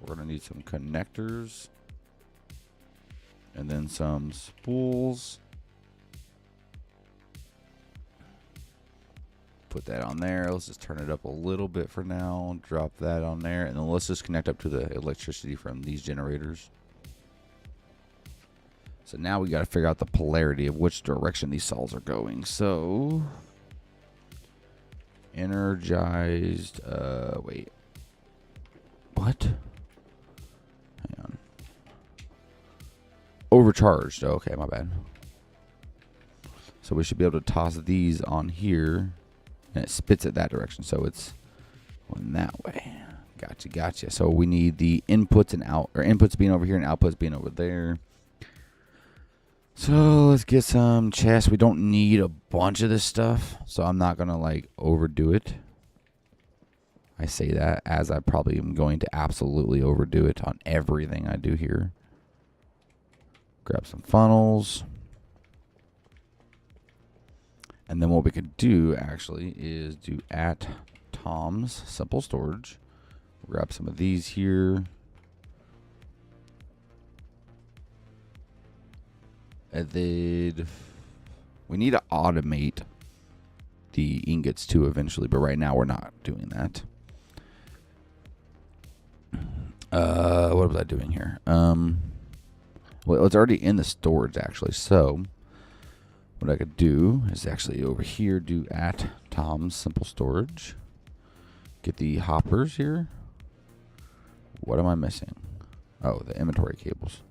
We're going to need some connectors. And then some spools. Put that on there. Let's just turn it up a little bit for now. Drop that on there. And then let's just connect up to the electricity from these generators. So now we got to figure out the polarity of which direction these saws are going. So energized. Wait. What? Hang on. Overcharged. Okay, my bad. So we should be able to toss these on here. And it spits it that direction, so it's going that way. Gotcha. So we need the inputs and inputs being over here and outputs being over there. So let's get some chests. We don't need a bunch of this stuff, so I'm not gonna like overdo it. I say that as I probably am going to absolutely overdo it on everything I do here. Grab some funnels. And then what we could do actually is do at Tom's Simple Storage. Grab some of these here. And then we need to automate the ingots too eventually, but right now we're not doing that. What was I doing here? Well, it's already in the storage actually, so what I could do is actually over here do at Tom's Simple Storage. Get the hoppers here. What am I missing? Oh, the inventory cables.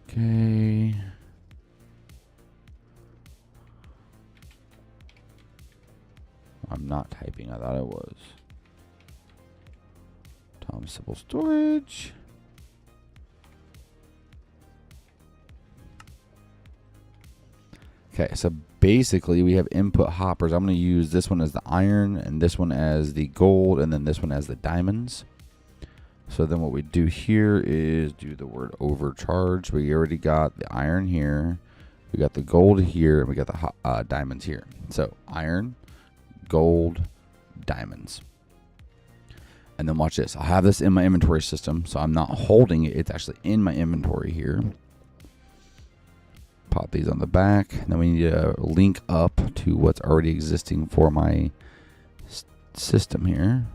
Okay. I'm not typing. I thought it was. Tom's Simple Storage. Okay, so basically we have input hoppers. I'm going to use this one as the iron and this one as the gold and then this one as the diamonds. So then what we do here is do the word overcharge. We already got the iron here. We got the gold here and we got the diamonds here. So iron, gold, diamonds. And then watch this. I'll have this in my inventory system. So I'm not holding it. It's actually in my inventory here. Pop these on the back. And then we need to link up to what's already existing for my system here.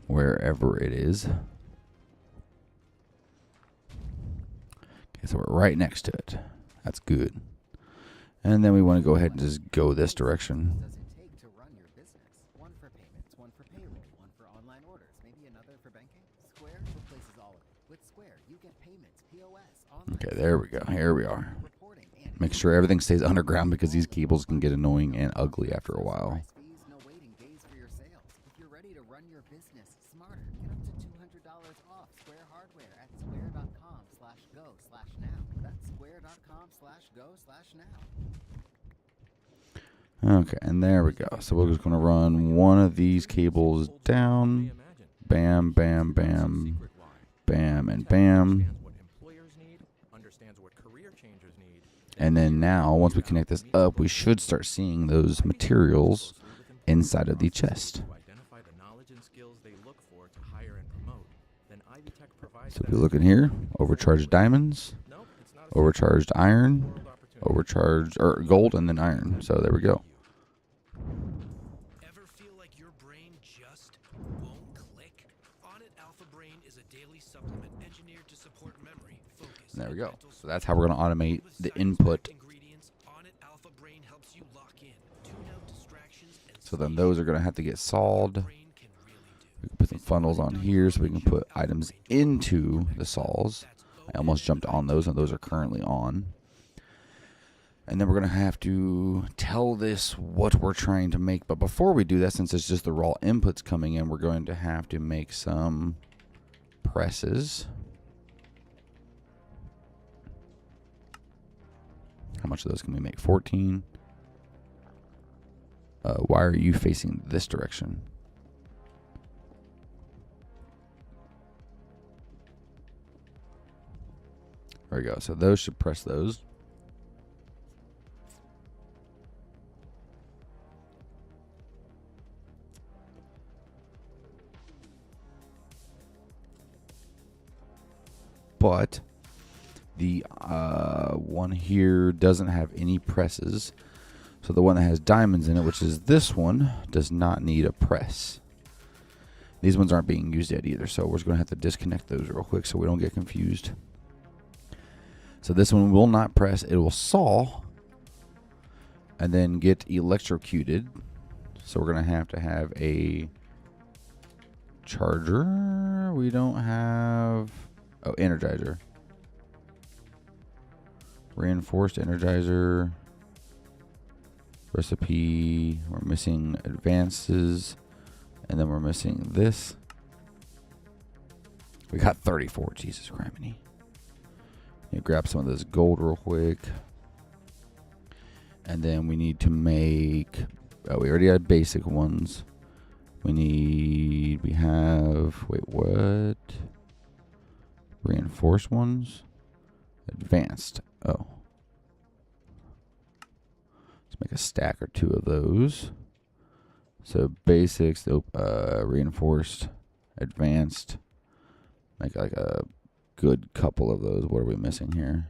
Wherever it is. Okay, so we're right next to it. That's good. And then we want to go ahead and just go this direction. Does it take to run your business? One for payments, one for payroll, one for online orders, maybe another for banking? Square replaces all of it. With Square, you get payments, POS, online. Okay, there we go. Here we are. Reporting and Make sure everything stays underground because these cables can get annoying and ugly after a while. Price fees, no waiting days for your sales. If you're ready to run your business smarter, get up to $200 off Square hardware at square.com/go/now. That's square.com/go/now. Okay, and there we go. So we're just going to run one of these cables down. Bam, bam, bam, bam, and bam. And then now, once we connect this up, we should start seeing those materials inside of the chest. So if you look in here, overcharged diamonds, overcharged iron, overcharged or gold, and then iron. So there we go. Ever feel like your brain just won't click? Onnit Alpha Brain is a daily supplement engineered to support memory, focus. And there we go. and mental So that's how we're going to automate With the science-backed input. ingredients, Onnit Alpha Brain helps you lock in, tune out distractions, and So then sleep. those are going to have to get solved. Brain can really do. We can put some funnels on here so we can put items into the saws. I almost jumped on those, and those are currently on. And then we're going to have to tell this what we're trying to make. But before we do that, since it's just the raw inputs coming in, we're going to have to make some presses. How much of those can we make? 14. Why are you facing this direction? There we go. So those should press those. but the one here doesn't have any presses. So the one that has diamonds in it, which is this one, does not need a press. These ones aren't being used yet either, so we're just going to have to disconnect those real quick so we don't get confused. So this one will not press. It will saw and then get electrocuted. So we're going to have a charger. We don't have... Oh, energizer. Reinforced energizer. Recipe. We're missing advances. And then we're missing this. We got 34. Jesus criminy. Grab some of this gold real quick. And then we need to make... Oh, we already had basic ones. We have... Wait, what? Reinforced ones? Advanced. Oh. Let's make a stack or two of those. So basics, reinforced, advanced. Make like a good couple of those. What are we missing here?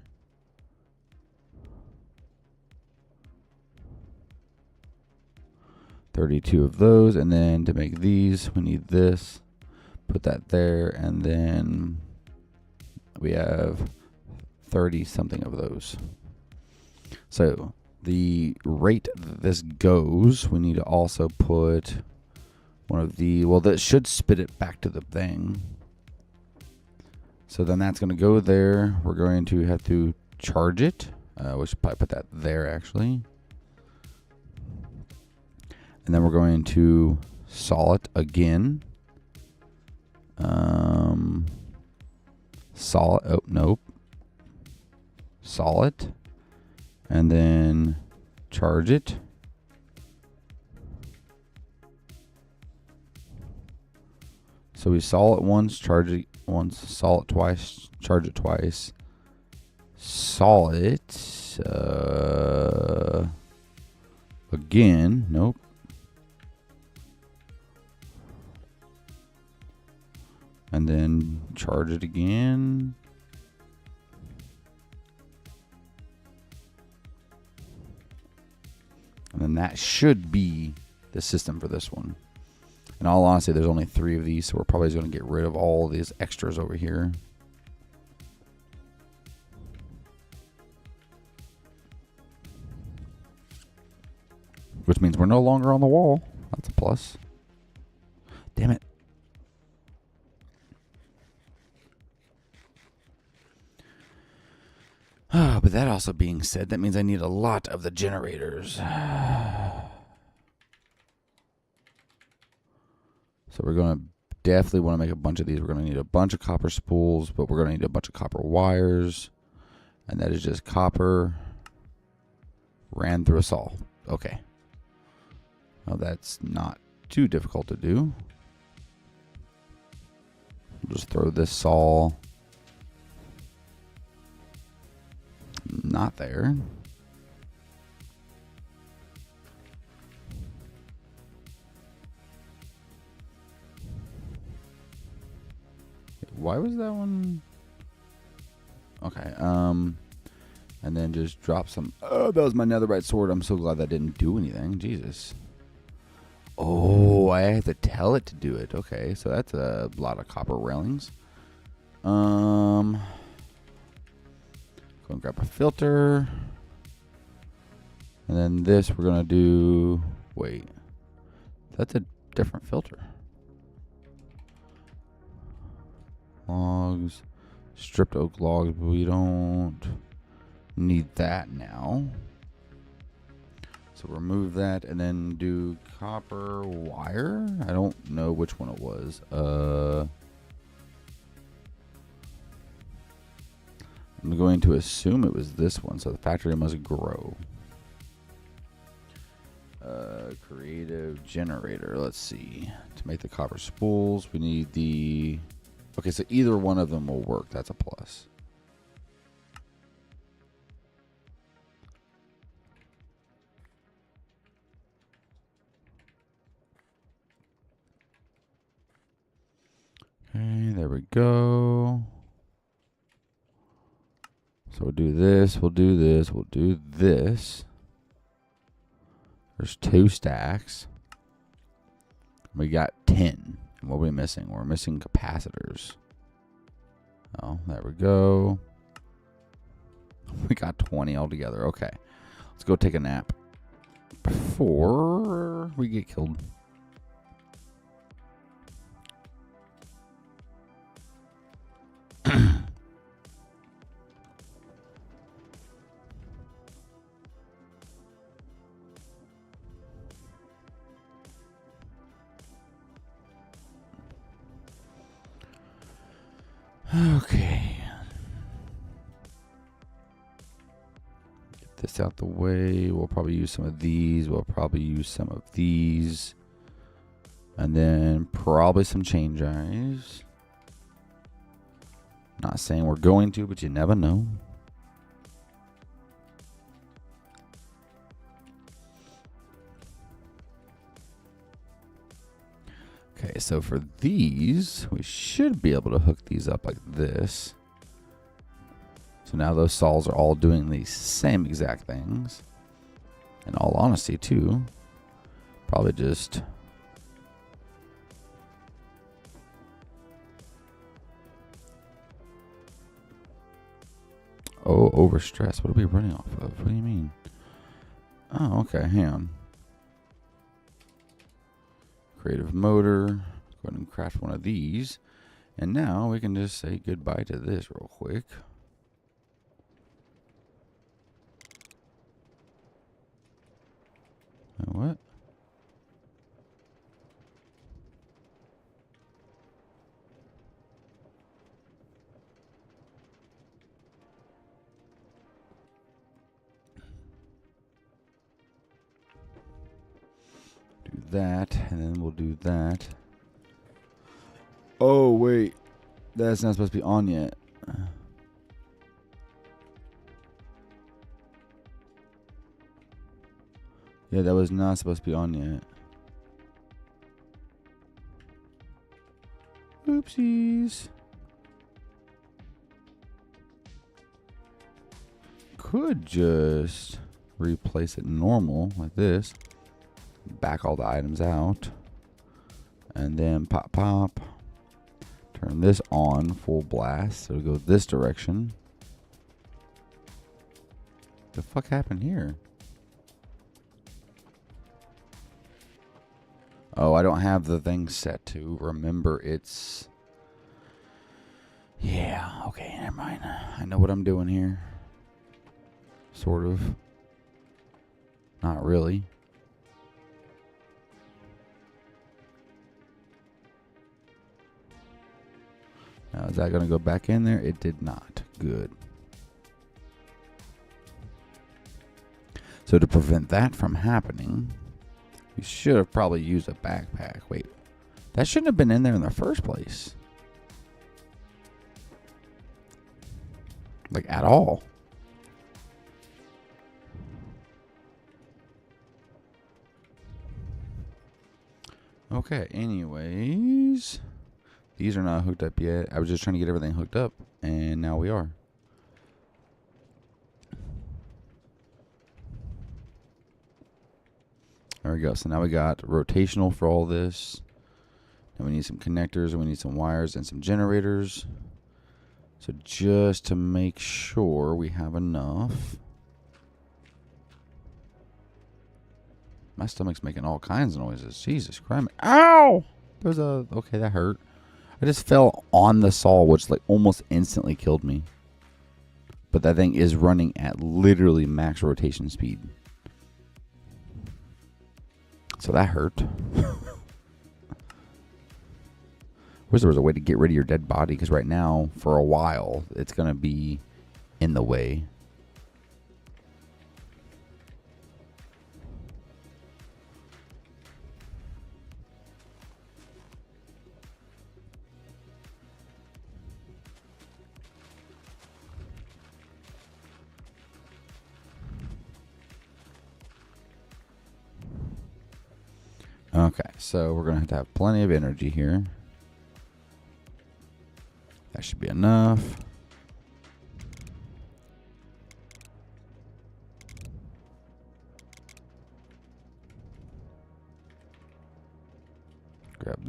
$32 of those, and then to make these, we need this. Put that there, and then we have 30 something of those. So the rate that this goes, we need to also put one of the, well, that should spit it back to the thing. So then that's going to go there. We're going to have to charge it. We should probably put that there, actually. And then we're going to saw it again. Saw it. Oh, nope. Saw it. And then charge it. So we saw it once, charge it once, saw it twice, charge it twice. Saw it again. Nope. And then charge it again. And then that should be the system for this one. In all honesty, there's only 3 of these, so we're probably going to get rid of all these extras over here. Which means we're no longer on the wall. That's a plus. Damn it. But that also being said, that means I need a lot of the generators. So we're going to definitely want to make a bunch of these. We're going to need a bunch of copper spools, but we're going to need a bunch of copper wires. And that is just copper ran through a saw. Okay. Well, that's not too difficult to do. We'll just throw this saw not there. Why was that one? Okay, and then just drop some. Oh, that was my netherite sword. I'm so glad that didn't do anything. Jesus. Oh, I had to tell it to do it. Okay, so that's a lot of copper railings. Go and grab a filter. And then this we're going to do... Wait. That's a different filter. Logs. Stripped oak logs, but we don't need that now. So remove that and then do copper wire. I don't know which one it was. I'm going to assume it was this one, so the factory must grow. Creative generator. Let's see. To make the copper spools, we need the... Okay, so either one of them will work. That's a plus. Okay, there we go. So we'll do this, we'll do this, we'll do this. There's 2 stacks. We got 10. And what are we missing? We're missing capacitors. Oh, there we go. We got 20 altogether. Okay. Let's go take a nap before we get killed. Okay. Get this out the way. We'll probably use some of these. We'll probably use some of these. And then probably some change eyes. Not saying we're going to, but you never know. Okay, so for these, we should be able to hook these up like this. So now those saws are all doing the same exact things. In all honesty, too. Probably just... Oh, overstress. What are we running off of? What do you mean? Oh, okay, hang on. Creative motor. Go ahead and craft one of these. And now we can just say goodbye to this real quick. What? Do that, and then we'll do that. Oh, wait. That's not supposed to be on yet. Yeah, that was not supposed to be on yet. Oopsies. Could just replace it normal like this. Back all the items out. And then pop, pop. Turn this on full blast. So it'll go this direction. The fuck happened here? Oh, I don't have the thing set to remember it's... Yeah, okay, never mind. I know what I'm doing here. Sort of. Not really. Now, is that going to go back in there? It did not. Good. So to prevent that from happening... We should have probably used a backpack. Wait, that shouldn't have been in there in the first place. Like, at all. Okay, anyways. These are not hooked up yet. I was just trying to get everything hooked up, and now we are. There we go. So now we got rotational for all this. And we need some connectors, and we need some wires and some generators. So just to make sure we have enough. My stomach's making all kinds of noises. Jesus Christ. Ow! There's a... Okay, that hurt. I just fell on the saw, which like almost instantly killed me. But that thing is running at literally max rotation speed. So that hurt. Wish there was a way to get rid of your dead body, because right now, for a while, it's going to be in the way. Okay, so we're going to have plenty of energy here. That should be enough.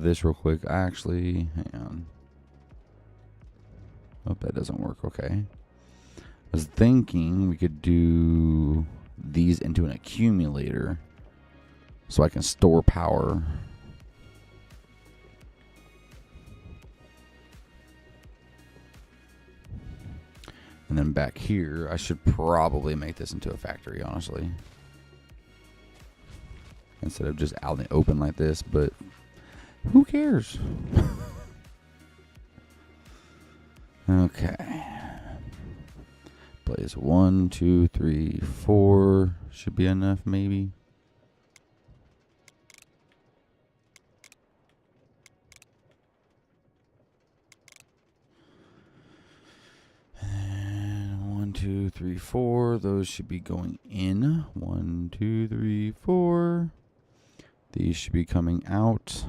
this real quick. Actually, hang on. Oh, that doesn't work. Okay. I was thinking we could do these into an accumulator so I can store power. And then back here, I should probably make this into a factory, honestly. Instead of just out in the open like this, but who cares? Okay. Place 1, 2, 3, 4 should be enough, maybe. And 1, 2, 3, 4. Those should be going in. 1, 2, 3, 4. These should be coming out.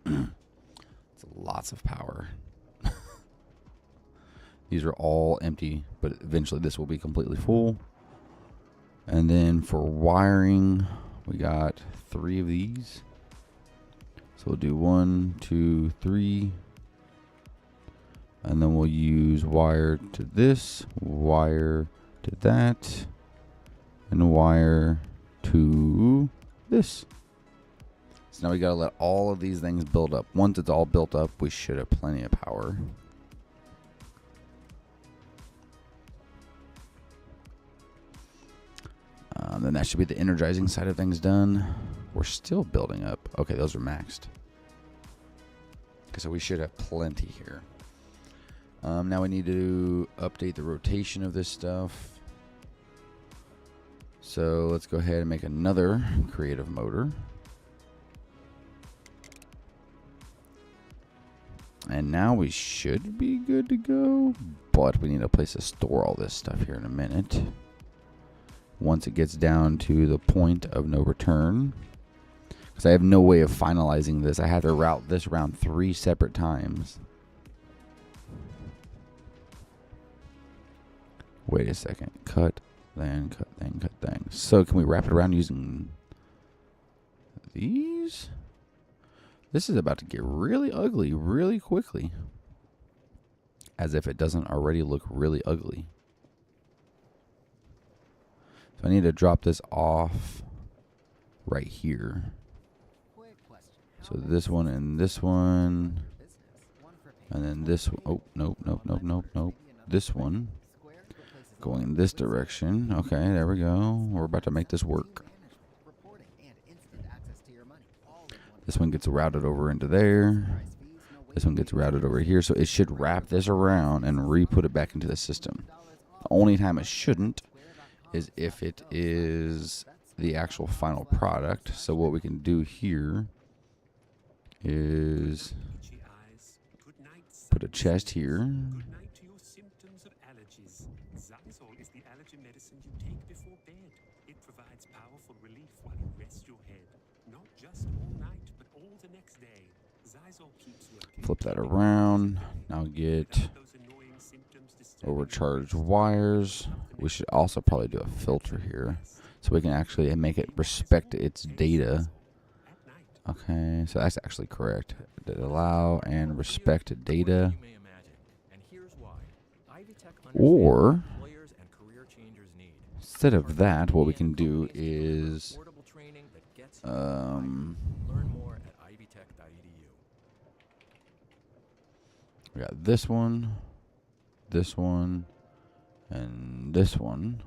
It's lots of power. These are all empty, but eventually this will be completely full. And then for wiring, we got 3 of these. So we'll do 1, 2, 3. And then we'll use wire to this, wire to that, and wire to this. So now we gotta let all of these things build up. Once it's all built up, we should have plenty of power. Then that should be the energizing side of things done. We're still building up. Okay, those are maxed. Okay, so we should have plenty here. Now we need to update the rotation of this stuff. So let's go ahead and make another creative motor. And now we should be good to go, but we need a place to store all this stuff here in a minute. Once it gets down to the point of no return. Because I have no way of finalizing this. I have to route this around 3 separate times. Wait a second. Cut, then cut, then cut, then. So can we wrap it around using these? This is about to get really ugly really quickly. As if it doesn't already look really ugly. So I need to drop this off right here. So this one and this one. And then this one. Oh, nope, nope, nope, nope, nope. This one. Going in this direction. Okay, there we go. We're about to make this work. This one gets routed over into there. This one gets routed over here. So it should wrap this around and re-put it back into the system. The only time it shouldn't is if it is the actual final product. So what we can do here is put a chest here. Good night to your symptoms of allergies. Zysol is the allergy medicine you take before bed. It provides powerful relief while you rest your head. Not just all night, but all the next day. Zysol keeps working. Flip that around. Now get overcharged wires. We should also probably do a filter here so we can actually make it respect its data. Okay, so that's actually correct. Allow and respect data. Or instead of that, what we can do is we got this one, and this one.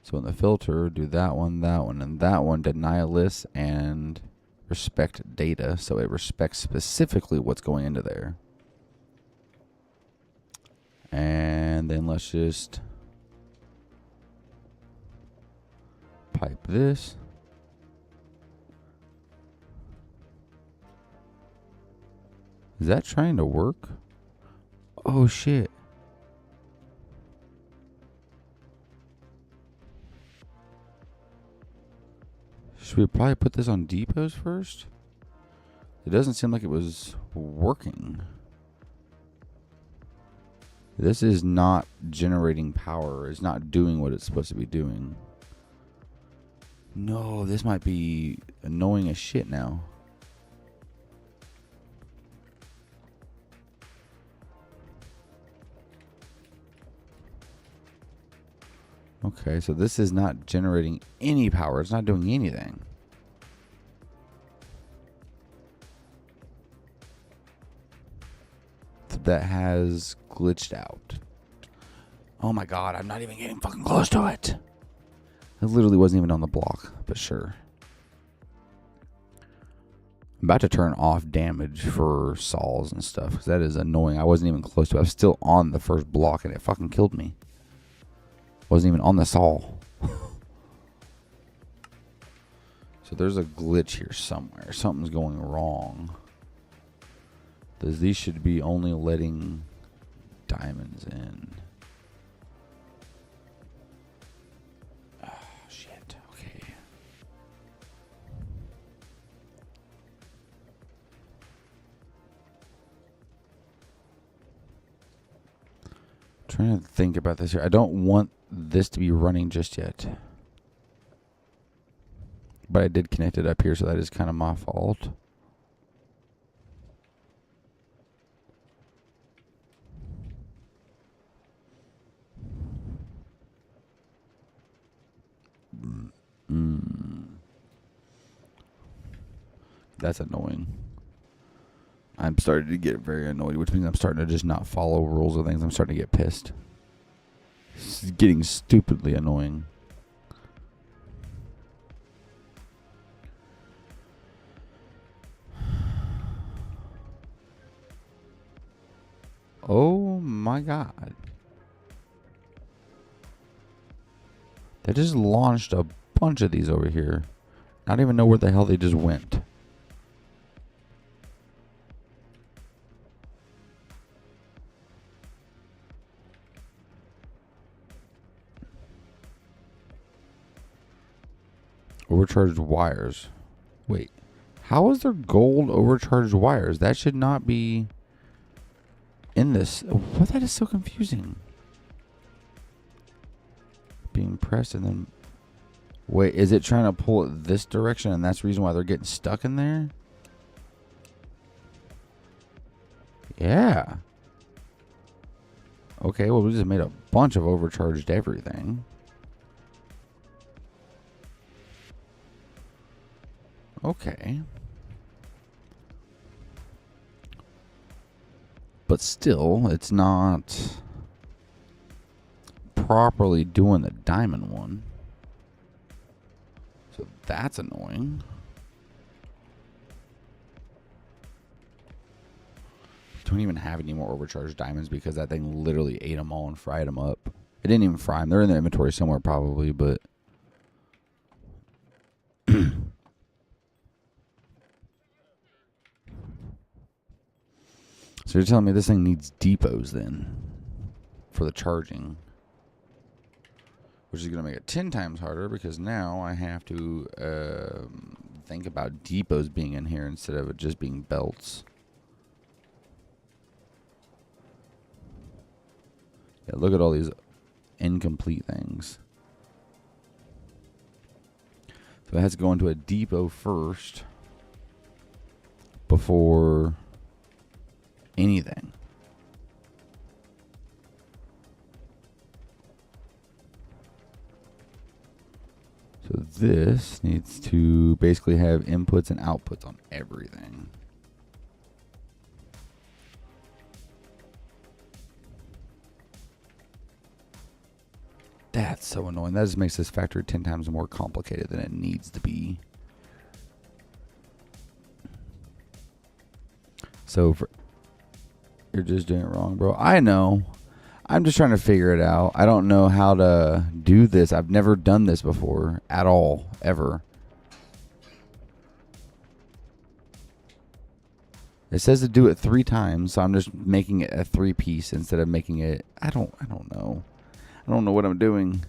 So in the filter, do that one, and that one. Deny list and respect data, so it respects specifically what's going into there. And then let's just pipe this. Is that trying to work? Oh shit. Should we probably put this on depots first? It doesn't seem like it was working. This is not generating power. It's not doing what it's supposed to be doing. No, this might be annoying as shit now. Okay, so this is not generating any power. It's not doing anything. That has glitched out. Oh my god, I'm not even getting fucking close to it. It literally wasn't even on the block, but sure. I'm about to turn off damage for saws and stuff, because that is annoying. I wasn't even close to it. I was still on the first block, and it fucking killed me. Wasn't even on the saw. So there's a glitch here somewhere. Something's going wrong. These should be only letting diamonds in. Oh, shit. Okay. Trying to think about this here. I don't want this to be running just yet. But I did connect it up here, so that is kind of my fault. That's annoying. I'm starting to get very annoyed, which means I'm starting to just not follow rules or things. I'm starting to get pissed. This is getting stupidly annoying. Oh my god. They just launched a bunch of these over here. I don't even know where the hell they just went. Overcharged wires. Wait. How is there gold overcharged wires? That should not be in this. What? That is so confusing. Being pressed and then... Wait, is it trying to pull it this direction and that's the reason why they're getting stuck in there? Yeah. Okay, well, we just made a bunch of overcharged everything. Okay. But still, it's not properly doing the diamond one. So that's annoying. Don't even have any more overcharged diamonds because that thing literally ate them all and fried them up. It didn't even fry them. They're in the inventory somewhere probably, but... So you're telling me this thing needs depots then for the charging, which is going to make it 10 times harder because now I have to think about depots being in here instead of it just being belts. Yeah, look at all these incomplete things. So it has to go into a depot first before anything. So this needs to basically have inputs and outputs on everything. That's so annoying. That just makes this factory 10 times more complicated than it needs to be. So for... You're just doing it wrong, bro. I know. I'm just trying to figure it out. I don't know how to do this. I've never done this before at all, ever. It says to do it 3 times, so I'm just making it a 3-piece instead of making it... I don't know. I don't know what I'm doing.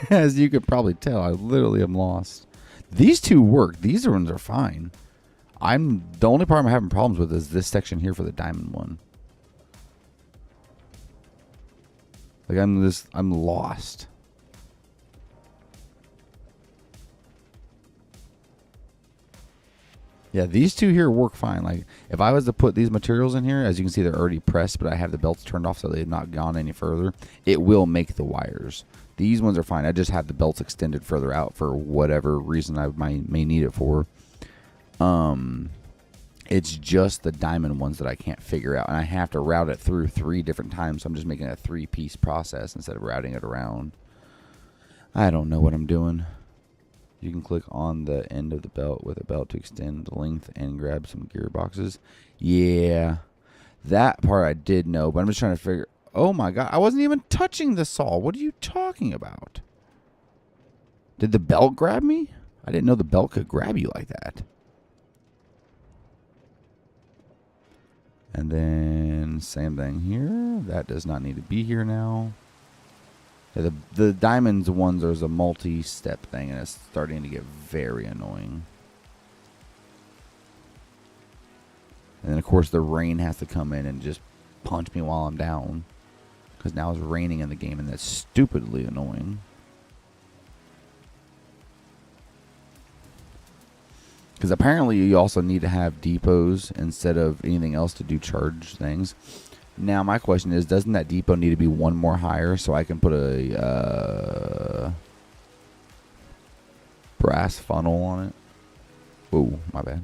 As you could probably tell, I literally am lost. These two work. These ones are fine. The only part I'm having problems with is this section here for the diamond one. Like I'm lost. Yeah, these two here work fine. Like, if I was to put these materials in here, as you can see, they're already pressed, but I have the belts turned off so they've not gone any further. It will make the wires. These ones are fine. I just have the belts extended further out for whatever reason I may need it for. It's just the diamond ones that I can't figure out, and I have to route it through 3 different times, so I'm just making a 3-piece process instead of routing it around. I don't know what I'm doing. You can click on the end of the belt with a belt to extend the length and grab some gearboxes. Yeah, that part I did know, but I'm just trying to figure... Oh my god, I wasn't even touching the saw. What are you talking about? Did the belt grab me? I didn't know the belt could grab you like that. And then same thing here. That does not need to be here now. Yeah, the diamonds ones, there's a multi-step thing, and it's starting to get very annoying. And then, of course, the rain has to come in and just punch me while I'm down. Because now it's raining in the game, and that's stupidly annoying. Because apparently you also need to have depots instead of anything else to do charge things. Now, my question is, doesn't that depot need to be one more higher so I can put a brass funnel on it? Oh, my bad.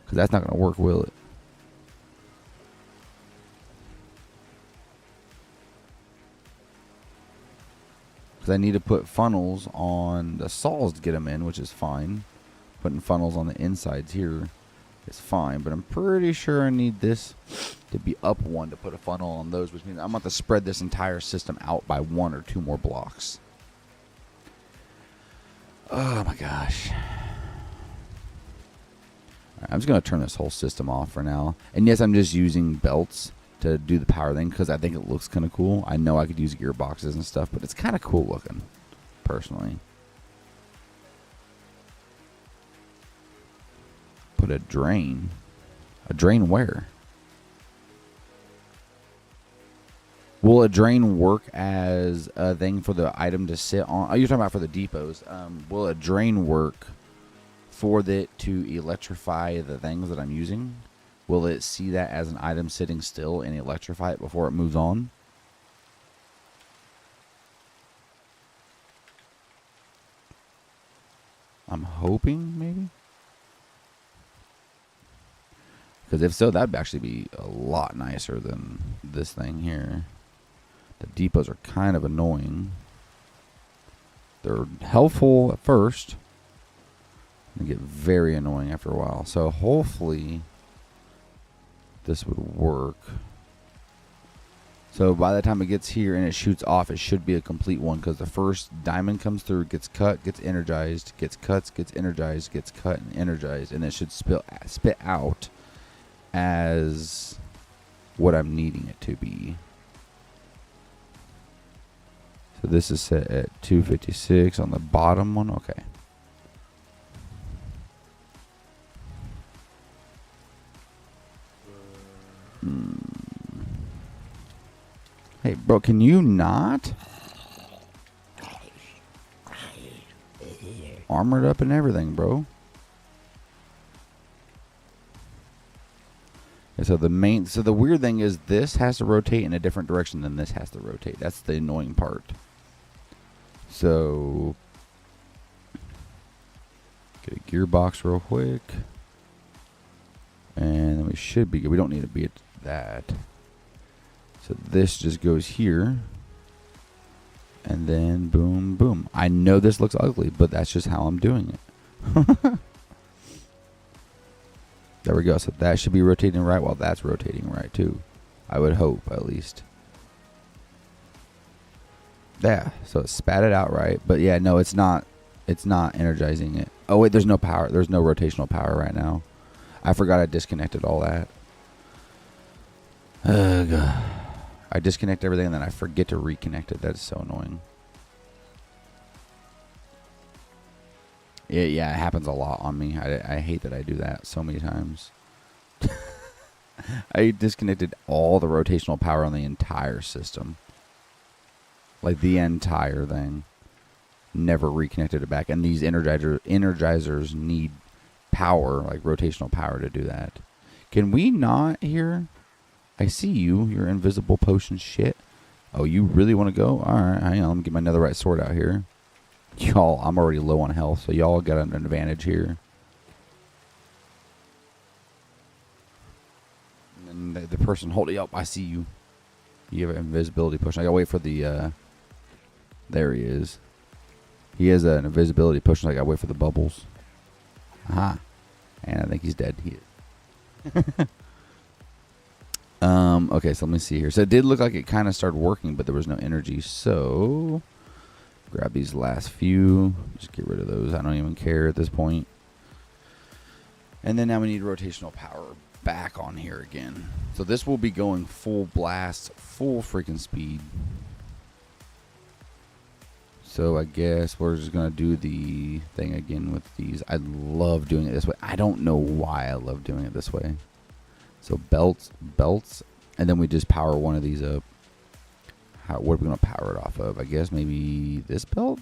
Because that's not going to work, will it? Because I need to put funnels on the saws to get them in, which is fine. Putting funnels on the insides here is fine, but I'm pretty sure I need this to be up 1 to put a funnel on those, which means I'm going to spread this entire system out by 1 or 2 more blocks. Oh my gosh. Right, I'm just going to turn this whole system off for now. And yes, I'm just using belts to do the power thing because I think it looks kind of cool. I know I could use gearboxes and stuff, but it's kind of cool looking, personally. Put a drain. A drain where? Will a drain work as a thing for the item to sit on? Oh, you're talking about for the depots. Will a drain work for it to electrify the things that I'm using? Will it see that as an item sitting still and electrify it before it moves on? I'm hoping, maybe? Because if so, that'd actually be a lot nicer than this thing here. The depots are kind of annoying. They're helpful at first. They get very annoying after a while. So hopefully this would work. So by the time it gets here and it shoots off, it should be a complete one. Because the first diamond comes through, gets cut, gets energized, gets cut, gets energized, gets cut and energized. And it should spit out as what I'm needing it to be. So this is set at 256 on the bottom one. Okay. Hey, bro, can you not? Armored up and everything, bro. And so the weird thing is this has to rotate in a different direction than this has to rotate. That's the annoying part. So get a gearbox real quick. And then we should be good. We don't need to be at that. So this just goes here. And then boom, boom. I know this looks ugly, but that's just how I'm doing it. There we go. So that should be rotating right while that's rotating right too. I would hope, at least. Yeah, so it spat it out right. But yeah, no, it's not energizing it. Oh wait, there's no power. There's no rotational power right now. I forgot I disconnected all that. Ugh. I disconnect everything and then I forget to reconnect it. That is so annoying. Yeah, it happens a lot on me. I hate that I do that so many times. I disconnected all the rotational power on the entire system. Like the entire thing. Never reconnected it back. And these energizers need power, like rotational power to do that. Can we not here? I see you. Your invisible potion shit. Oh, you really want to go? Alright, hang on. Let me get my netherite sword out here. Y'all, I'm already low on health, so y'all got an advantage here. And then the person holding up, I see you. You have an invisibility potion. I gotta wait for the, there he is. He has an invisibility potion. I gotta wait for the bubbles. Aha. And I think he's dead. He is. Okay, so let me see here. So it did look like it kind of started working, but there was no energy. So grab these last few. Just get rid of those. I don't even care at this point. And then now we need rotational power back on here again. So this will be going full blast, full freaking speed. So I guess we're just going to do the thing again with these. I love doing it this way. I don't know why I love doing it this way. So belts, and then we just power one of these up. What are we going to power it off of? I guess maybe this belt?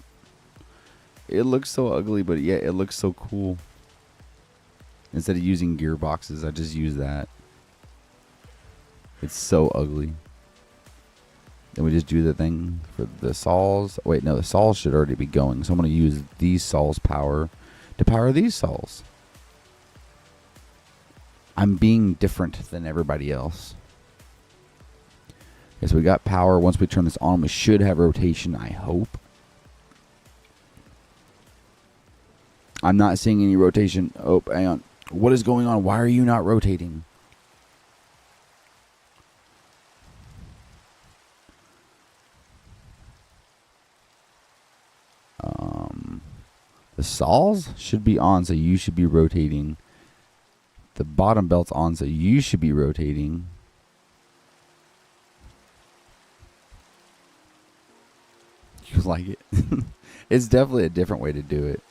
It looks so ugly, but yeah, it looks so cool. Instead of using gearboxes, I just use that. It's so ugly. Then we just do the thing for the saws. Wait, no, the saws should already be going. So I'm going to use these saws power to power these saws. I'm being different than everybody else. Okay, so we got power. Once we turn this on, we should have rotation, I hope. I'm not seeing any rotation. Oh, hang on. What is going on? Why are you not rotating? The saws should be on, so you should be rotating. The bottom belt's on, so you should be rotating. You like it? It's definitely a different way to do it.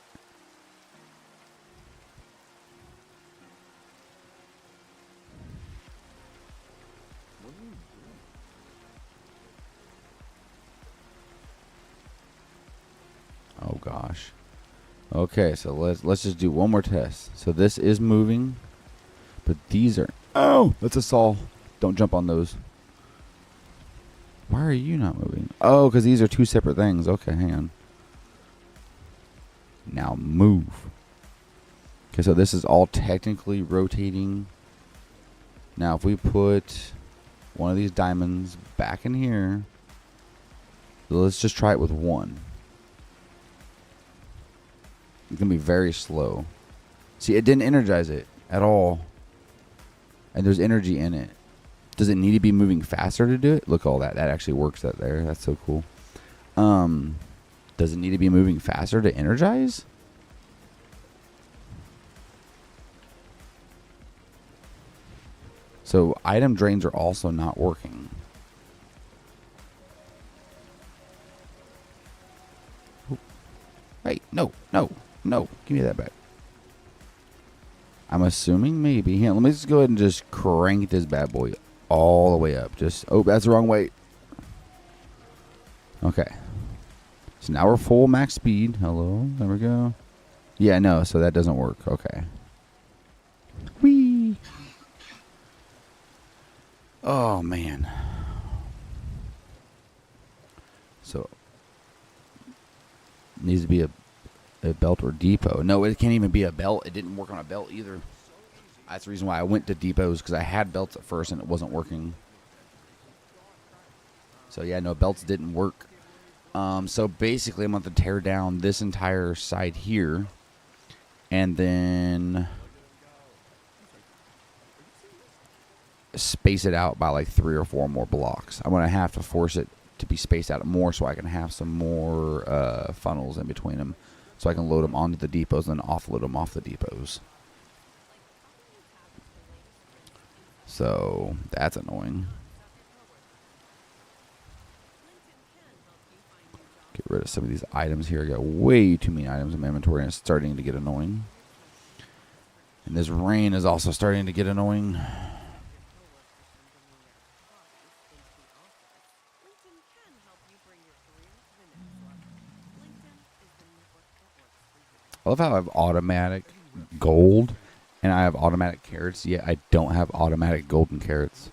Oh gosh. Okay, so let's just do one more test. So this is moving, but these are... Oh, that's a saw. Don't jump on those. Why are you not moving? Oh, because these are two separate things. Okay, hang on. Now move. Okay, so this is all technically rotating. Now if we put one of these diamonds back in here, let's just try it with one. It's going to be very slow. See, it didn't energize it at all. And there's energy in it. Does it need to be moving faster to do it? Look, all that. That actually works out there. That's so cool. Does it need to be moving faster to energize? So item drains are also not working. Hey, no. Give me that back. I'm assuming maybe. Here, let me just go ahead and just crank this bad boy all the way up. Oh, that's the wrong way. Okay. So now we're full max speed. Hello. There we go. Yeah, no. So that doesn't work. Okay. Whee. Oh, man. So needs to be a belt or depot. No, it can't even be a belt. It didn't work on a belt either. That's the reason why I went to depots, because I had belts at first and it wasn't working. So yeah, no, belts didn't work. So basically I'm going to tear down this entire side here and then space it out by like 3 or 4 more blocks. I'm going to have to force it to be spaced out more so I can have some more funnels in between them, so I can load them onto the depots and then offload them off the depots. So that's annoying. Get rid of some of these items here. I got way too many items in my inventory and it's starting to get annoying. And this rain is also starting to get annoying. I love how I have automatic gold and I have automatic carrots, yet I don't have automatic golden carrots.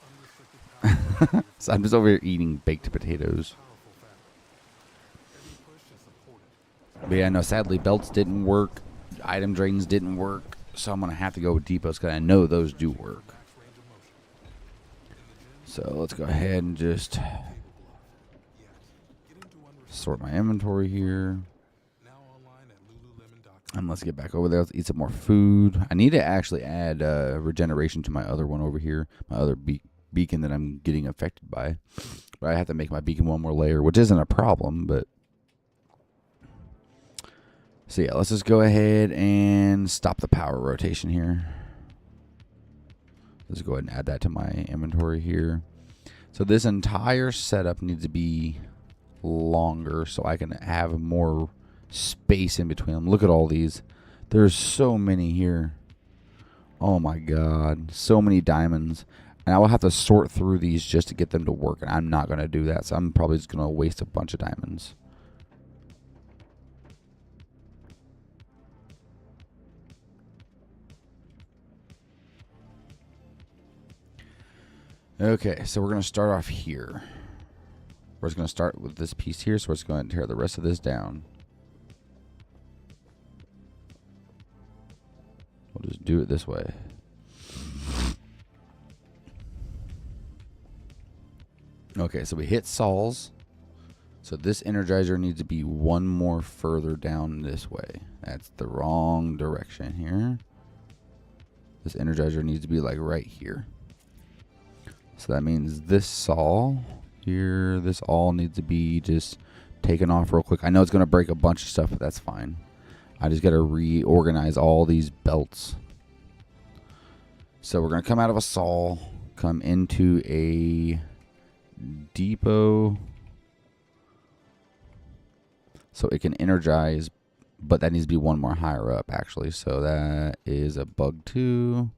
So I'm just over here eating baked potatoes. But yeah, no, sadly, belts didn't work. Item drains didn't work. So I'm going to have to go with depots because I know those do work. So let's go ahead and just sort my inventory here. And let's get back over there. Let's eat some more food. I need to actually add regeneration to my other one over here. My other beacon that I'm getting affected by. But I have to make my beacon one more layer, which isn't a problem. But so yeah, let's just go ahead and stop the power rotation here. Let's go ahead and add that to my inventory here. So this entire setup needs to be longer so I can have more space in between them. Look at all these. There's so many here. Oh my god. So many diamonds. And I will have to sort through these just to get them to work. And I'm not going to do that. So I'm probably just going to waste a bunch of diamonds. Okay, so we're going to start off here. We're just going to start with this piece here. So we're just going to tear the rest of this down. We'll just do it this way. Okay, so we hit Saul's. So this Energizer needs to be one more further down this way. That's the wrong direction here. This Energizer needs to be like right here. So that means this Saul here, this all needs to be just taken off real quick. I know it's going to break a bunch of stuff, but that's fine. I just got to reorganize all these belts. So we're going to come out of a Saul, come into a depot. So it can energize, but that needs to be one more higher up, actually. So that is a bug too.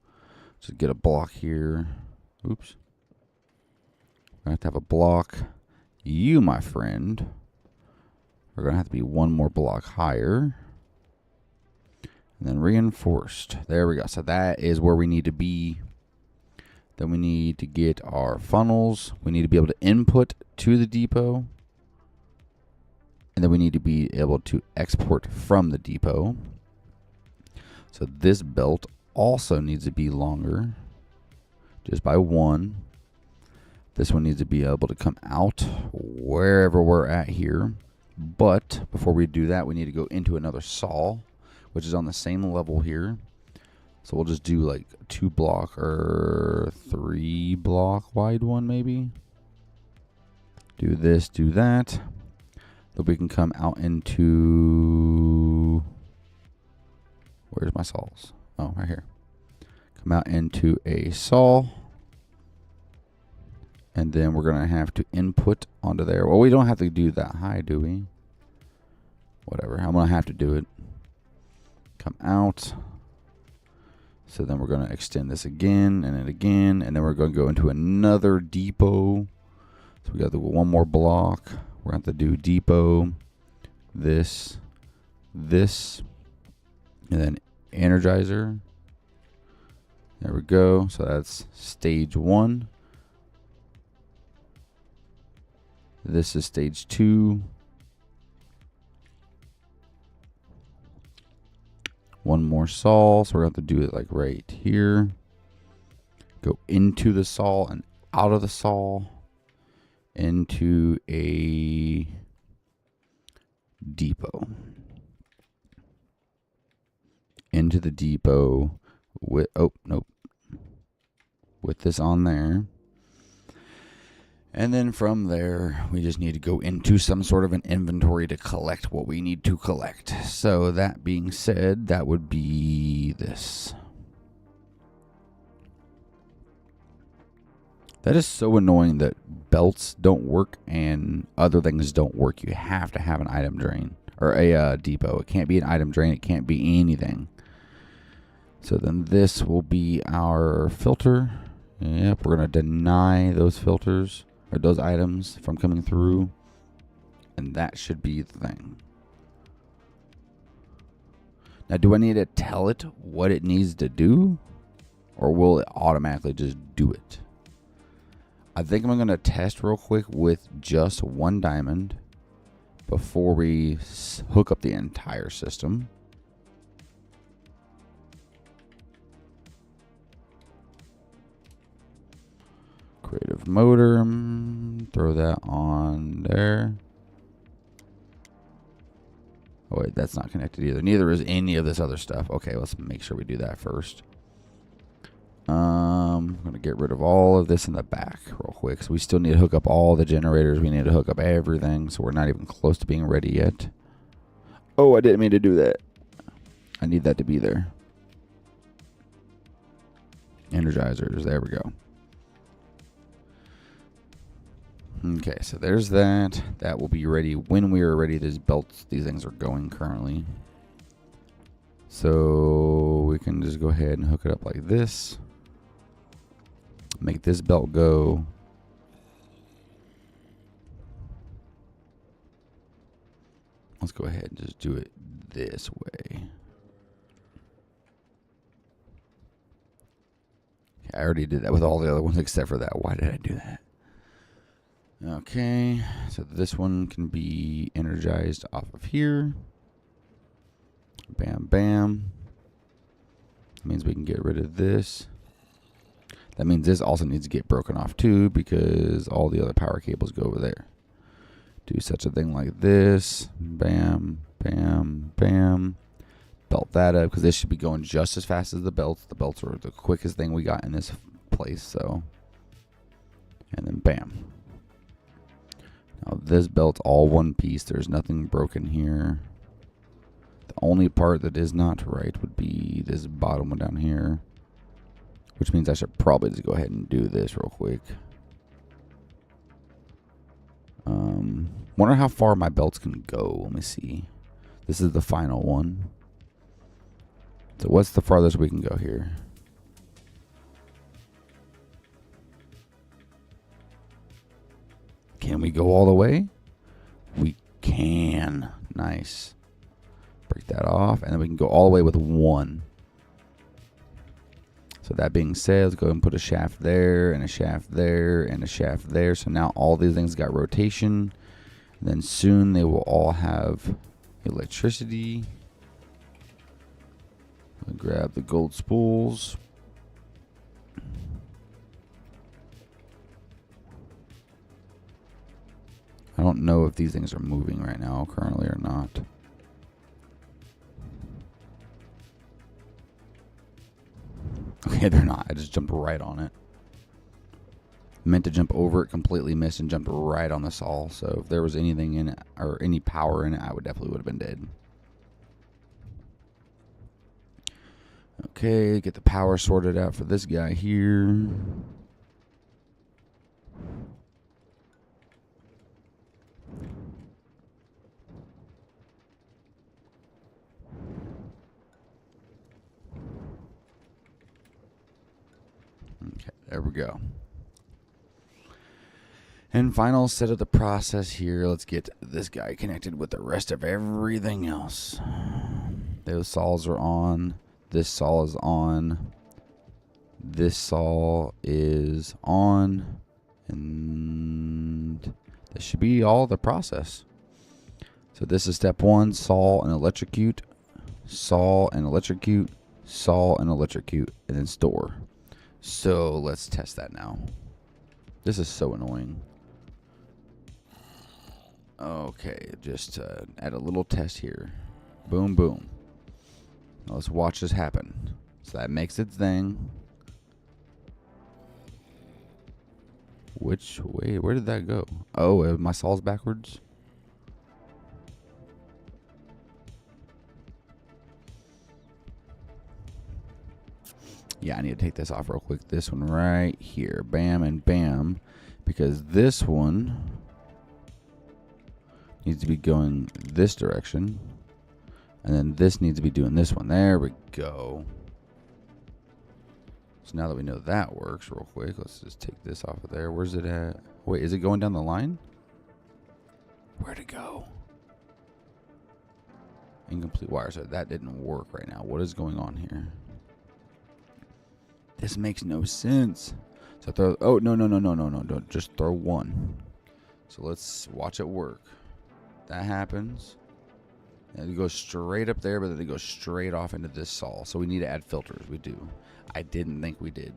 Just get a block here. Oops. We're going to have a block. You, my friend, are going to have to be one more block higher. And then reinforced. There we go. So that is where we need to be. Then we need to get our funnels. We need to be able to input to the depot. And then we need to be able to export from the depot. So this belt also needs to be longer. Just by one. This one needs to be able to come out wherever we're at here. But before we do that, we need to go into another saw, which is on the same level here. So we'll just do like 2 block or 3 block wide one maybe. Do this, do that. Then we can come out into... Where's my saws? Oh, right here. Come out into a saw. And then we're going to have to input onto there. Well, we don't have to do that high, do we? Whatever. I'm going to have to do it. Come out. So then we're going to extend this again and then again. And then we're going to go into another depot. So we got the one more block. We're going to have to do depot. This. This. And then energizer. There we go. So that's stage 1. This is stage 2. One more saw, so we're going to have to do it like right here. Go into the saw and out of the saw. Into a depot. Into the depot with, oh, nope. With this on there. And then from there, we just need to go into some sort of an inventory to collect what we need to collect. So that being said, that would be this. That is so annoying that belts don't work and other things don't work. You have to have an item drain or a depot. It can't be an item drain. It can't be anything. So then this will be our filter. Yep, we're going to deny those filters. Or those items from coming through, and that should be the thing. Now, do I need to tell it what it needs to do? Or will it automatically just do it? I think I'm going to test real quick with just 1 diamond before we hook up the entire system. Creative motor, throw that on there. Oh wait, that's not connected either. Neither is any of this other stuff. Okay, let's make sure we do that first. I'm gonna get rid of all of this in the back real quick. So we still need to hook up all the generators. We need to hook up everything. So we're not even close to being ready yet. Oh, I didn't mean to do that. I need that to be there. Energizers, there we go. Okay, so there's that. That will be ready when we are ready. These belts, these things are going currently. So we can just go ahead and hook it up like this. Make this belt go. Let's go ahead and just do it this way. Okay, I already did that with all the other ones except for that. Why did I do that? Okay, so this one can be energized off of here. Bam, bam. That means we can get rid of this. That means this also needs to get broken off too, because all the other power cables go over there. Do such a thing like this. Bam, bam, bam. Belt that up, because this should be going just as fast as the belts. The belts are the quickest thing we got in this place, so. And then bam. Now this belt's all one piece. There's nothing broken here. The only part that is not right would be this bottom one down here. Which means I should probably just go ahead and do this real quick. Wonder how far my belts can go. Let me see. This is the final one. So what's the farthest we can go here? Can we go all the way? We can. Nice. Break that off, and then we can go all the way with 1. So that being said, let's go ahead and put a shaft there, and a shaft there, and a shaft there. So now all these things got rotation. And then soon they will all have electricity. I'll grab the gold spools. I don't know if these things are moving right now currently or not. Okay, they're not. I just jumped right on it. Meant to jump over it, completely missed, and jumped right on the saw. So if there was anything in it, or any power in it, I would definitely would have been dead. Okay, get the power sorted out for this guy here. Okay, there we go. And final set of the process here. Let's get this guy connected with the rest of everything else. Those saws are on. This saw is on. This saw is on. And this should be all the process. So this is step 1. Saw and electrocute. Saw and electrocute. Saw and electrocute. And then store. So let's test that now. This is so annoying. Okay, just add a little test here. Boom, boom. Now let's watch this happen. So that makes its thing. Which way? Where did that go? Oh, my saw's backwards. Yeah, I need to take this off real quick. This one right here. Bam and bam. Because this one needs to be going this direction. And then this needs to be doing this one. There we go. So now that we know that works real quick, let's just take this off of there. Where's it at? Wait, is it going down the line? Where'd it go? Incomplete wire. So that didn't work right now. What is going on here? This makes no sense. So throw. Oh, no. Don't just throw one. So let's watch it work. That happens. And it goes straight up there, but then it goes straight off into this saw. So we need to add filters. We do. I didn't think we did.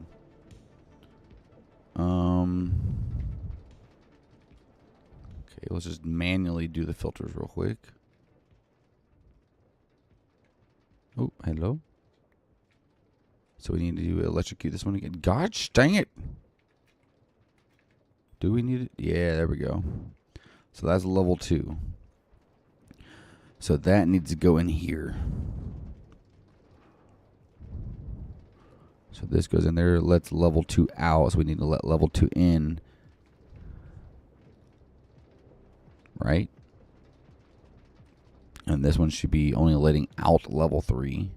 Okay, let's just manually do the filters real quick. Oh, hello. So we need to electrocute this one again. Gosh dang it. Do we need it? Yeah, there we go. So that's level 2. So that needs to go in here. So this goes in there. Let's level 2 out. So we need to let level 2 in. Right? And this one should be only letting out level 3.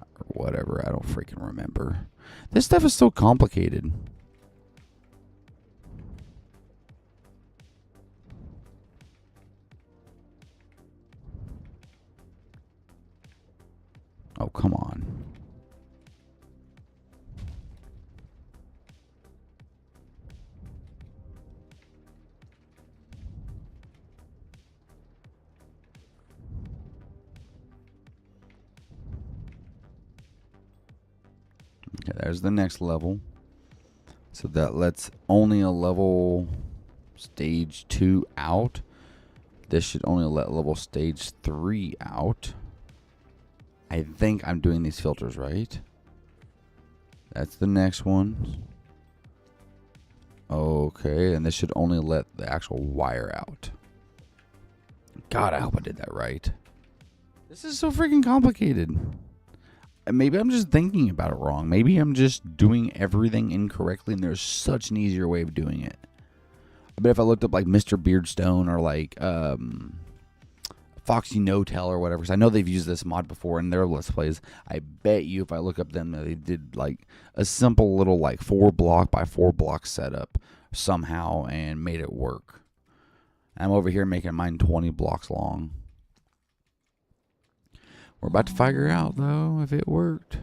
Or whatever. I don't freaking remember. This stuff is so complicated. Oh, come on. Okay, there's the next level. So that lets only a level stage 2 out. This should only let level stage 3 out. I think I'm doing these filters right. That's the next one. Okay, and this should only let the actual wire out. God, I hope I did that right. This is so freaking complicated. Maybe I'm just thinking about it wrong. Maybe I'm just doing everything incorrectly and there's such an easier way of doing it. I bet if I looked up like Mr. Beardstone or like Foxy No-Tell or whatever, because I know they've used this mod before in their Let's Plays. I bet you if I look up them, they did like a simple little like 4 block by 4 block setup somehow and made it work. I'm over here making mine 20 blocks long. We're about to figure out though if it worked.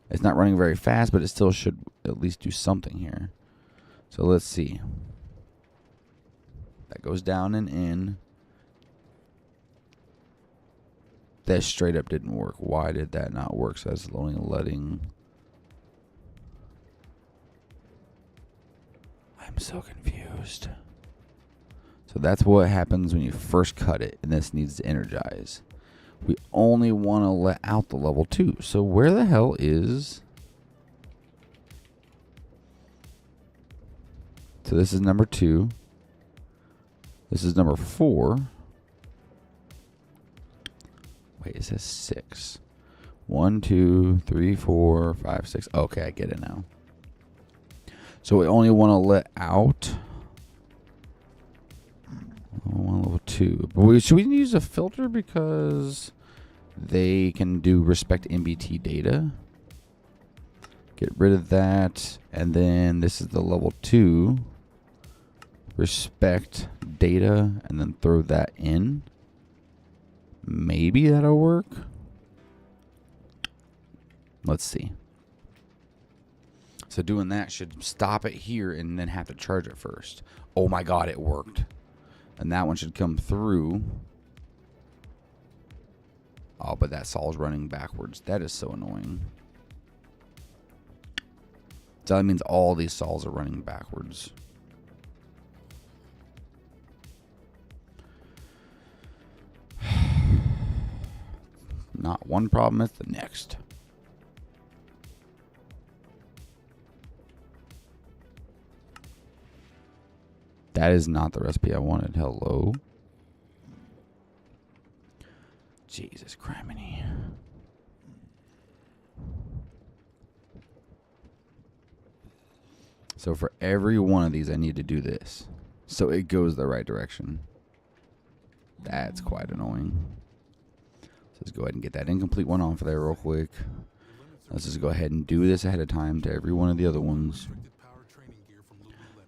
It's not running very fast, but it still should at least do something here. So let's see. That goes down and in. That straight up didn't work. Why did that not work? So that's only letting. I'm so confused. So that's what happens when you first cut it, and this needs to energize. We only want to let out the level 2. So where the hell is... So this is number 2. This is number 4. Wait, it says 6. 1, 2, 3, 4, 5, 6. Okay, I get it now. So we only want to let out... level 2. But should we use a filter because they can do respect MBT data? Get rid of that. And then this is the level 2. Respect data. And then throw that in. Maybe that'll work. Let's see. So doing that should stop it here and then have to charge it first. Oh my god, it worked. And that one should come through. Oh, but that saw's running backwards. That is so annoying. So that means all these saws are running backwards. Not one problem as the next. That is not the recipe I wanted. Hello. Jesus criminy. So for every one of these, I need to do this. So it goes the right direction. That's quite annoying. So let's go ahead and get that incomplete one off of there real quick. Let's just go ahead and do this ahead of time to every one of the other ones.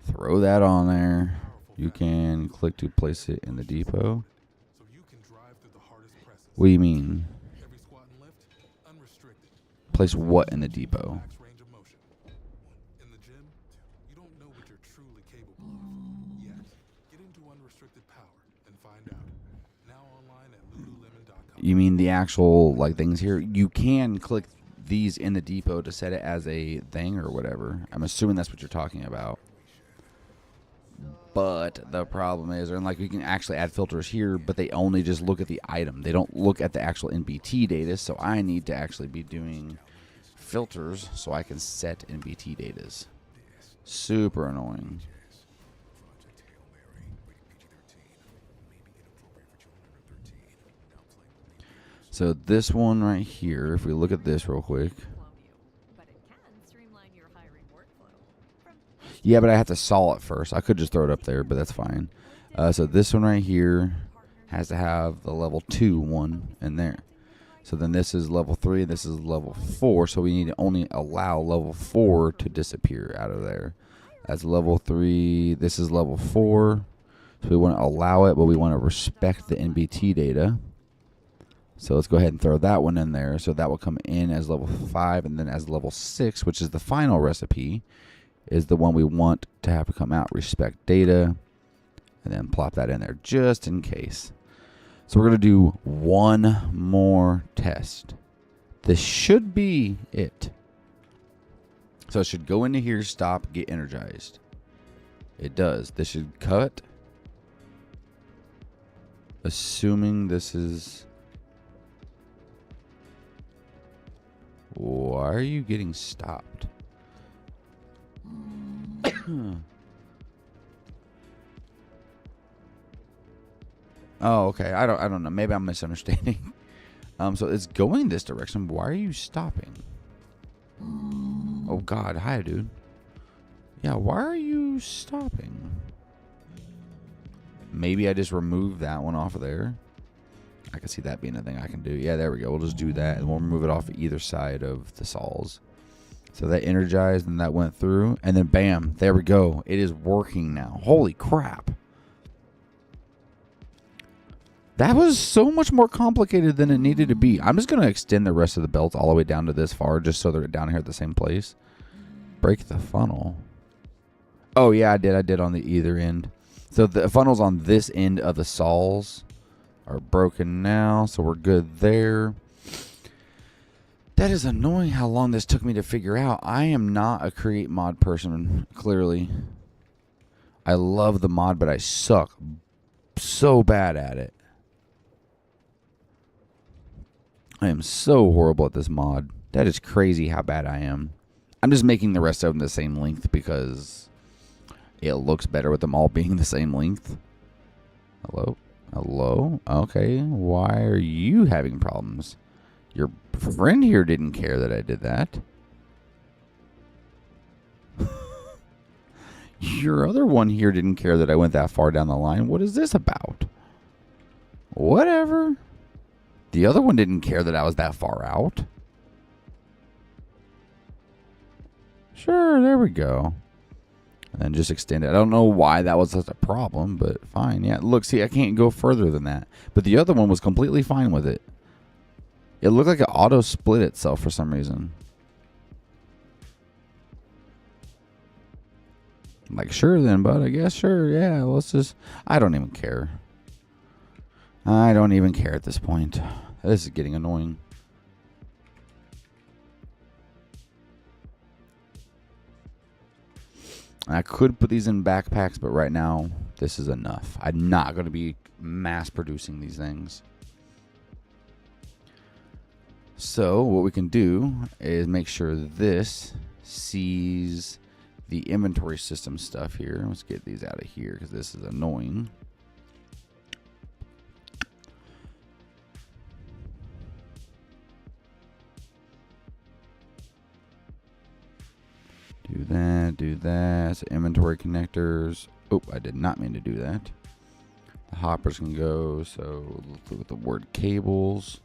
Throw that on there. You can click to place it in the depot. What do you mean? Every squat and lift, unrestricted. Place what in the depot? Max range of motion. In the gym, you don't know what you're truly capable of yet. Get into unrestricted power and find out. Now online at lululemon.com. You mean the actual like things here? You can click these in the depot to set it as a thing or whatever. I'm assuming that's what you're talking about. But the problem is, and like we can actually add filters here, but they only just look at the item. They don't look at the actual NBT data. So I need to actually be doing filters so I can set NBT datas. Super annoying. So this one right here, if we look at this real quick. But it can streamline your hiring workflow. From Yeah, but I have to saw it first. I could just throw it up there, but that's fine. So this one right here has to have the level 2 one in there. So then this is level 3, this is level 4. So we need to only allow level 4 to disappear out of there. That's level 3. This is level 4. So we want to allow it, but we want to respect the NBT data. So let's go ahead and throw that one in there. So that will come in as level 5, and then as level 6, which is the final recipe, is the one we want to have to come out. Respect data, and then plop that in there just in case. So we're going to do one more test. This should be it. So it should go into here, stop, get energized. It does. This should cut. Assuming this is... Why are you getting stopped? Oh, okay. I don't know. Maybe I'm misunderstanding. So it's going this direction. Why are you stopping? Oh God, hi, dude. Yeah, why are you stopping? Maybe I just removed that one off of there. I can see that being a thing I can do. Yeah, there we go. We'll just do that, and we'll remove it off either side of the saws. So that energized, and that went through, and then bam, there we go. It is working now. Holy crap. That was so much more complicated than it needed to be. I'm just going to extend the rest of the belts all the way down to this far, just so they're down here at the same place. Break the funnel. Oh, yeah, I did on the either end. So the funnels on this end of the saws are broken now, so we're good there. That is annoying how long this took me to figure out. I am not a create mod person, clearly. I love the mod, but I suck so bad at it. I am so horrible at this mod. That is crazy how bad I am. I'm just making the rest of them the same length because it looks better with them all being the same length. Hello? Hello? Okay. Why are you having problems? Your friend here didn't care that I did that. Your other one here didn't care that I went that far down the line. What is this about? Whatever. The other one didn't care that I was that far out. Sure, there we go. And then just extend it. I don't know why that was such a problem, but fine. Yeah, look, see, I can't go further than that. But the other one was completely fine with it. It looked like it auto-split itself for some reason. I'm like, sure then, bud. I guess, sure, yeah. Let's just... I don't even care. I don't even care at this point. This is getting annoying. I could put these in backpacks, but right now, this is enough. I'm not going to be mass producing these things. So what we can do is make sure this sees the inventory system stuff here. Let's get these out of here because this is annoying. Do that, do that. So inventory connectors. Oh, I did not mean to do that. The hoppers can go. So with the word cables.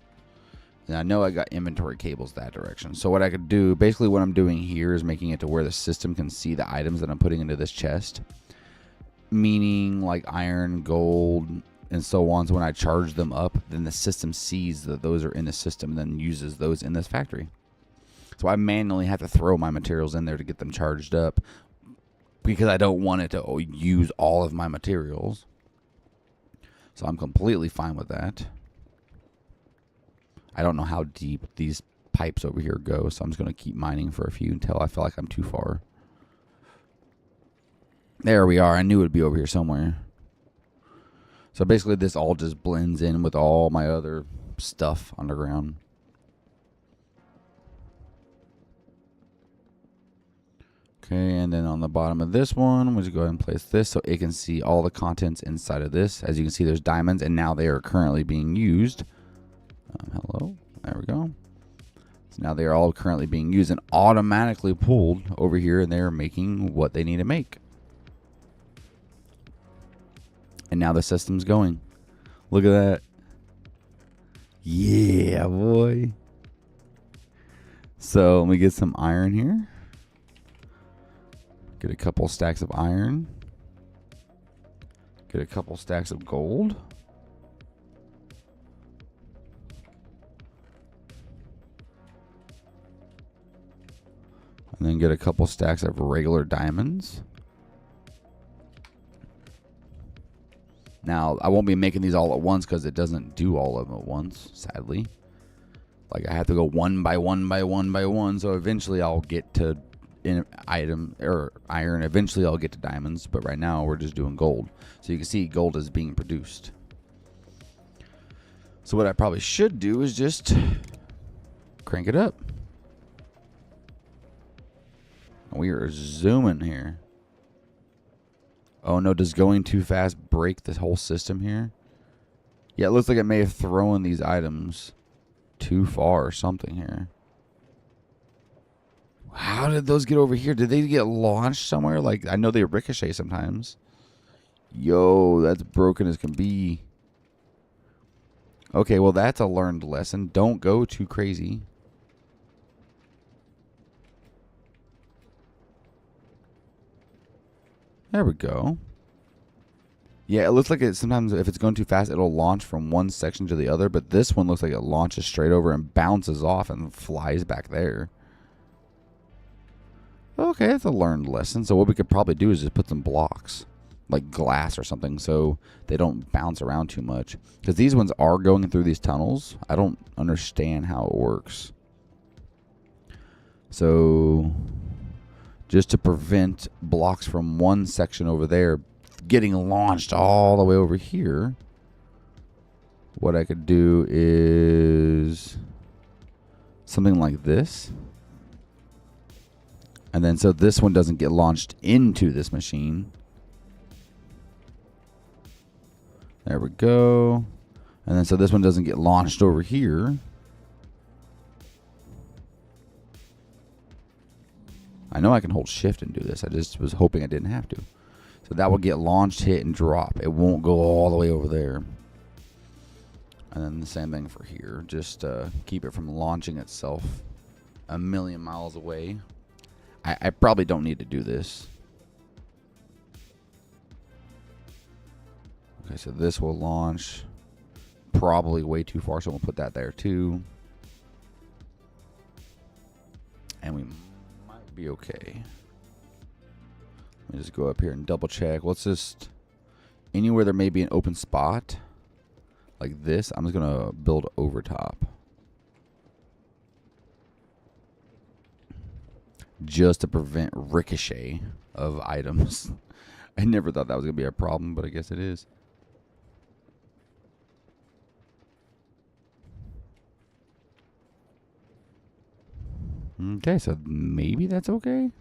And I know I got inventory cables that direction. So what I could do, basically what I'm doing here is making it to where the system can see the items that I'm putting into this chest. Meaning like iron, gold, and so on. So when I charge them up, then the system sees that those are in the system and then uses those in this factory. So I manually have to throw my materials in there to get them charged up because I don't want it to use all of my materials. So I'm completely fine with that. I don't know how deep these pipes over here go, so I'm just going to keep mining for a few until I feel like I'm too far. There we are. I knew it would be over here somewhere. So basically this all just blends in with all my other stuff underground. Okay, and then on the bottom of this one, we'll just go ahead and place this so it can see all the contents inside of this. As you can see, there's diamonds, and now they are currently being used. Hello. There we go. So now they are all currently being used and automatically pulled over here, and they're making what they need to make. And now the system's going. Look at that. Yeah, boy. So let me get some iron here. Get a couple stacks of iron. Get a couple stacks of gold. And then get a couple stacks of regular diamonds. Now, I won't be making these all at once because it doesn't do all of them at once, sadly. Like, I have to go one by one by one by one, so eventually I'll get to iron. Eventually I'll get to diamonds, but right now we're just doing gold. So you can see gold is being produced. So what I probably should do is just crank it up. We are zooming here. Oh no, does going too fast break this whole system here? Yeah, it looks like it may have thrown these items too far or something here. How did those get over here? Did they get launched somewhere? Like, I know they ricochet sometimes. Yo, that's broken as can be. Okay, well, that's a learned lesson. Don't go too crazy. There we go. Yeah, it looks like it sometimes if it's going too fast, it'll launch from one section to the other. But this one looks like it launches straight over and bounces off and flies back there. Okay, that's a learned lesson. So what we could probably do is just put some blocks, like glass or something, so they don't bounce around too much. Because these ones are going through these tunnels. I don't understand how it works. So just to prevent blocks from one section over there getting launched all the way over here, what I could do is something like this. And then so this one doesn't get launched into this machine. There we go. And then so this one doesn't get launched over here. I know I can hold shift and do this. I just was hoping I didn't have to. So that will get launched, hit, and drop. It won't go all the way over there. And then the same thing for here. Just keep it from launching itself a million miles away. I probably don't need to do this. Okay, so this will launch probably way too far, so we'll put that there too. And we might be okay. Let me just go up here and double check. Let's just, anywhere there may be an open spot like this, I'm just going to build over top. Just to prevent ricochet of items. I never thought that was going to be a problem, but I guess it is. Okay, so maybe that's okay.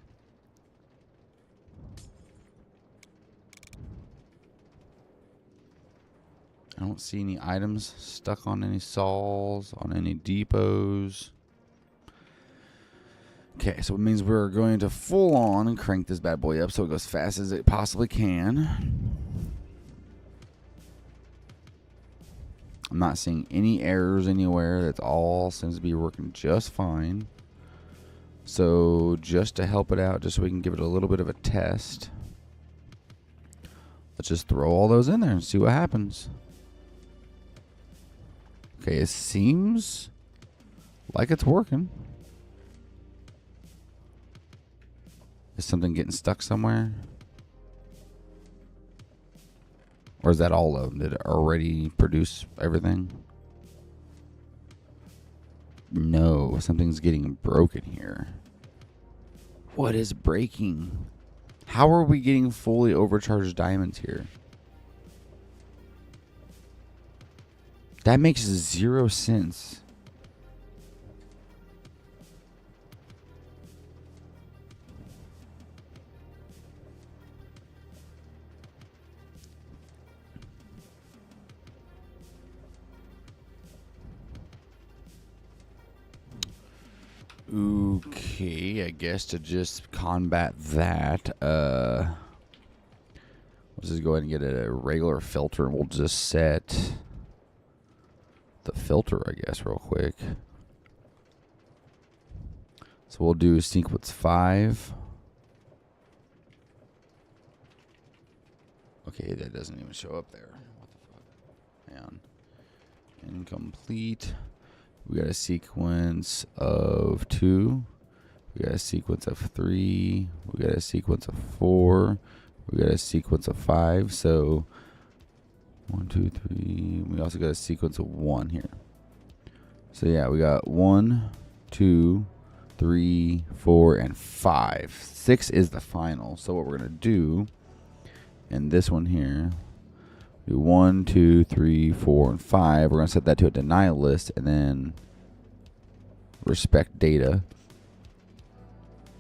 I don't see any items stuck on any saws, on any depots. Okay, so it means we're going to full on and crank this bad boy up so it goes as fast as it possibly can. I'm not seeing any errors anywhere. That all seems to be working just fine. So just to help it out, just so we can give it a little bit of a test, let's just throw all those in there and see what happens. Okay, it seems like it's working. Is something getting stuck somewhere? Or is that all of them? Did it already produce everything? No, something's getting broken here. What is breaking? How are we getting fully overcharged diamonds here? That makes 0 sense. Okay, I guess to just combat that, let's just go ahead and get a regular filter, and we'll just set the filter, I guess, real quick. So we'll do sequence 5. Okay, that doesn't even show up there. What the fuck? Hang on. Incomplete. We got a sequence of 2. We got a sequence of 3. We got a sequence of 4. We got a sequence of 5. So 1, 2, 3. We also got a sequence of 1 here. So yeah, we got 1, 2, 3, 4, and 5. 6 is the final. So what we're gonna do in this one here, do 1, 2, 3, 4, and 5. We're gonna set that to a denial list, and then respect data.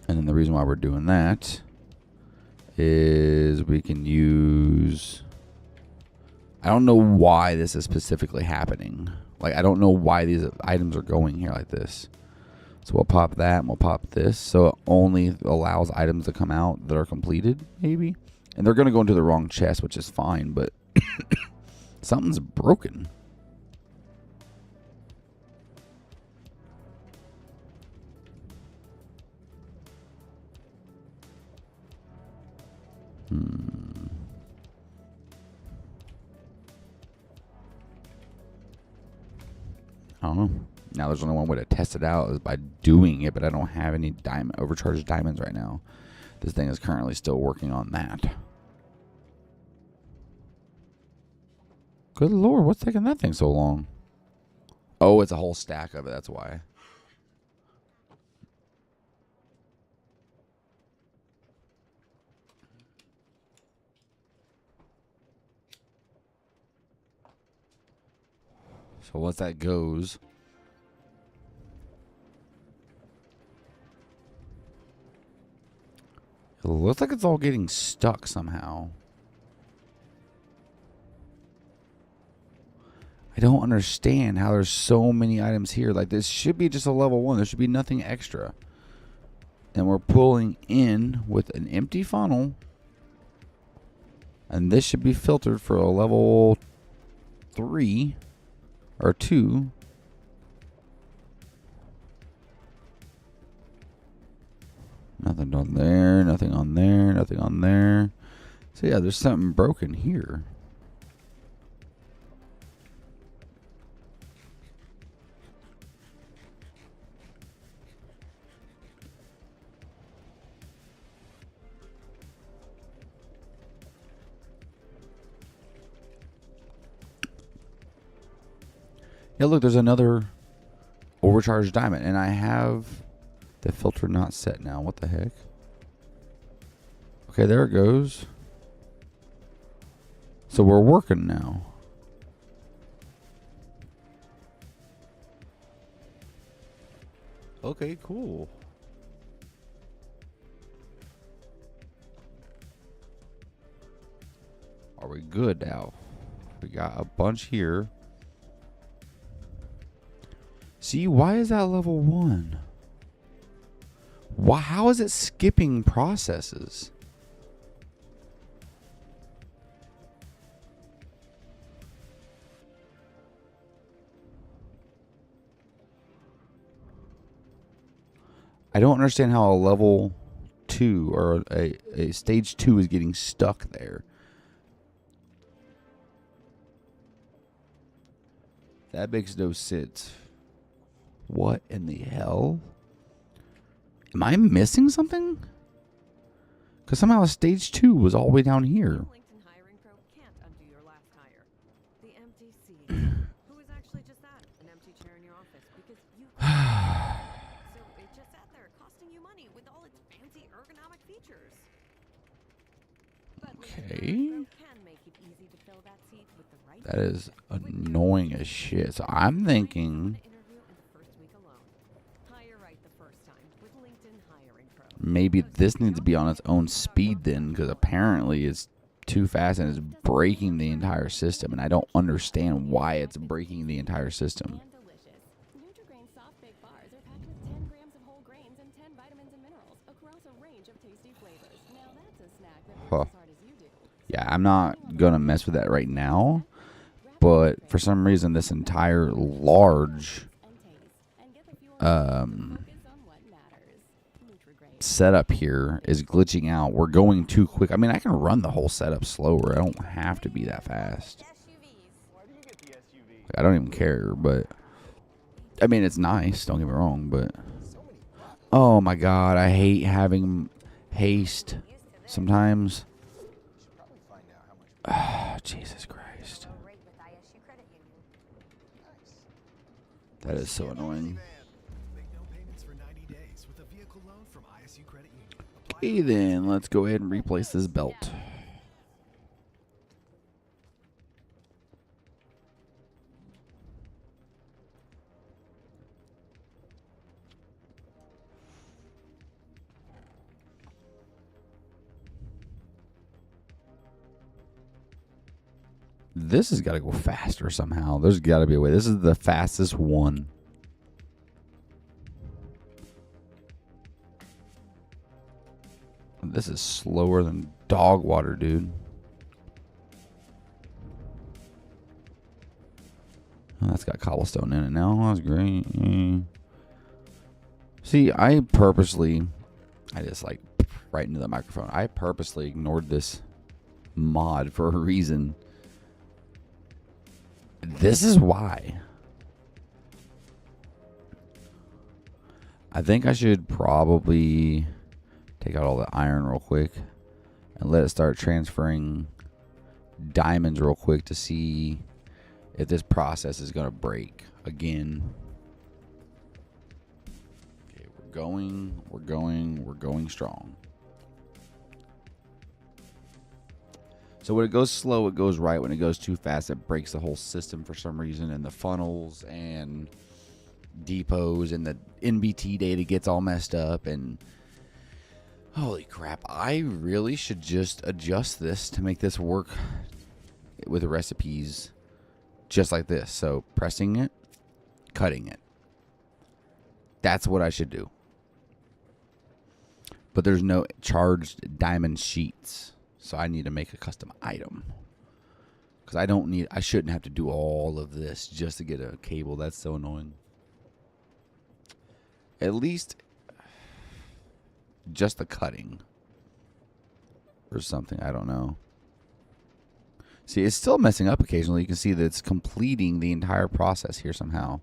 And then the reason why we're doing that is we can use, I don't know why this is specifically happening. Like, I don't know why these items are going here like this. So we'll pop that, and we'll pop this. So it only allows items to come out that are completed, maybe. And they're going to go into the wrong chest, which is fine, but something's broken. I don't know. Now there's only one way to test it out is by doing it, but I don't have any overcharged diamonds right now. This thing is currently still working on that. Good Lord, what's taking that thing so long? Oh, it's a whole stack of it, that's why. So once that goes, it looks like it's all getting stuck somehow. I don't understand how there's so many items here. Like, this should be just a level 1. There should be nothing extra. And we're pulling in with an empty funnel. And this should be filtered for a level 3 or 2. Nothing on there, nothing on there, nothing on there. So yeah, there's something broken here. Yeah, look, there's another overcharged diamond, and I have the filter not set now. What the heck? Okay, there it goes. So we're working now. Okay, cool. Are we good now? We got a bunch here. See, why is that level 1? Why, how is it skipping processes? I don't understand how a level 2 or a stage 2 is getting stuck there. That makes no sense. What in the hell? Am I missing something? Because somehow stage 2 was all the way down here. LinkedIn Hiring Pro can't undo your last hire. The empty seat. Who is actually just that? An empty chair in your office because you. So it just sat there, costing you money with all its fancy ergonomic features. But Okay. LinkedIn Hiring Pro can make it easy to fill that seat with the right. That is annoying as shit. So I'm thinking Interview in the first week alone. Hire right the first time with LinkedIn Hiring Pro. maybe this needs to be on its own speed then, because apparently it's too fast and it's breaking the entire system, and I don't understand why it's breaking the entire system. And delicious. Nutri-Grain soft baked bars are packed with 10 grams of whole grains and 10 vitamins and minerals across a range of tasty flavors. Now that's a snack that works Huh. as hard as you do. Yeah, I'm not gonna mess with that right now, but for some reason this entire large And taste. And get the fuel focus on what matters. Nutri-Grain. setup here is glitching out. We're going too quick. I mean, I can run the whole setup slower. I don't have to be that fast. I don't even care, but I mean, it's nice, don't get me wrong, but oh my god, I hate having haste sometimes. Jesus Christ. That is so annoying. Make no payments for 90 days with a vehicle loan from ISU Credit Union. Apply Okay, then let's go ahead and replace this belt. This has got to go faster somehow. There's got to be a way. This is the fastest one. This is slower than dog water, dude. Oh, that's got cobblestone in it now. That's great. See, I just like right into the microphone. I purposely ignored this mod for a reason. This is why. I think I should probably take out all the iron real quick and let it start transferring diamonds real quick to see if this process is going to break again. Okay, we're going strong. So when it goes slow, it goes right. When it goes too fast, it breaks the whole system for some reason. And the funnels and depots and the NBT data gets all messed up. And holy crap, I really should just adjust this to make this work with the recipes just like this. So pressing it, cutting it. That's what I should do. But there's no charged diamond sheets. So I need to make a custom item. Because I shouldn't have to do all of this just to get a cable. That's so annoying. At least just the cutting. Or something, I don't know. See, it's still messing up occasionally. You can see that it's completing the entire process here somehow.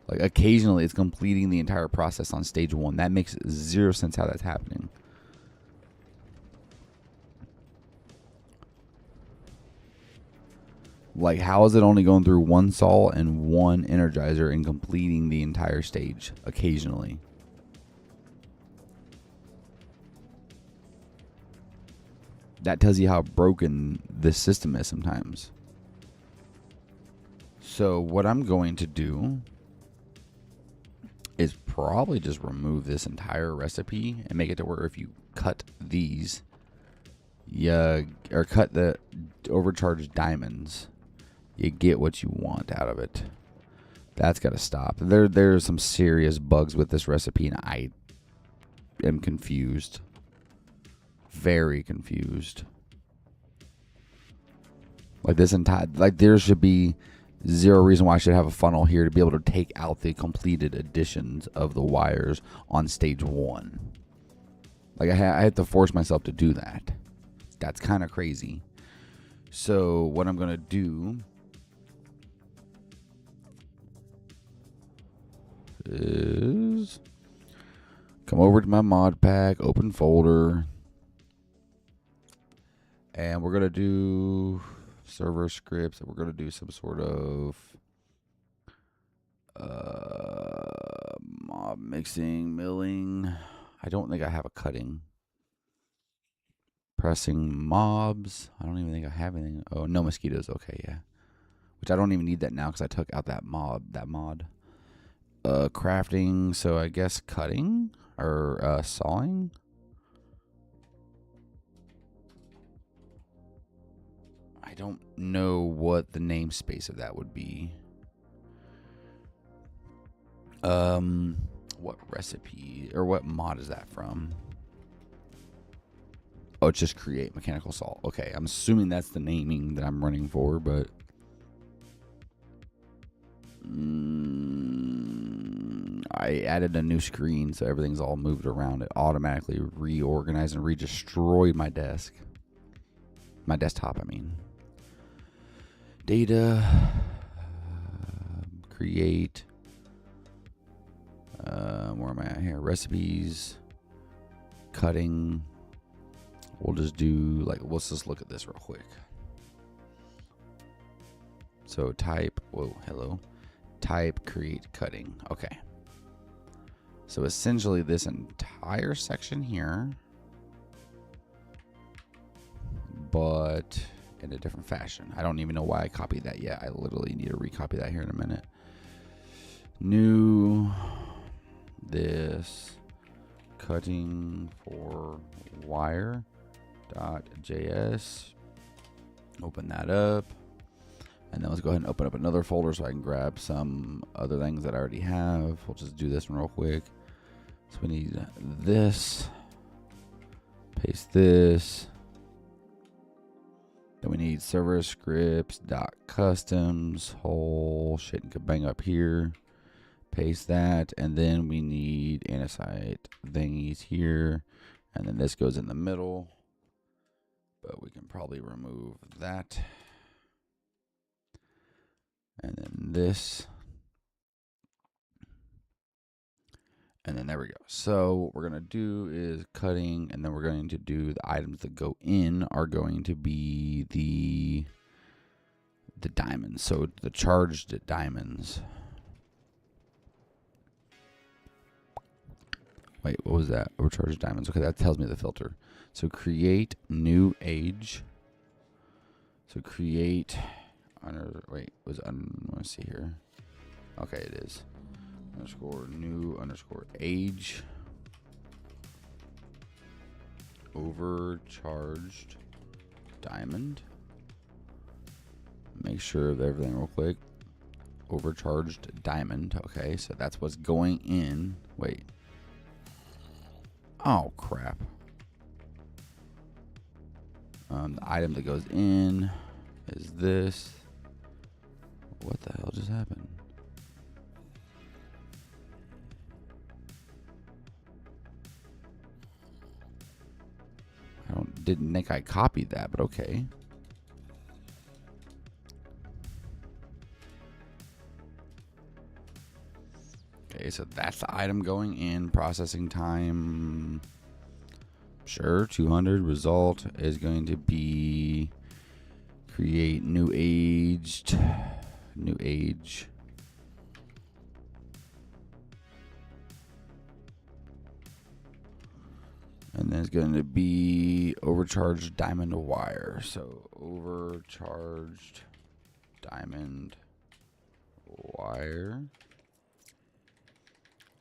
Like occasionally it's completing the entire process on stage 1. That makes zero sense how that's happening. Like, how is it only going through one sol and one energizer and completing the entire stage occasionally? That tells you how broken this system is sometimes. So what I'm going to do is probably just remove this entire recipe and make it to where if you cut these, or cut the overcharged diamonds, you get what you want out of it. That's got to stop. There's some serious bugs with this recipe, and I am confused. Very confused. Like this entire, like there should be zero reason why I should have a funnel here to be able to take out the completed additions of the wires on stage 1. Like I had to force myself to do that. That's kind of crazy. So what I'm gonna do is come over to my mod pack, open folder, and we're gonna do server scripts. And we're gonna do some sort of mob mixing, milling. I don't think I have a cutting. Pressing mobs. I don't even think I have anything. Oh, no mosquitoes. Okay, yeah. Which I don't even need that now because I took out that mod. Crafting. So I guess cutting or sawing. I don't know what the namespace of that would be. What recipe or what mod is that from? Oh, it's just create mechanical saw. Okay, I'm assuming that's the naming that I'm running for, but I added a new screen, so everything's all moved around. It automatically reorganized and re-destroyed my desk. My desktop, I mean. Data, create. Where am I at here? Recipes, cutting. We'll just do let's just look at this real quick. So type, hello. Type, create, cutting. Okay. So essentially this entire section here, but in a different fashion. I don't even know why I copied that yet. I literally need to recopy that here in a minute. New, this, cutting for wire.js. Open that up. And then let's go ahead and open up another folder so I can grab some other things that I already have. We'll just do this one real quick. So we need this. Paste this. Then we need server scripts .customs. Whole shit and kabang up here. Paste that. And then we need andesite thingies here. And then this goes in the middle. But we can probably remove that. And then this. And then there we go. So what we're going to do is cutting, and then we're going to do the items that go in are going to be the diamonds. So the charged diamonds. Wait, what was that? Overcharged diamonds. Okay, that tells me the filter. So create new age. So create let's see here. Okay, it is. Underscore new underscore age. Overcharged diamond. Make sure of everything real quick. Overcharged diamond. Okay, so that's what's going in. Wait. Oh, crap. The item that goes in is this. What the hell just happened? Didn't think I copied that, but okay. Okay, so that's the item going in. Processing time. Sure, 200. Result is going to be create new aged. New age. And then it's going to be overcharged diamond wire. So overcharged diamond wire.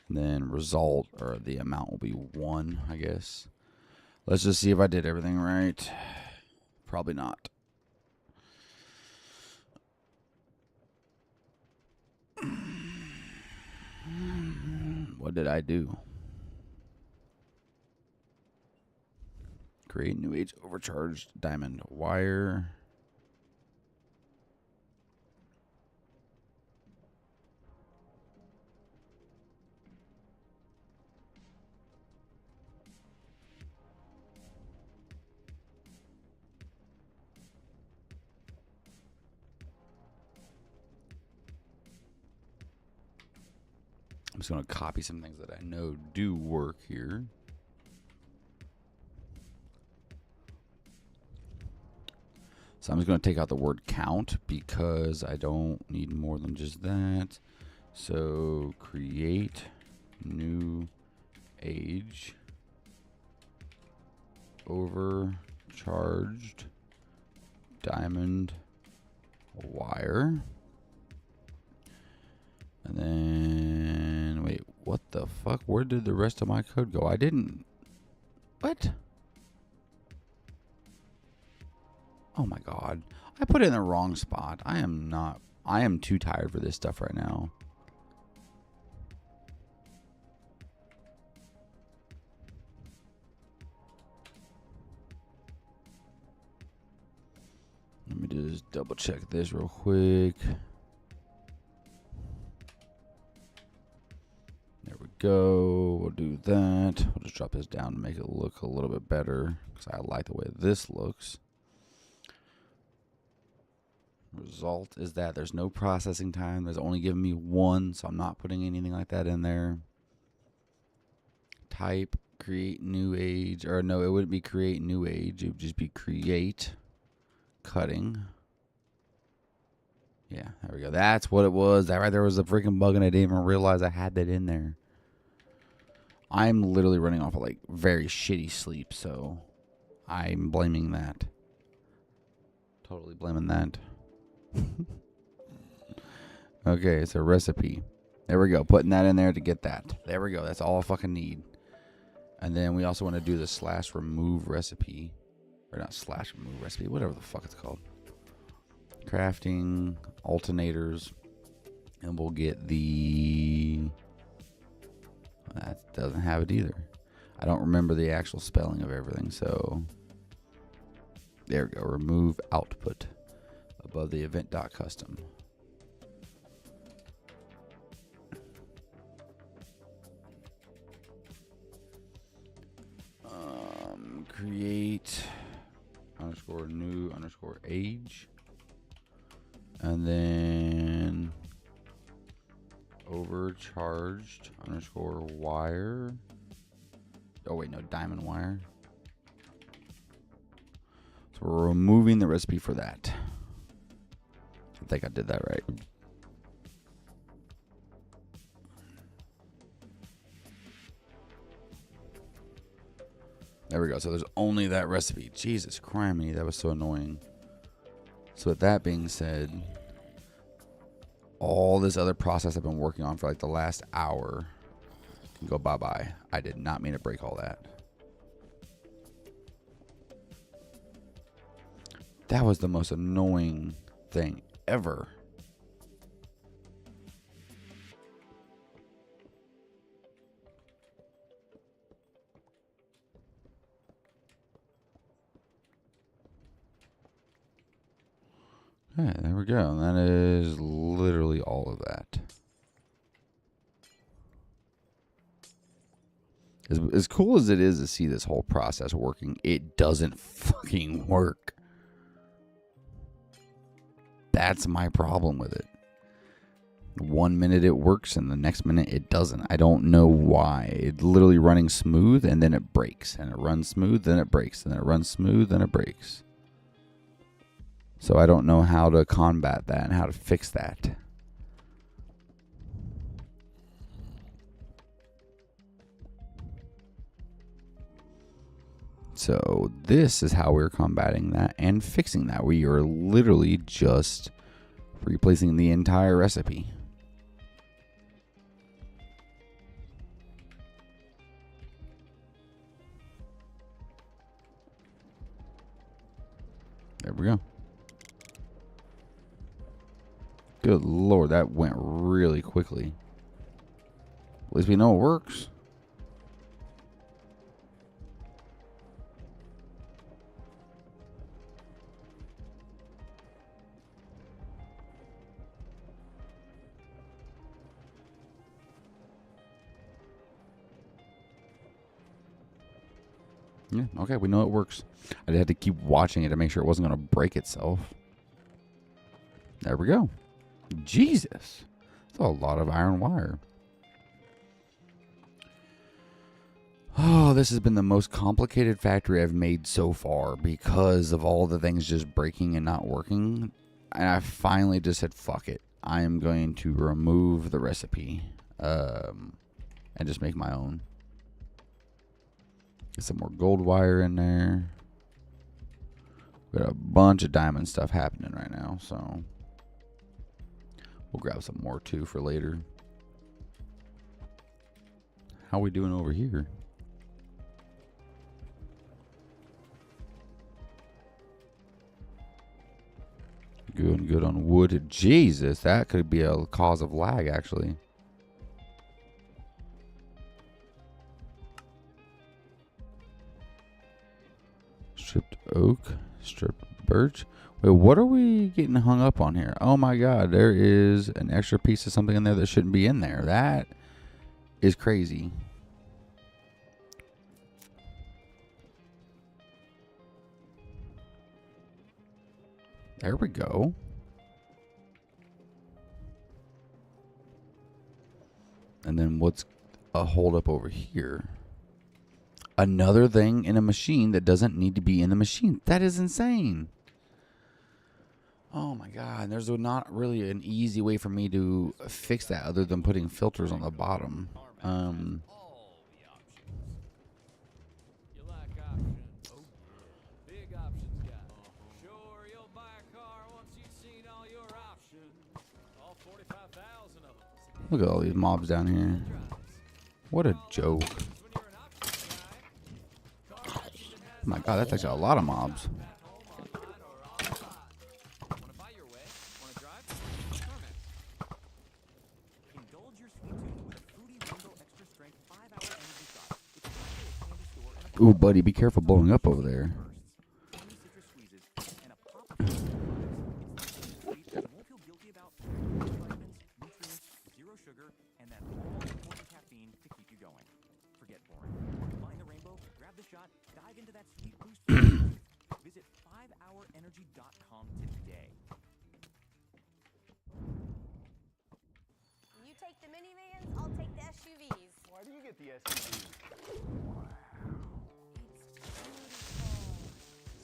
And then result, or the amount will be 1, I guess. Let's just see if I did everything right. Probably not. What did I do? Create new age overcharged diamond wire. I'm just going to copy some things that I know do work here. So I'm just going to take out the word count because I don't need more than just that. So create new age overcharged diamond wire. And then, wait, what the fuck? Where did the rest of my code go? I didn't. What? Oh my god. I put it in the wrong spot. I am too tired for this stuff right now. Let me just double check this real quick. There we go. We'll do that. We'll just drop this down to make it look a little bit better because I like the way this looks. Result is that there's no processing time. There's only giving me one, so I'm not putting anything like that in there. Type create new age, or no, it wouldn't be create new age. It would just be create cutting. Yeah, there we go. That's what it was. That right there was a freaking bug, and I didn't even realize I had that in there. I'm literally running off of like very shitty sleep, so I'm blaming that. Totally blaming that. Okay, it's a recipe. There we go. Putting that in there to get that. There we go. That's all I fucking need. And then we also want to do the slash remove recipe. Or not slash remove recipe. Whatever the fuck it's called. Crafting alternators. And we'll get the... That doesn't have it either. I don't remember the actual spelling of everything. So there we go. Remove output. Above the event.custom. Create underscore new underscore age. And then overcharged underscore wire. Oh wait, no, diamond wire. So we're removing the recipe for that. I think I did that right. There we go. So there's only that recipe. Jesus criminy, that was so annoying. So with that being said, all this other process I've been working on for like the last hour can go bye-bye. I did not mean to break all that. That was the most annoying thing ever. Okay, there we go. And that is literally all of that. As cool as it is to see this whole process working, it doesn't fucking work. That's my problem with it. 1 minute it works and the next minute it doesn't. I don't know why. It's literally running smooth and then it breaks. And it runs smooth, then it breaks. And then it runs smooth, then it breaks. So I don't know how to combat that and how to fix that. So this is how we're combating that and fixing that. We are literally just replacing the entire recipe. There we go. Good Lord, that went really quickly. At least we know it works. Yeah, okay, we know it works. I had to keep watching it to make sure it wasn't going to break itself. There we go. Jesus. That's a lot of iron wire. Oh, this has been the most complicated factory I've made so far because of all the things just breaking and not working. And I finally just said, fuck it. I am going to remove the recipe and just make my own. Get some more gold wire in there. We got a bunch of diamond stuff happening right now, so we'll grab some more too for later. How we doing over here? Good on wood. Jesus, that could be a cause of lag, actually. Stripped oak, stripped birch. Wait, what are we getting hung up on here? Oh my god, there is an extra piece of something in there that shouldn't be in there. That is crazy. There we go. And then what's a holdup over here? Another thing in a machine that doesn't need to be in the machine. That is insane. Oh my god. There's not really an easy way for me to fix that other than putting filters on the bottom. Look at all these mobs down here. What a joke. Oh my god, that's actually a lot of mobs. Ooh, buddy, be careful blowing up over there. Visit 5hourenergy.com today. You take the minivans, I'll take the SUVs. Why do you get the SUV?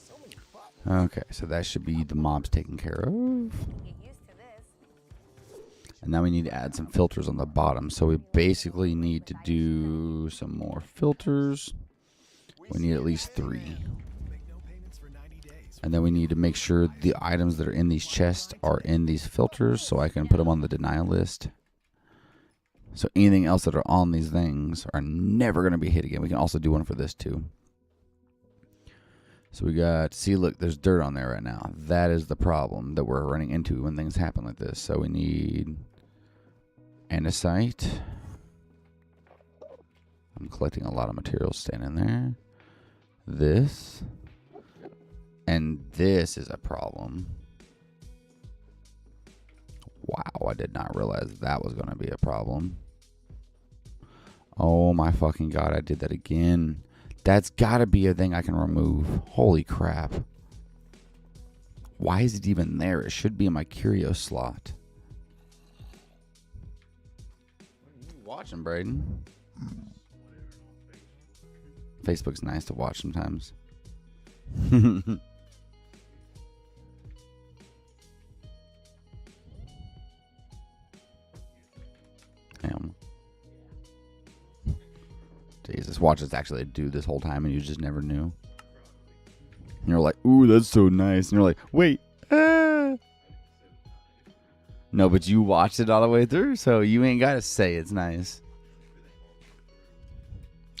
So many buttons. Okay, so that should be the mobs taken care of. Get used to this. And now we need to add some filters on the bottom. So we basically need to do some more filters. We need at least 3. And then we need to make sure the items that are in these chests are in these filters so I can put them on the denial list. So anything else that are on these things are never going to be hit again. We can also do one for this too. So we got, see, look, there's dirt on there right now. That is the problem that we're running into when things happen like this. So we need andesite. I'm collecting a lot of materials staying in there. This. And this is a problem. Wow, I did not realize that was going to be a problem. Oh my fucking god, I did that again. That's got to be a thing I can remove. Holy crap. Why is it even there? It should be in my curio slot. What are you watching, Braden? Facebook's nice to watch sometimes. Damn. Jesus, watch us actually do this whole time and you just never knew. And you're like, ooh, that's so nice. And you're like, wait. Ah. No, but you watched it all the way through, so you ain't got to say it's nice.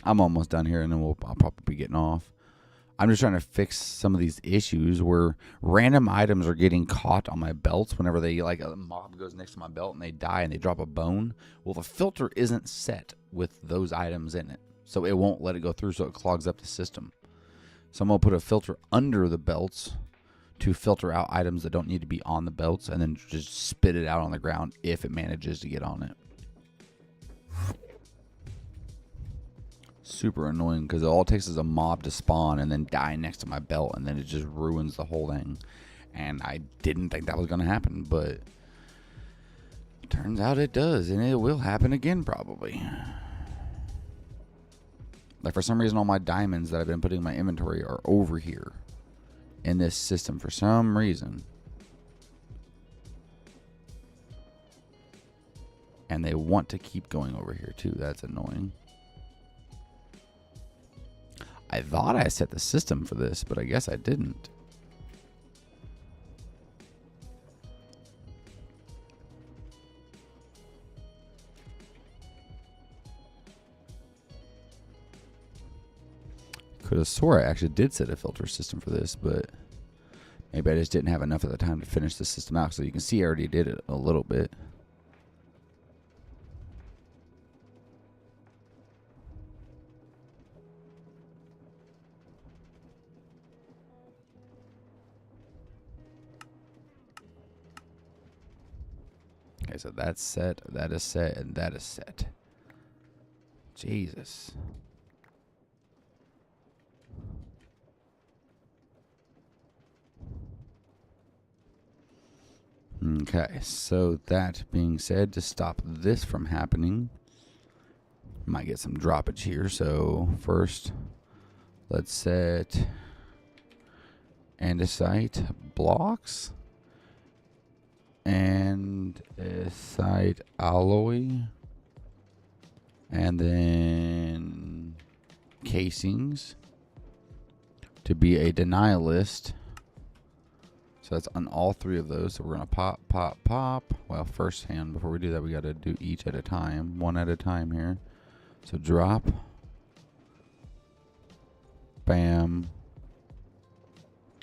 I'm almost done here, and then I'll probably be getting off. I'm just trying to fix some of these issues where random items are getting caught on my belts whenever they, like, a mob goes next to my belt and they die and they drop a bone. Well, the filter isn't set with those items in it, so it won't let it go through, so it clogs up the system. So I'm going to put a filter under the belts to filter out items that don't need to be on the belts and then just spit it out on the ground if it manages to get on it. Super annoying because all it takes is a mob to spawn and then die next to my belt, and then it just ruins the whole thing. And I didn't think that was going to happen, but turns out it does, and it will happen again probably. Like, for some reason, all my diamonds that I've been putting in my inventory are over here in this system for some reason. And they want to keep going over here, too. That's annoying. I thought I set the system for this, but I guess I didn't. Could have swore I actually did set a filter system for this, but maybe I just didn't have enough at the time to finish the system out. So you can see I already did it a little bit. Okay, so that's set, that is set, and that is set. Jesus. Okay, so that being said, to stop this from happening, might get some droppage here. So first, let's set andesite blocks and andesite alloy, and then casings to be a denialist. So that's on all three of those. So we're going to pop, pop, pop. Well, first hand, before we do that, we got to do each at a time. One at a time here. So drop. Bam.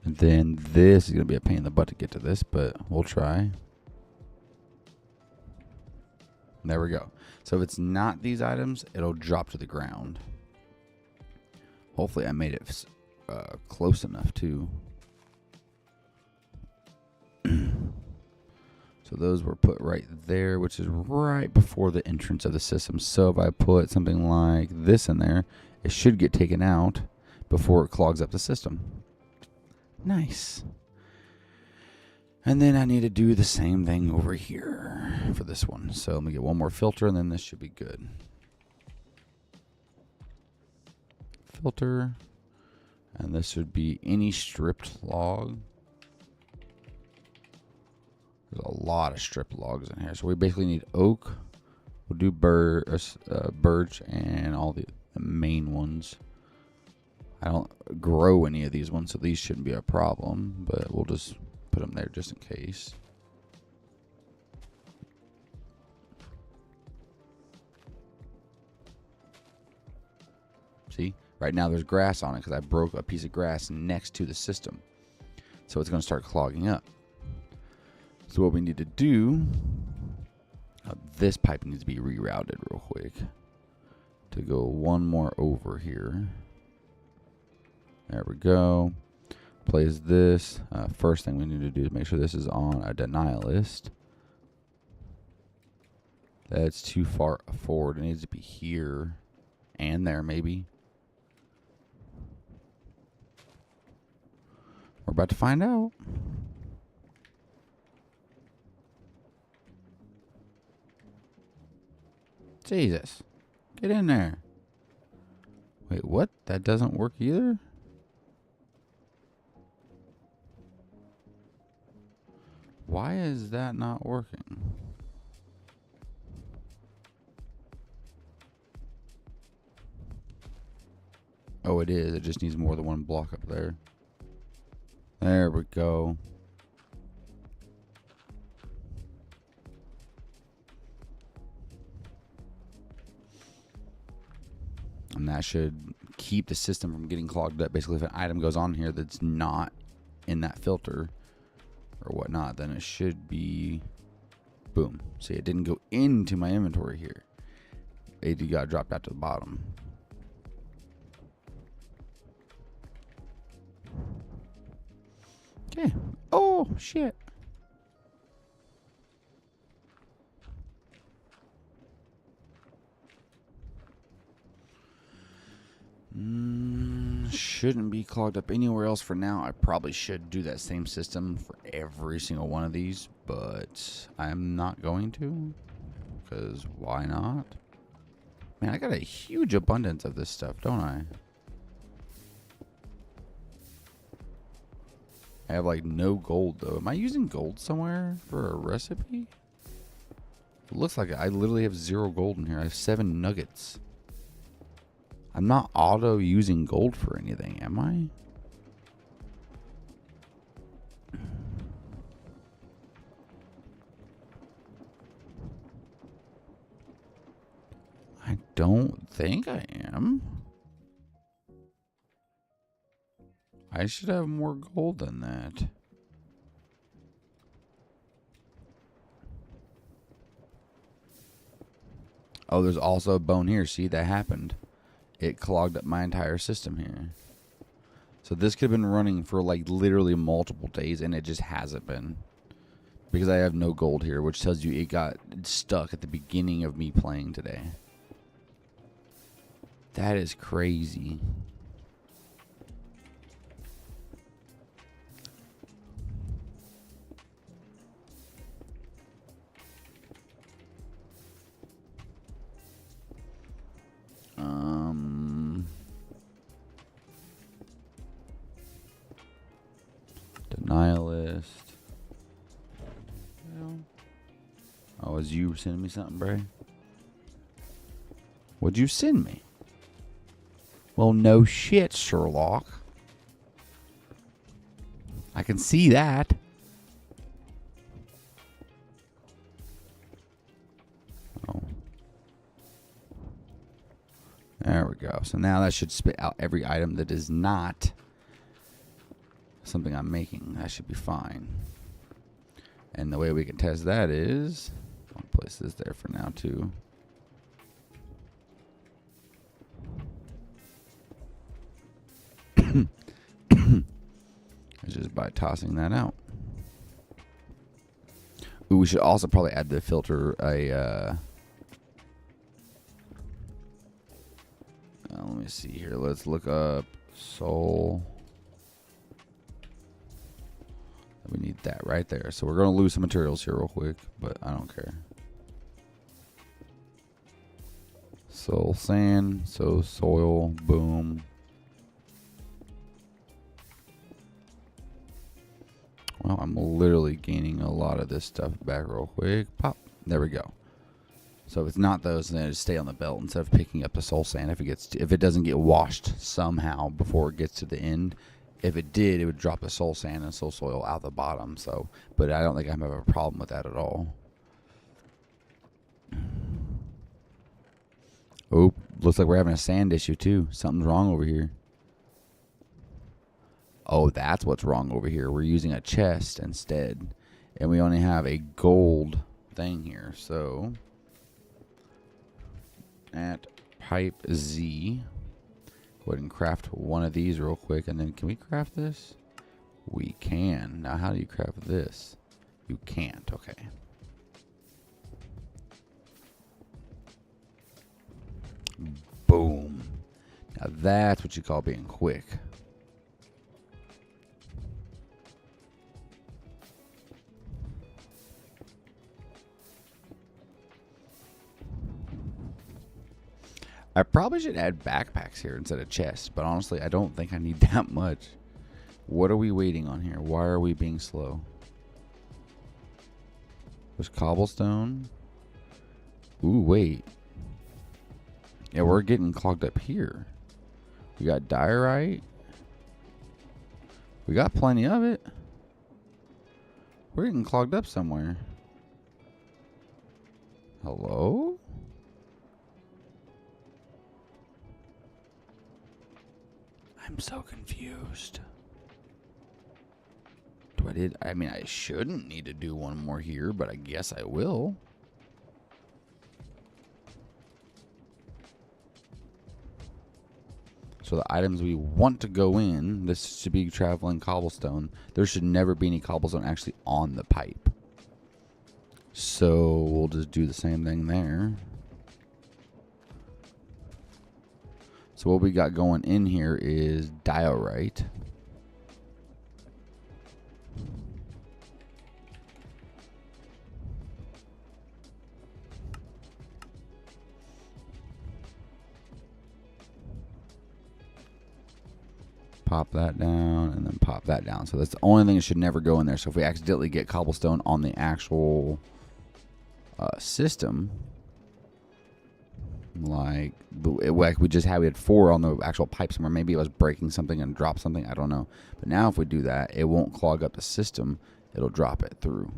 And then this is going to be a pain in the butt to get to this, but we'll try. There we go. So if it's not these items, it'll drop to the ground. Hopefully I made it close enough too. So those were put right there, which is right before the entrance of the system. So if I put something like this in there, it should get taken out before it clogs up the system. Nice. And then I need to do the same thing over here for this one. So let me get one more filter, and then this should be good. Filter. And this should be any stripped log. There's a lot of stripped logs in here. So we basically need oak. We'll do birch and all the main ones. I don't grow any of these ones, so these shouldn't be a problem. But we'll just put them there just in case. See? Right now there's grass on it because I broke a piece of grass next to the system. So it's going to start clogging up. So what we need to do, this pipe needs to be rerouted real quick to go one more over here. There we go. Place this. First thing we need to do is make sure this is on a denial list. That's too far forward. It needs to be here and there maybe. We're about to find out. Jesus. Get in there. Wait, what? That doesn't work either? Why is that not working? Oh, it is. It just needs more than one block up there. There we go. And that should keep the system from getting clogged up. Basically, if an item goes on here that's not in that filter or whatnot, then it should be boom. See, it didn't go into my inventory here. It got dropped out to the bottom. Okay. Oh, shit. Shouldn't be clogged up anywhere else for now. I probably should do that same system for every single one of these, but I'm not going to, because why not? Man, I got a huge abundance of this stuff, don't I? I have like no gold though. Am I using gold somewhere for a recipe? It looks like I literally have 0 gold in here. I have 7 nuggets. I'm not auto using gold for anything, am I? I don't think I am. I should have more gold than that. Oh, there's also a bone here. See, that happened. It clogged up my entire system here. So this could have been running for like literally multiple days, and it just hasn't been. Because I have no gold here, which tells you it got stuck at the beginning of me playing today. That is crazy. Denialist. Oh, was you sending me something, Bray? What'd you send me? Well, no shit, Sherlock. I can see that. Oh. There we go. So now that should spit out every item that is not something I'm making. That should be fine. And the way we can test that is, I'll place this there for now too. It's just by tossing that out. Ooh, we should also probably add the filter let me see here. Let's look up soul. We need that right there. So we're going to lose some materials here real quick, but I don't care. Soul sand, so soil, boom. Well, I'm literally gaining a lot of this stuff back real quick. Pop. There we go. So if it's not those, then it'll stay on the belt instead of picking up the soul sand. If it doesn't get washed somehow before it gets to the end. If it did, it would drop the soul sand and soul soil out the bottom. So, but I don't think I have a problem with that at all. Oh, looks like we're having a sand issue too. Something's wrong over here. Oh, that's what's wrong over here. We're using a chest instead. And we only have a gold thing here. So, at pipe Z, go ahead and craft one of these real quick. And then can we craft this? We can. Now, how do you craft this? You can't. Okay. Boom. Now, that's what you call being quick. I probably should add backpacks here instead of chests, but honestly, I don't think I need that much. What are we waiting on here? Why are we being slow? There's cobblestone. Ooh, wait. Yeah, we're getting clogged up here. We got diorite. We got plenty of it. We're getting clogged up somewhere. Hello? I'm so confused. I mean, I shouldn't need to do one more here, but I guess I will. So the items we want to go in, this should be traveling cobblestone. There should never be any cobblestone actually on the pipe. So we'll just do the same thing there. So what we got going in here is diorite. Pop that down and then pop that down. So that's the only thing that should never go in there. So if we accidentally get cobblestone on the actual system, like we just had, we had 4 on the actual pipe somewhere. Maybe it was breaking something and dropped something. I don't know. But now if we do that, it won't clog up the system. It'll drop it through.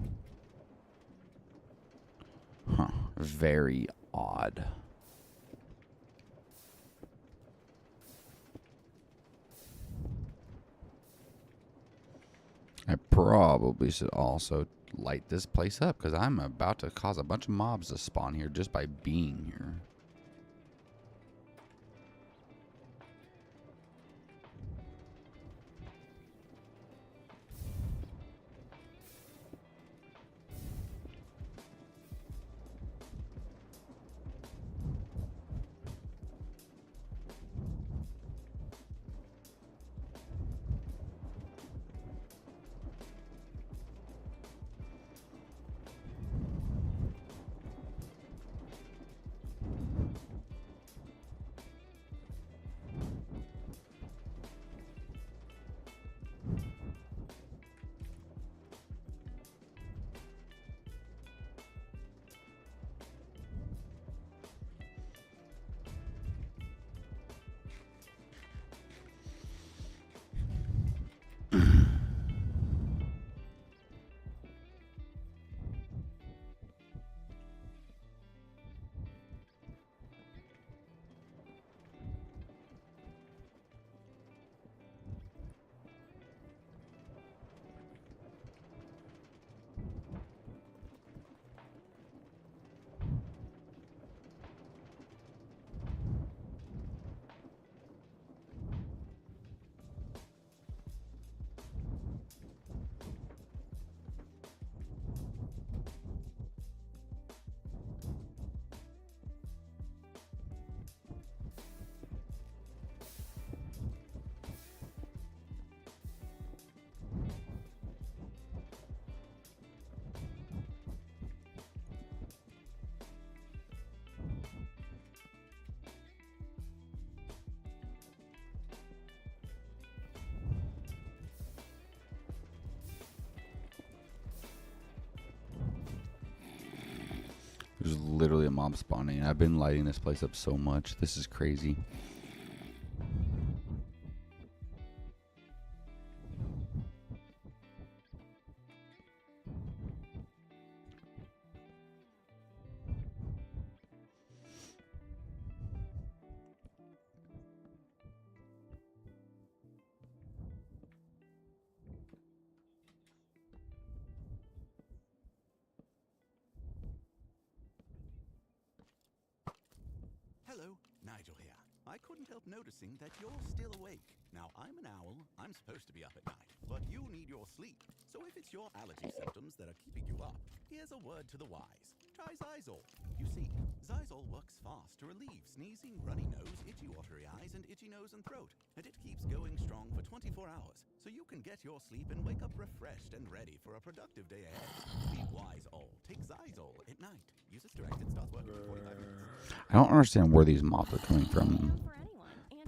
Huh. Very odd. I probably should also light this place up because I'm about to cause a bunch of mobs to spawn here just by being here. There's literally a mob spawning. I've been lighting this place up so much. This is crazy. Hello, Nigel here. I couldn't help noticing that you're still awake. Now, I'm an owl. I'm supposed to be up at night, but you need your sleep. So if it's your allergy symptoms that are keeping you up, here's a word to the wise. Try Zysol. You see, Zysol works fast to relieve sneezing, runny nose, itchy watery eyes, and itchy nose and throat. And it keeps going strong for 24 hours, so you can get your sleep and wake up refreshed and ready for a productive day ahead. Be wise, all. Take Zysol at night. Use as directed. Starts working in 45 minutes. I don't understand where these mobs are coming from.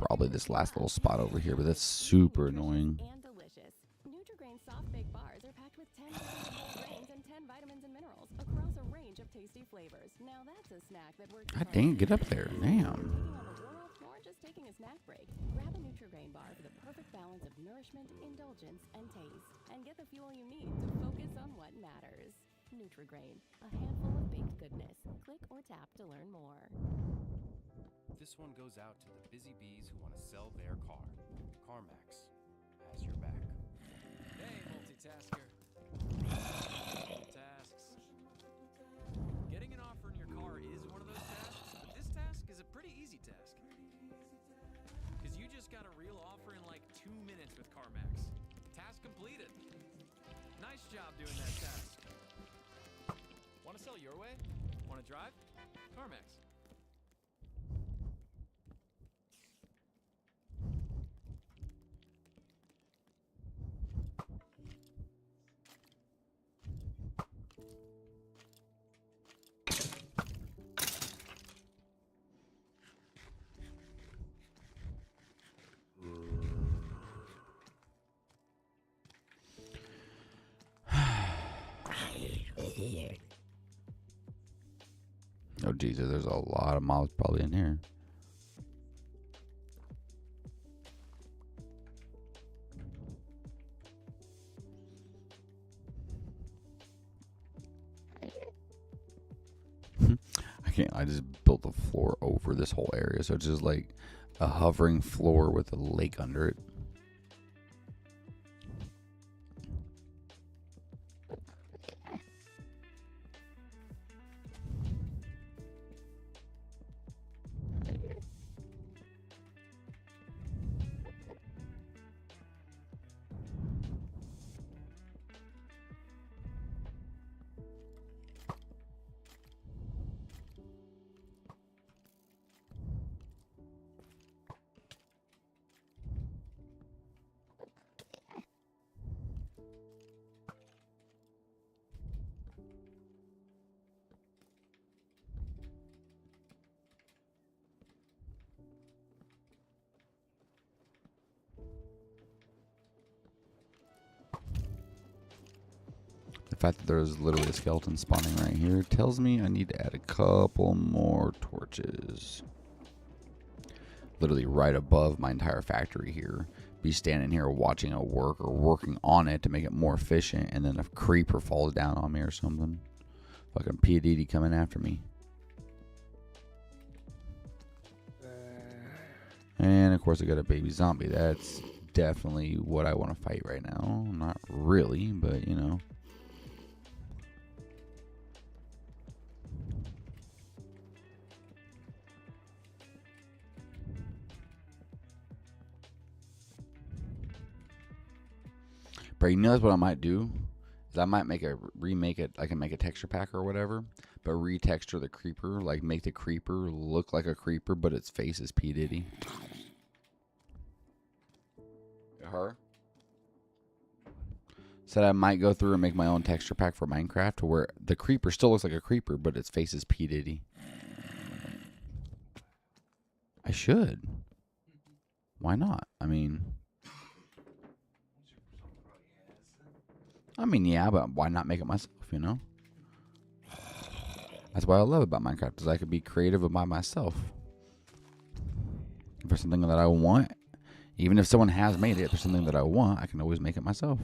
Probably this last little spot over here, but that's super annoying. And delicious. Nutri-Grain soft baked bars are packed with 10 grains and 10 vitamins and minerals across a range of tasty flavors. Now that's a snack that works. God dang it, get up there. Damn. Or just taking a snack break. Grab a Nutri-Grain bar for the perfect balance of nourishment, indulgence, and taste. And get the fuel you need to focus on what matters. Nutri-Grain, a handful of baked goodness. Click or tap to learn more. This one goes out to the busy bees who want to sell their car. CarMax has your back. Hey, multitasker. Tasks. Getting an offer in your car is one of those tasks, but this task is a pretty easy task. Because you just got a real offer in like 2 minutes with CarMax. Task completed. Nice job doing that task. Want to sell your way? Want to drive? CarMax. Oh, Jesus, there's a lot of moths probably in here. I just built the floor over this whole area, so it's just like a hovering floor with a lake under it. The fact that there's literally a skeleton spawning right here tells me I need to add a couple more torches. Literally right above my entire factory here. Be standing here watching it work or working on it to make it more efficient, and then a creeper falls down on me or something. Fucking P. Diddy coming after me. And of course I got a baby zombie. That's definitely what I want to fight right now. Not really, but you know. But you know what I might do? Is I might remake it. I can make a texture pack or whatever, but retexture the creeper. Like make the creeper look like a creeper, but its face is P. Diddy. Her? Said I might go through and make my own texture pack for Minecraft to where the creeper still looks like a creeper, but its face is P. Diddy. I should. Why not? I mean, yeah, but why not make it myself, you know? That's what I love about Minecraft, is I could be creative by myself. If there's something that I want, even if someone has made it, if there's something that I want, I can always make it myself.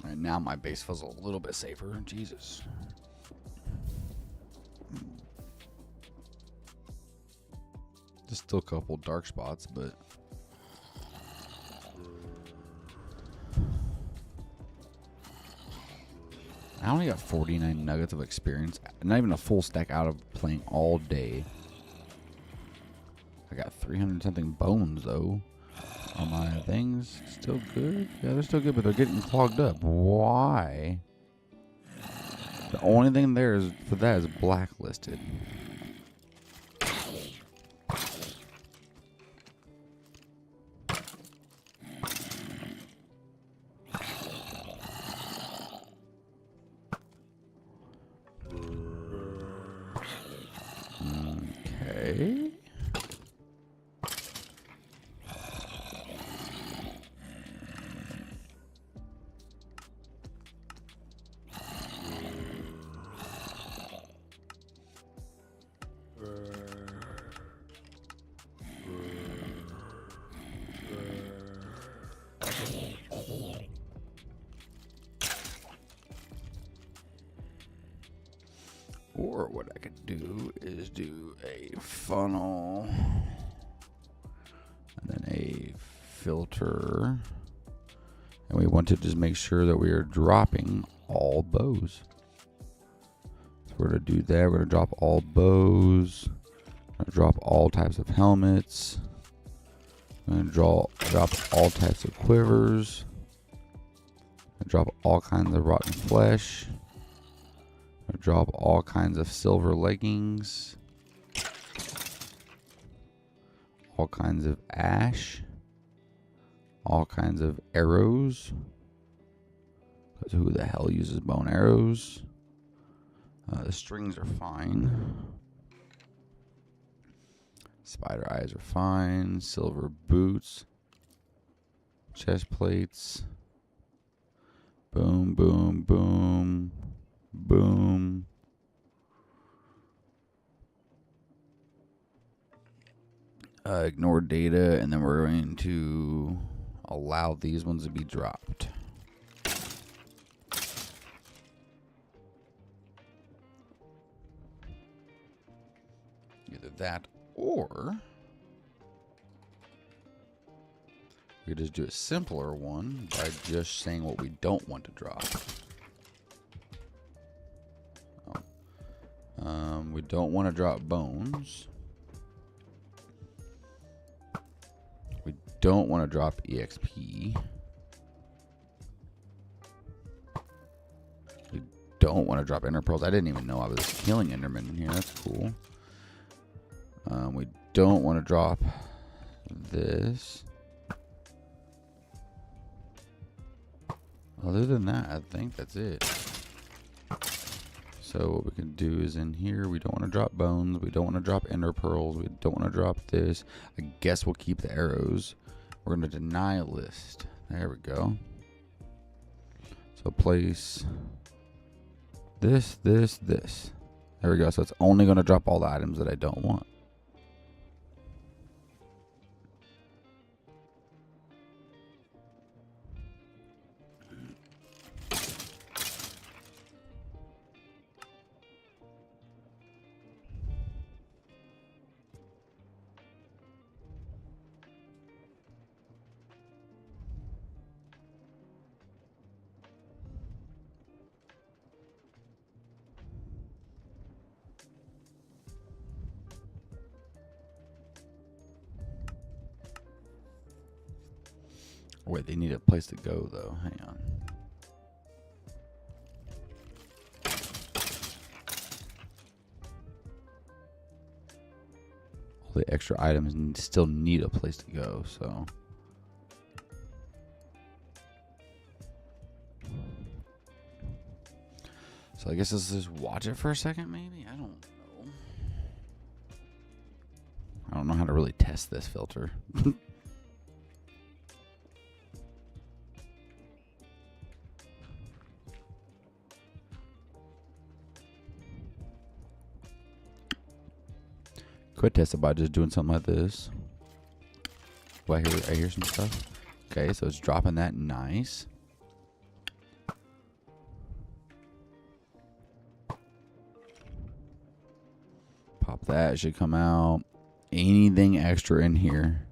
Alright, now my base feels a little bit safer. Jesus. Just still a couple dark spots, but I only got 49 nuggets of experience. Not even a full stack out of playing all day. I got 300 something bones though. Are my things still good? Yeah, they're still good, but they're getting clogged up. Why? The only thing there is for that is blacklisted. Okay. Or what I could do is do a funnel and then a filter, and we want to just make sure that we are dropping all bows. So we're going to do that. We're going to drop all bows. We're going to drop all types of helmets. I'm gonna drop all types of quivers. Drop all kinds of rotten flesh. Drop all kinds of silver leggings. All kinds of ash. All kinds of arrows. Because who the hell uses bow and arrows? The strings are fine. Spider eyes are fine. Silver boots. Chest plates. Boom, boom, boom. Boom. Ignore data, and then we're going to allow these ones to be dropped. Either that or we could just do a simpler one by just saying what we don't want to drop. We don't want to drop bones. We don't want to drop EXP. We don't want to drop Ender Pearls. I didn't even know I was killing Enderman in here. That's cool. We don't want to drop this. Other than that, I think that's it. So what we can do is in here, we don't want to drop bones. We don't want to drop ender pearls. We don't want to drop this. I guess we'll keep the arrows. We're going to deny a list. There we go. So place this, this, this. There we go. So it's only going to drop all the items that I don't want. Wait, they need a place to go, though. Hang on. All the extra items still need a place to go, so. So I guess let's just watch it for a second, maybe? I don't know. I don't know how to really test this filter. Could test it by just doing something like this. Oh, I hear some stuff. Okay, so it's dropping that nice. Pop that, it should come out. Anything extra in here.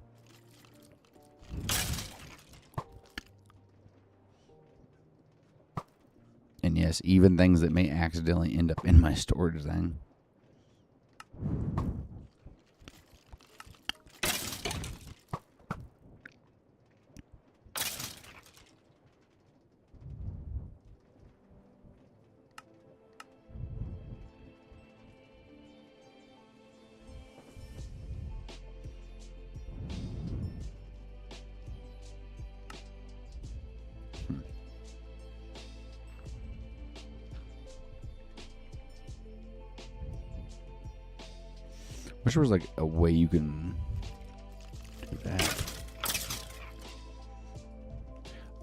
And yes, even things that may accidentally end up in my storage thing. Wish there was like a way you can do that.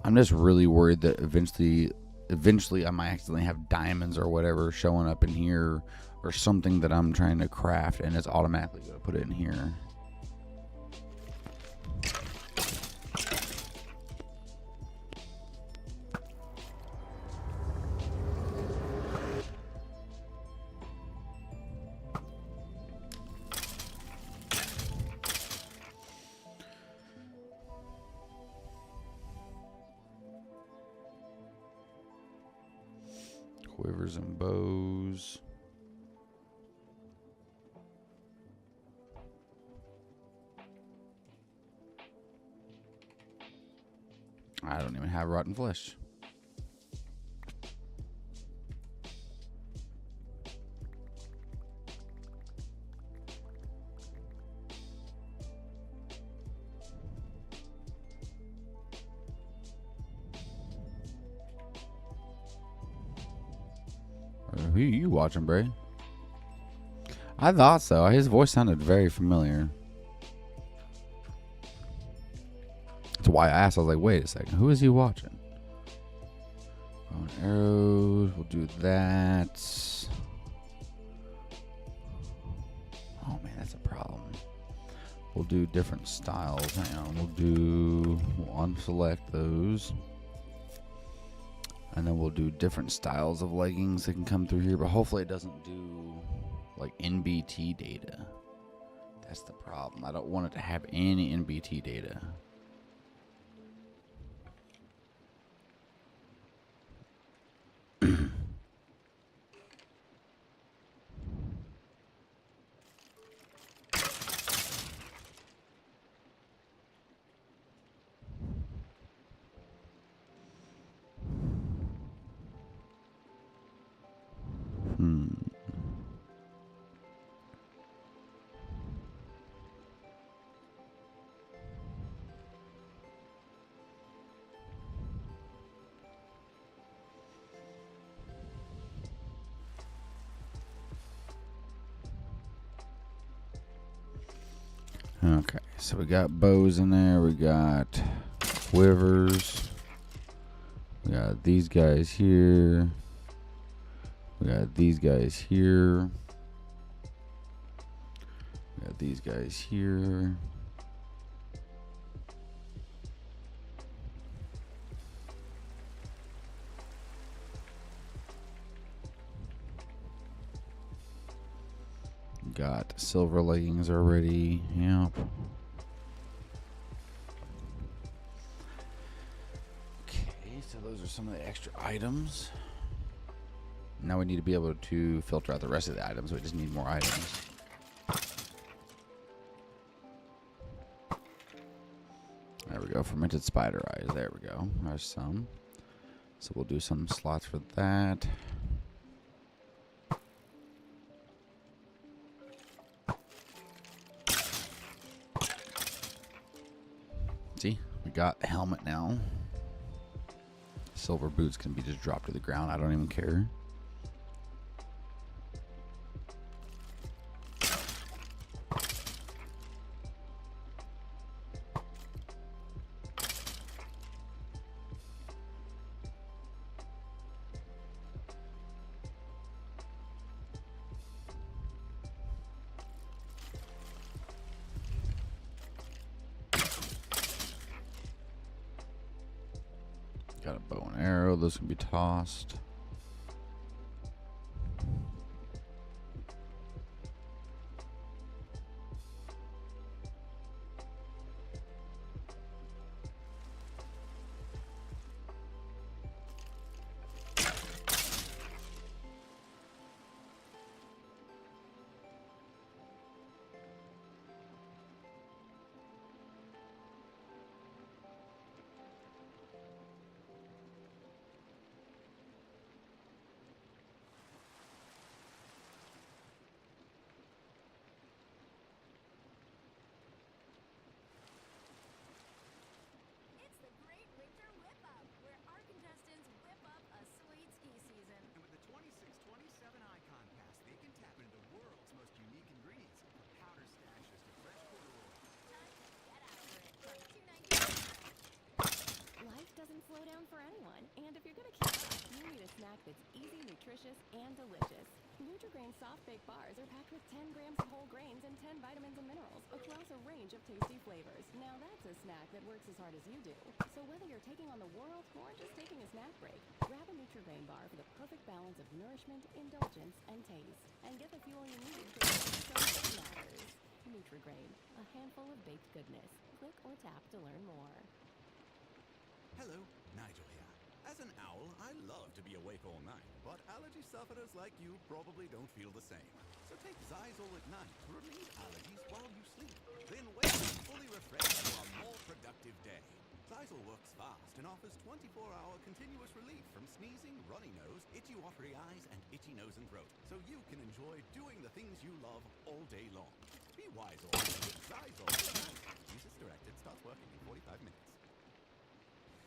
I'm just really worried that eventually I might accidentally have diamonds or whatever showing up in here or something that I'm trying to craft and it's automatically going to put it in here. Quivers and bows. I don't even have rotten flesh. Who you watching, Bray? I thought so. His voice sounded very familiar. That's why I asked. I was like, wait a second. Who is he watching? Arrows. We'll do that. Oh, man, that's a problem. We'll do different styles. Hang on. We'll unselect those. And then we'll do different styles of leggings that can come through here. But hopefully it doesn't do like NBT data. That's the problem. I don't want it to have any NBT data. Okay, so we got bows in there. We got quivers. We got these guys here. We got these guys here. We got these guys here. Got silver leggings already. Yep. Okay, so those are some of the extra items. Now we need to be able to filter out the rest of the items. We just need more items. There we go. Fermented spider eyes. There we go. There's some. So we'll do some slots for that. See, we got the helmet now. Silver boots can be just dropped to the ground. I don't even care. Got a bow and arrow. Those can be tossed. Slow down for anyone, and if you're gonna keep up, you need a snack that's easy, nutritious, and delicious. Nutri-Grain soft baked bars are packed with 10 grams of whole grains and 10 vitamins and minerals across a range of tasty flavors. Now that's a snack that works as hard as you do. So whether you're taking on the world or just taking a snack break, grab a Nutri-Grain bar for the perfect balance of nourishment, indulgence, and taste, and get the fuel you need to focus on what matters. Nutri-Grain, a handful of baked goodness. Click or tap to learn more. Hello, Nigel here. As an owl, I love to be awake all night, but allergy sufferers like you probably don't feel the same. So take Zysol at night to relieve allergies while you sleep. Then wake up fully refreshed for a more productive day. Zysol works fast and offers 24-hour continuous relief from sneezing, runny nose, itchy watery eyes, and itchy nose and throat, so you can enjoy doing the things you love all day long. Be wiser with Zysol. Use as directed. Starts working in 45 minutes.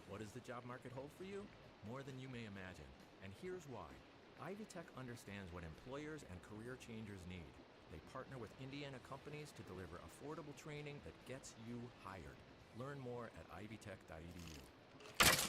What does the job market hold for you? More than you may imagine. And here's why. Ivy Tech understands what employers and career changers need. They partner with Indiana companies to deliver affordable training that gets you hired. Learn more at ivytech.edu.